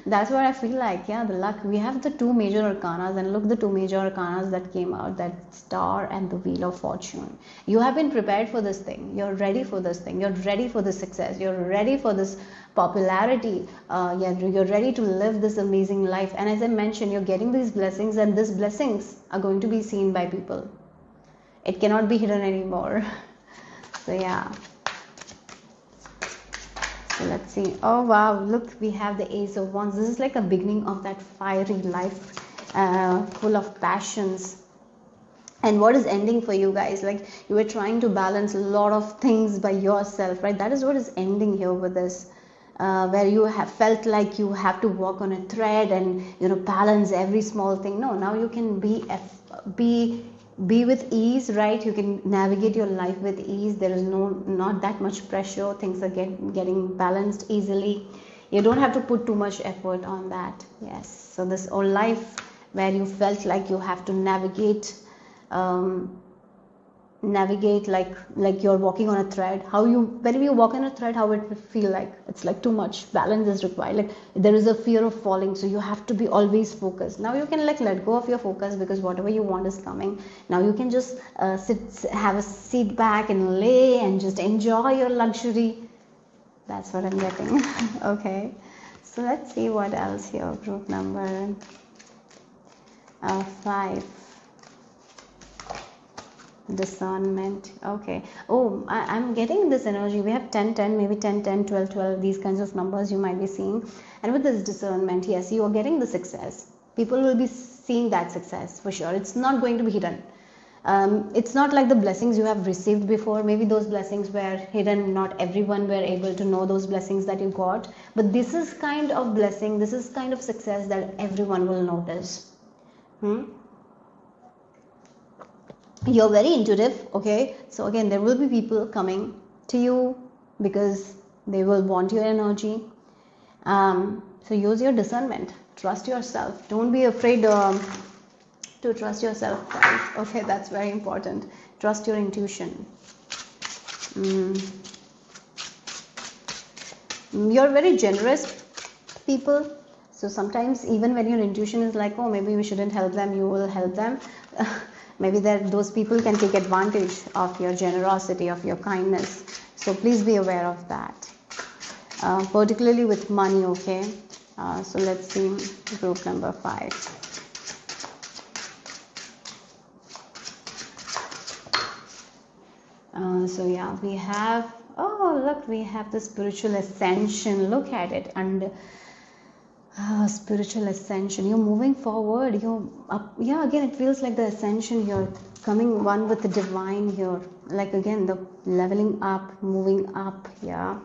That's what I feel like. Yeah, the luck. We have the 2 major arcanas, and look, the 2 major arcanas that came out, that Star and the Wheel of Fortune. You have been prepared for this thing. You're ready for this thing. You're ready for the success. You're ready for this popularity. You're ready to live this amazing life. And as I mentioned, you're getting these blessings, and these blessings are going to be seen by people. It cannot be hidden anymore. So yeah. So let's see. Oh wow, look, we have the Ace of Wands. This is like a beginning of that fiery life, full of passions. And what is ending for you guys? Like, you were trying to balance a lot of things by yourself, right? That is what is ending here with this, where you have felt like you have to walk on a thread and, you know, balance every small thing. No, now you can be with ease, right? You can navigate your life with ease. There is not that much pressure. Things are getting balanced easily. You don't have to put too much effort on that. Yes, so this whole life where you felt like you have to navigate like you're walking on a thread. Whenever you walk on a thread, how it will feel like it's like too much balance is required, like there is a fear of falling, so you have to be always focused. Now you can like let go of your focus, because whatever you want is coming. Now you can just have a seat back and lay and just enjoy your luxury. That's what I'm getting. Okay, so let's see what else here. Group number 5. Discernment. Okay. Oh, I'm getting this energy. We have 10 10, maybe 10 10, 12 12, these kinds of numbers you might be seeing. And with this discernment, yes, you are getting the success. People will be seeing that success for sure. It's not going to be hidden. It's not like the blessings you have received before. Maybe those blessings were hidden. Not everyone were able to know those blessings that you got. But this is kind of blessing. This is kind of success that everyone will notice. You're very intuitive. Okay, so again, there will be people coming to you because they will want your energy. So use your discernment. Trust yourself. Don't be afraid to trust yourself, guys. Okay, that's very important. Trust your intuition. You're very generous people. So sometimes even when your intuition is like, oh, maybe we shouldn't help them, you will help them. Maybe those people can take advantage of your generosity, of your kindness. So please be aware of that. Particularly with money, okay? So let's see group number 5. So yeah, we have, oh look, we have the spiritual ascension. Look at it. And spiritual ascension, you're moving forward, you're up. Yeah, again, it feels like the ascension, you're coming one with the divine here, like again the leveling up, moving up. Yeah,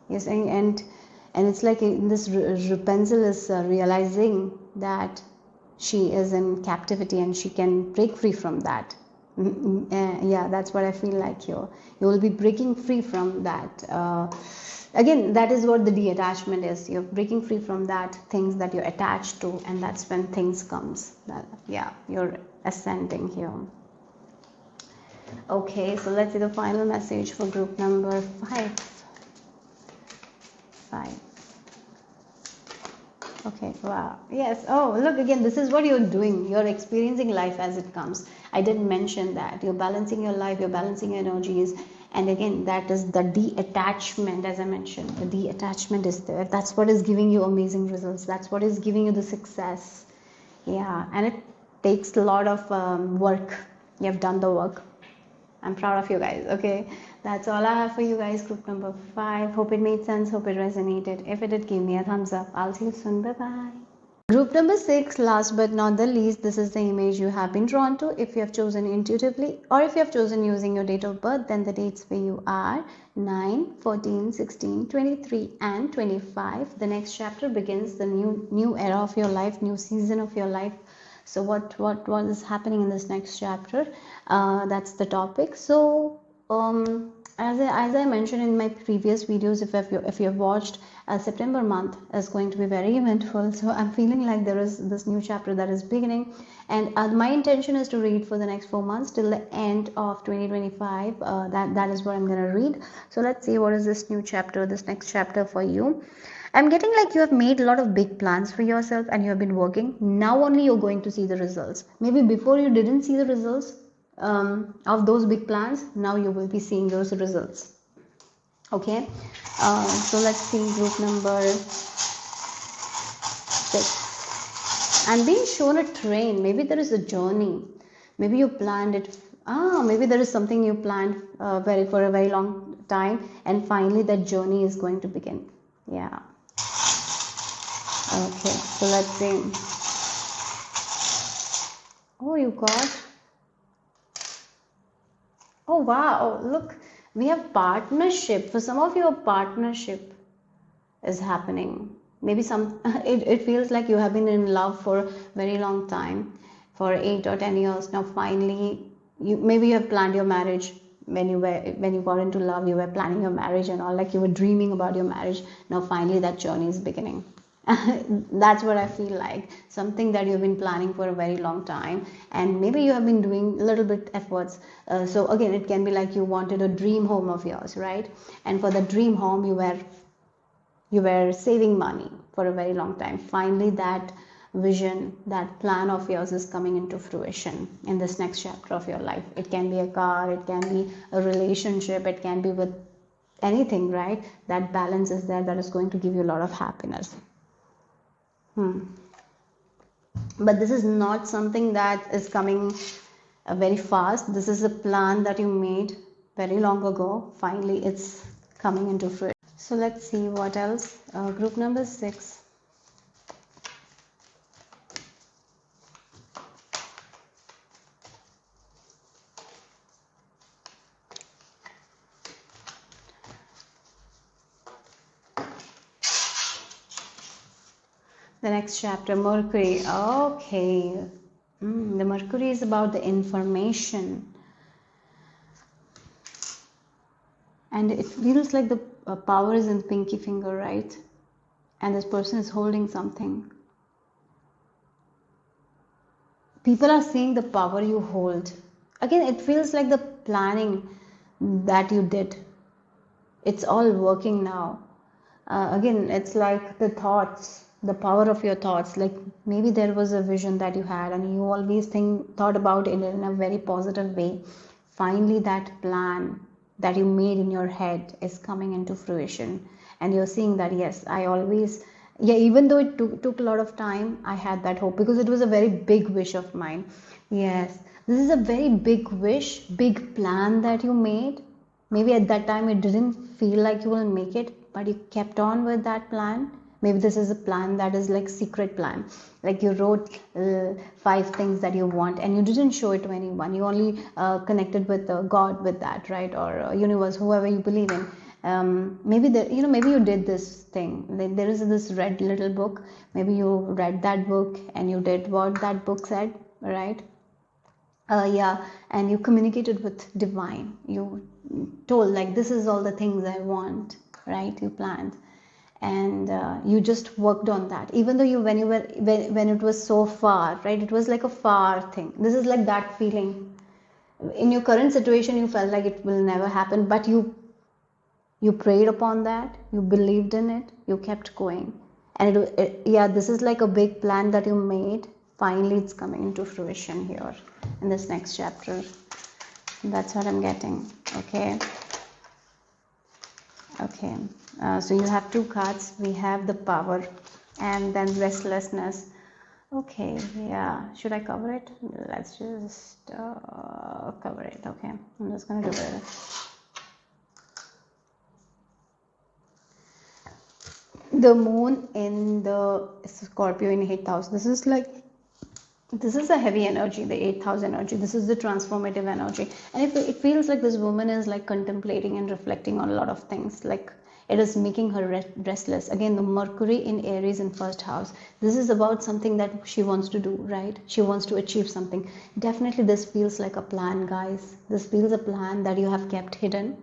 yes. And it's like in this Rapunzel is realizing that she is in captivity and she can break free from that. Yeah, that's what I feel like here. You will be breaking free from that. Again, that is what the detachment is. You're breaking free from that things that you're attached to, and that's when things comes. Yeah, you're ascending here. Okay, so let's see the final message for group number 5. Okay, wow. Yes. Oh, look again. This is what you're doing. You're experiencing life as it comes. I didn't mention that. You're balancing your life. You're balancing your energies. And again, that is the detachment, as I mentioned. The detachment is there. That's what is giving you amazing results. That's what is giving you the success. Yeah. And it takes a lot of work. You have done the work. I'm proud of you guys. Okay, that's all I have for you guys. Group number 5. Hope it made sense. Hope it resonated. If it did, give me a thumbs up. I'll see you soon. Bye bye. Group number 6, last but not the least, this is the image you have been drawn to. If you have chosen intuitively, or if you have chosen using your date of birth, then the dates for you are 9, 14, 16, 23 and 25. The next chapter begins the new era of your life, new season of your life. So what is happening in this next chapter? That's the topic. So as I mentioned in my previous videos, if you have watched, September month is going to be very eventful. So I'm feeling like there is this new chapter that is beginning, and my intention is to read for the next 4 months till the end of 2025. That is what I'm going to read. So let's see what is this new chapter, this next chapter for you. I'm getting like you have made a lot of big plans for yourself and you have been working. Now only you're going to see the results. Maybe before you didn't see the results of those big plans. Now you will be seeing those results. Okay. So let's see group number 6. I'm being shown a train. Maybe there is a journey. Maybe you planned it. Maybe there is something you planned for a very long time, and finally that journey is going to begin. Yeah. Okay, so let's see. Oh, you got. Oh, wow. Look, we have partnership. For some of you, a partnership is happening. Maybe it feels like you have been in love for a very long time, for 8 or 10 years. Now, finally, maybe you have planned your marriage. When you got into love, you were planning your marriage and all, like you were dreaming about your marriage. Now, finally, that journey is beginning. That's what I feel like. Something that you've been planning for a very long time, and maybe you have been doing a little bit efforts. So again, it can be like you wanted a dream home of yours, right? And for the dream home, you were saving money for a very long time. Finally, that vision, that plan of yours is coming into fruition in this next chapter of your life. It can be a car, it can be a relationship, it can be with anything, right? That balance is there, that is going to give you a lot of happiness. But this is not something that is coming very fast. This is a plan that you made very long ago. Finally, it's coming into fruition. So let's see what else. Group number 6. The next chapter, Mercury. Okay. The Mercury is about the information. And it feels like the power is in pinky finger, right? And this person is holding something. People are seeing the power you hold. Again, it feels like the planning that you did. It's all working now. Again, it's like the thoughts, the power of your thoughts. Like maybe there was a vision that you had and you always thought about it in a very positive way. Finally, that plan that you made in your head is coming into fruition. And you're seeing that, yes, even though it took a lot of time, I had that hope because it was a very big wish of mine. Yes, this is a very big wish, big plan that you made. Maybe at that time it didn't feel like you will make it, but you kept on with that plan. Maybe this is a plan that is like secret plan, like you wrote 5 things that you want and you didn't show it to anyone. You only connected with God with that, right? Or universe, whoever you believe in. Maybe maybe you did this thing. There is this red little book. Maybe you read that book and you did what that book said, right? And you communicated with divine. You told like, this is all the things I want, right? You planned, and you just worked on that. Even though when it was so far, right? It was like a far thing. This is like that feeling. In your current situation, you felt like it will never happen, but you prayed upon that. You believed in it. You kept going, and this is like a big plan that you made. Finally, it's coming into fruition here in this next chapter. That's what I'm getting. Okay. So you have 2 cards. We have the power and then restlessness. Okay, yeah. Should I cover it? Let's just cover it. Okay, I'm just gonna do it. The moon in the Scorpio in 8th house. This is a heavy energy, the 8th house energy. This is the transformative energy. And it feels like this woman is like contemplating and reflecting on a lot of things. Like it is making her restless. Again, the Mercury in Aries in 1st house. This is about something that she wants to do, right? She wants to achieve something. Definitely this feels like a plan, guys. This feels a plan that you have kept hidden,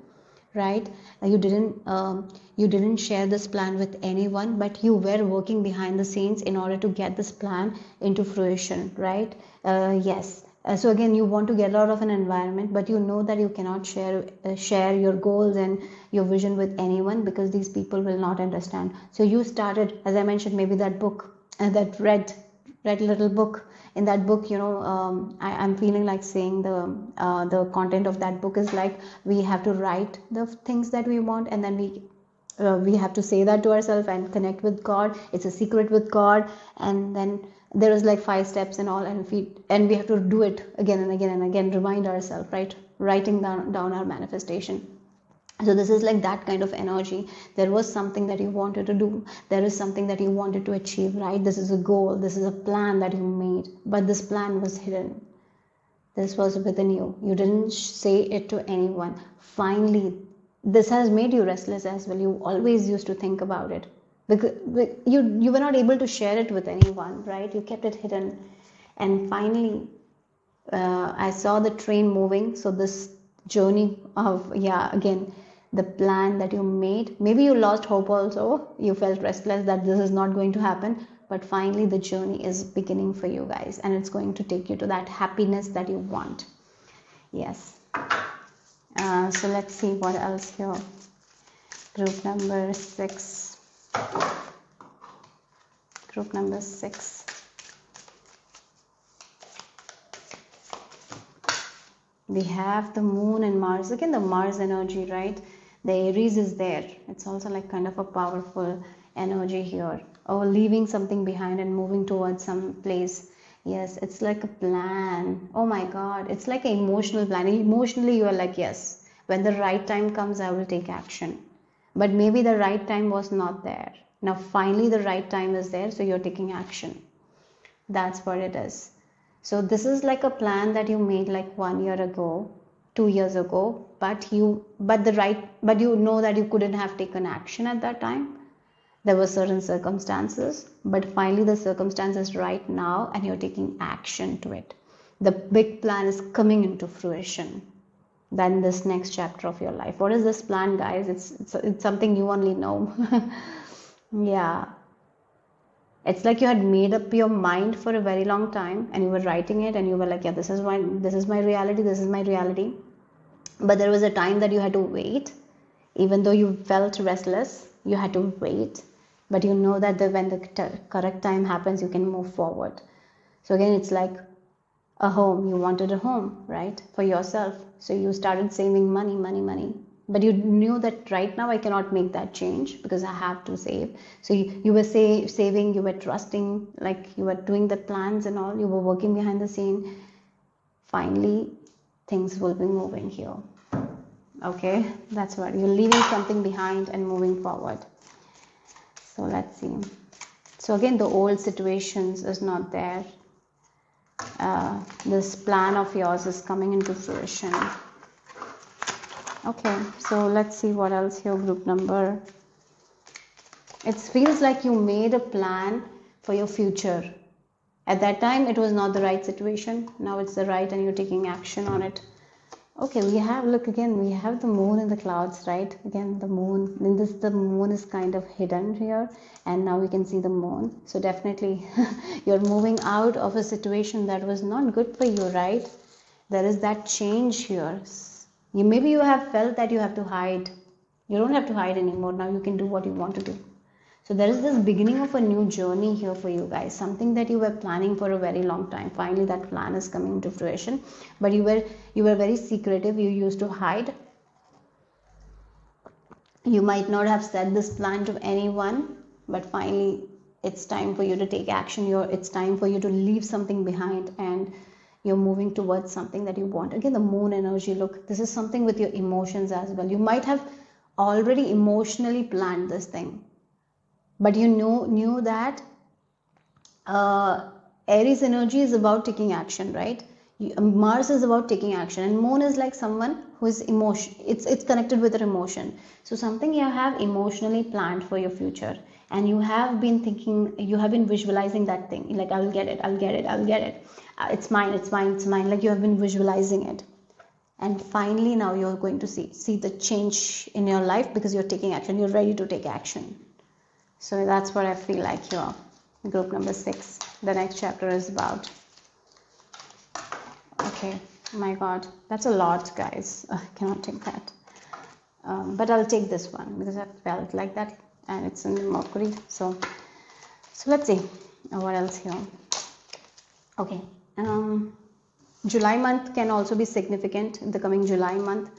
right? You didn't share this plan with anyone, but you were working behind the scenes in order to get this plan into fruition, right? Yes. So again, you want to get out of an environment, but you know that you cannot share your goals and your vision with anyone because these people will not understand. So you started, as I mentioned, maybe that book, that red little book. In that book, I'm feeling like saying the content of that book is like, we have to write the things that we want, and then we have to say that to ourselves and connect with God. It's a secret with God, and then there is like 5 steps and all, and we have to do it again and again and again, remind ourselves, right? Writing down our manifestation. So this is like that kind of energy. There was something that you wanted to do. There is something that you wanted to achieve, right? This is a goal. This is a plan that you made. But this plan was hidden. This was within you. You didn't say it to anyone. Finally, this has made you restless as well. You always used to think about it. Because you were not able to share it with anyone, right? You kept it hidden. And finally, I saw the train moving. So this journey of, again, the plan that you made. Maybe you lost hope also. You felt restless that this is not going to happen. But finally, the journey is beginning for you guys. And it's going to take you to that happiness that you want. Yes. So let's see what else here. Group number 6. Group number 6. We have the moon and Mars. Again, the Mars energy, right? The Aries is there. It's also like kind of a powerful energy here. Or leaving something behind and moving towards some place. Yes, it's like a plan. Oh my God. It's like an emotional plan. Emotionally, you are like, yes, when the right time comes, I will take action. But maybe the right time was not there. Now, finally, the right time is there. So you're taking action. That's what it is. So this is like a plan that you made like 1 year ago, 2 years ago, but you know that you couldn't have taken action at that time. There were certain circumstances, but finally the circumstance is right now and you're taking action to it. The big plan is coming into fruition. Then this next chapter of your life. What is this plan, guys? It's something you only know. Yeah. It's like you had made up your mind for a very long time and you were writing it and you were like, yeah, this is my reality, this is my reality. But there was a time that you had to wait. Even though you felt restless, you had to wait. But you know that when the correct time happens, you can move forward. So again, it's like a home. You wanted a home, right? For yourself. So you started saving money. But you knew that right now I cannot make that change because I have to save. So you were saving, you were trusting, like you were doing the plans and all. You were working behind the scene. Finally, things will be moving here. Okay, that's what. You're leaving something behind and moving forward. So let's see. So again, the old situations is not there. This plan of yours is coming into fruition. Okay, so let's see what else here. Group number. It feels like you made a plan for your future. At that time, it was not the right situation. Now it's the right and you're taking action on it. Okay, we have the moon in the clouds, right? Again, the moon. The moon is kind of hidden here. And now we can see the moon. So definitely, you're moving out of a situation that was not good for you, right? There is that change here. Maybe you have felt that you have to hide. You don't have to hide anymore. Now you can do what you want to do. So there is this beginning of a new journey here for you guys. Something that you were planning for a very long time. Finally, that plan is coming into fruition. But you were very secretive. You used to hide. You might not have said this plan to anyone. But finally, it's time for you to take action. It's time for you to leave something behind and you're moving towards something that you want. Again, the moon energy, look, this is something with your emotions as well. You might have already emotionally planned this thing, but you knew that Aries energy is about taking action, right? Mars is about taking action, and moon is like someone who is emotion. It's connected with your emotion. So something you have emotionally planned for your future, and you have been thinking, you have been visualizing that thing, like I'll get it. It's mine. Like you have been visualizing it. And finally now you're going to see the change in your life because you're taking action. You're ready to take action. So that's what I feel like here. Group number 6. The next chapter is about. Okay. My God. That's a lot, guys. I cannot take that. But I'll take this one because I felt like that. And it's in Mercury. So let's see. What else here? Okay. July month can also be significant in the coming July month.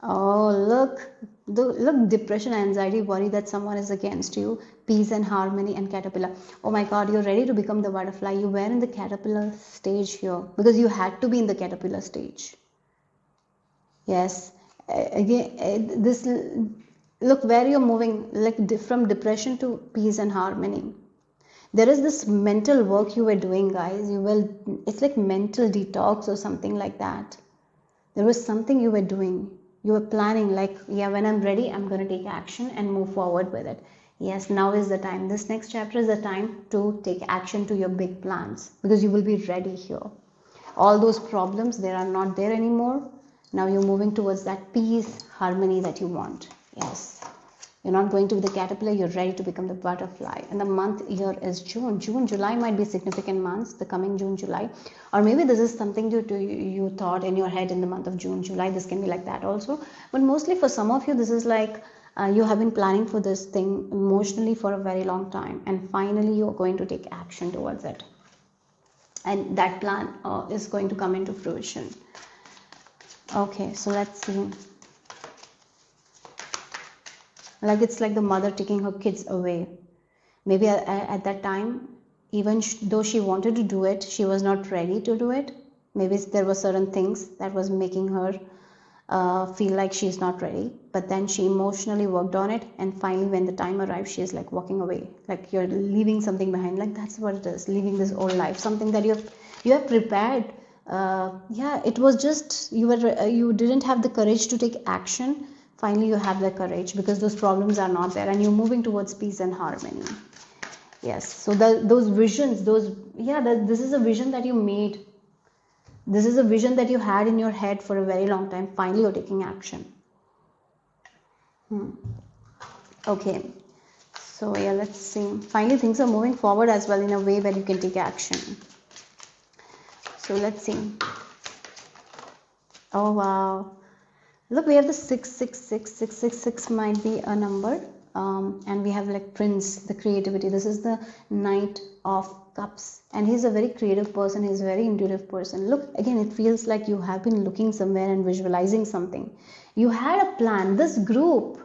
Oh, look, depression, anxiety, worry that someone is against you, peace and harmony, and caterpillar. Oh my God, you're ready to become the butterfly. You were in the caterpillar stage here because you had to be in the caterpillar stage. Yes. Again, look where you're moving, like from depression to peace and harmony. There is this mental work you were doing, guys. It's like mental detox or something like that. There was something you were doing. You were planning, like, yeah, when I'm ready, I'm going to take action and move forward with it. Yes, now is the time. This next chapter is the time to take action to your big plans because you will be ready here. All those problems, they are not there anymore. Now you're moving towards that peace, harmony that you want. Yes. You're not going to be the caterpillar, you're ready to become the butterfly. And the month here is June. June, July might be significant months, the coming June, July. Or maybe this is something you thought in your head in the month of June, July. This can be like that also. But mostly for some of you, this is like you have been planning for this thing emotionally for a very long time. And finally, you're going to take action towards it. And that plan is going to come into fruition. Okay, so let's see. Like it's like the mother taking her kids away. Maybe at that time, even though she wanted to do it, she was not ready to do it. Maybe there were certain things that was making her feel like she's not ready. But then she emotionally worked on it, and finally when the time arrived, she is like walking away. Like you're leaving something behind. Like that's what it is, leaving this old life, something that you have prepared. Yeah, it was just you didn't have the courage to take action. Finally you have the courage because those problems are not there and you're moving towards peace and harmony. Yes, so those visions, this is a vision that you made. This is a vision that you had in your head for a very long time. Finally you're taking action. Okay, so yeah, let's see. Finally things are moving forward as well in a way where you can take action. So let's see. Oh wow. Look, we have the 666. 666 might be a number. And we have like Prince, the creativity. This is the Knight of Cups. And he's a very creative person. He's a very intuitive person. Look, again, it feels like you have been looking somewhere and visualizing something. You had a plan. This group,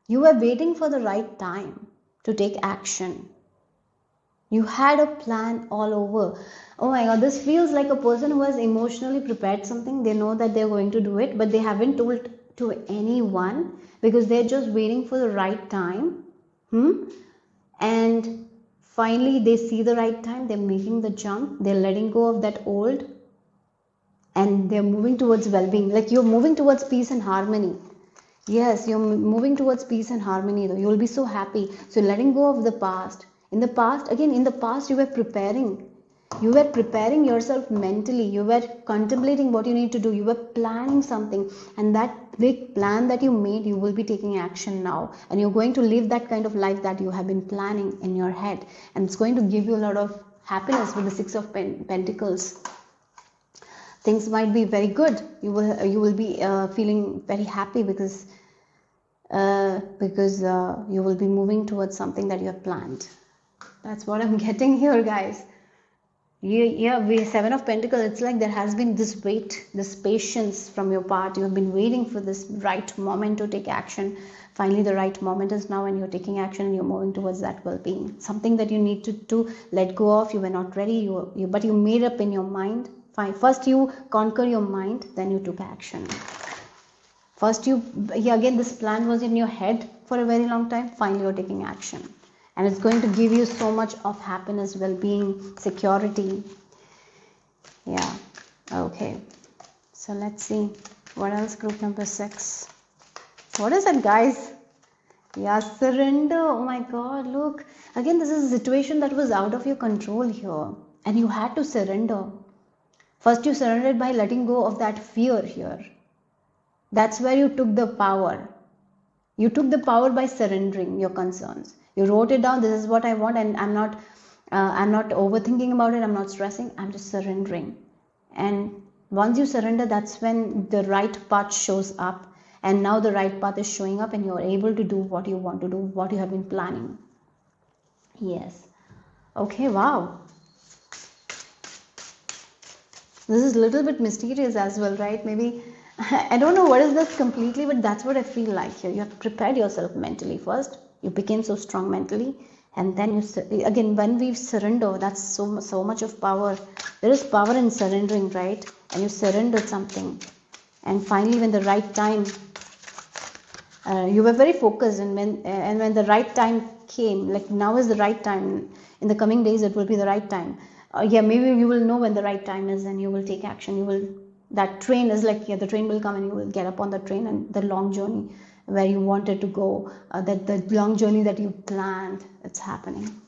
you were waiting for the right time to take action. You had a plan all over. Oh my God, this feels like a person who has emotionally prepared something. They know that they're going to do it, but they haven't told to anyone because they're just waiting for the right time. And finally, they see the right time. They're making the jump. They're letting go of that old. And they're moving towards well-being. Like you're moving towards peace and harmony. Yes, you're moving towards peace and harmony though. You'll be so happy. So letting go of the past. In the past, you were preparing. You were preparing yourself mentally. You were contemplating what you need to do. You were planning something. And that big plan that you made, you will be taking action now. And you're going to live that kind of life that you have been planning in your head. And it's going to give you a lot of happiness with the Six of Pentacles. Things might be very good. You will be feeling very happy because you will be moving towards something that you have planned. That's what I'm getting here, guys. Yeah, we Seven of Pentacles. It's like there has been this wait, this patience from your part. You have been waiting for this right moment to take action. Finally, the right moment is now, and you're taking action, and you're moving towards that well-being. Something that you need to let go of. You were not ready. But you made up in your mind. Fine. First, you conquer your mind, then you took action. First, again, this plan was in your head for a very long time. Finally, you're taking action. And it's going to give you so much of happiness, well-being, security. Yeah. Okay. So let's see. What else? Group number 6. What is that, guys? Yeah, surrender. Oh my God. Look. Again, this is a situation that was out of your control here. And you had to surrender. First, you surrendered by letting go of that fear here. That's where you took the power. You took the power by surrendering your concerns. You wrote it down. This is what I want, and I'm not overthinking about it. I'm not stressing. I'm just surrendering. And once you surrender, that's when the right path shows up. And now the right path is showing up, and you're able to do what you want to do, what you have been planning. Yes. Okay. Wow. This is a little bit mysterious as well, right? Maybe, I don't know what is this completely, but that's what I feel like here. You have prepared yourself mentally first. You became so strong mentally. And then again, when we surrender, that's so much of power. There is power in surrendering, right? And you surrendered something. And finally, when the right time, you were very focused. And when the right time came, like now is the right time. In the coming days, it will be the right time. Yeah, maybe you will know when the right time is, and you will take action. That train is like, yeah, the train will come, and you will get up on the train, and the long journey where you wanted to go, the long journey that you planned, it's happening.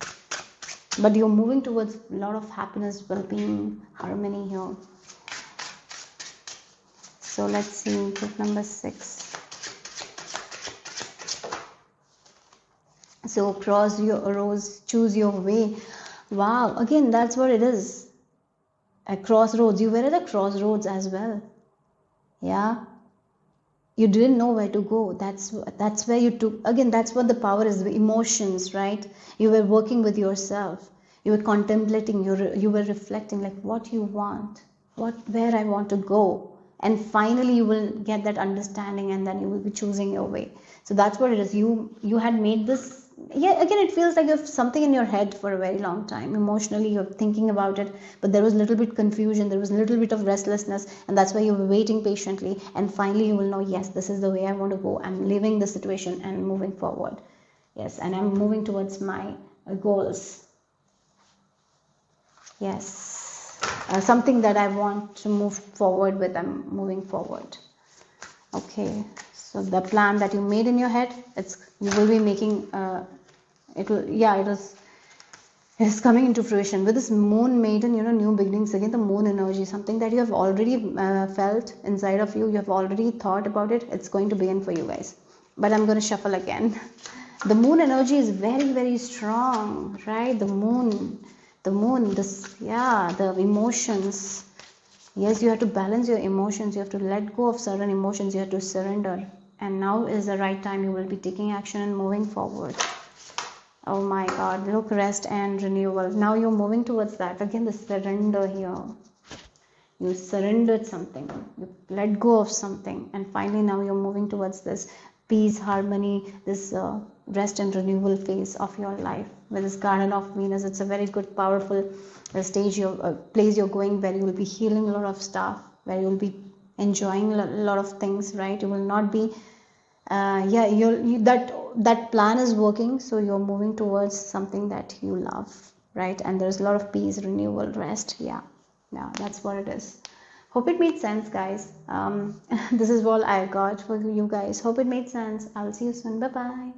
But you're moving towards a lot of happiness, well-being, harmony here. So let's see, tip number 6. So cross your roads, choose your way. Wow, again, that's what it is. A crossroads. You were at a crossroads as well. Yeah. You didn't know where to go. That's where you took, again, that's what the power is, the emotions, right? You were working with yourself. You were contemplating, you were reflecting, like what you want, where I want to go. And finally you will get that understanding, and then you will be choosing your way. So that's what it is. You had made this, yeah, again, it feels like you have something in your head for a very long time. Emotionally you're thinking about it, but there was a little bit confusion, there was a little bit of restlessness, and that's why you were waiting patiently, and finally you will know, yes, this is the way I want to go. I'm leaving the situation and moving forward. Yes, and I'm moving towards my goals. Yes, something that I want to move forward with, I'm moving forward. Okay, so the plan that you made in your head, you will be making it's coming into fruition with this moon maiden, new beginnings. Again, the moon energy, something that you have already felt inside of you, you have already thought about it. It's going to begin for you guys. But I'm going to shuffle again. The moon energy is very, very strong, right? The moon, the emotions. Yes, you have to balance your emotions. You have to let go of certain emotions. You have to surrender. And now is the right time. You will be taking action and moving forward. Oh my God, look, rest and renewal. Now you're moving towards that. Again, the surrender here. You surrendered something. You let go of something. And finally, now you're moving towards this peace, harmony, this rest and renewal phase of your life. With this Garden of Venus, it's a very good, powerful place you're going, where you will be healing a lot of stuff, where you will be enjoying a lot of things, right? You will not be that plan is working, so you're moving towards something that you love, right? And there's a lot of peace, renewal, rest. Yeah, that's what it is. Hope it made sense, guys. This is all I got for you guys. Hope it made sense. I'll see you soon. Bye bye.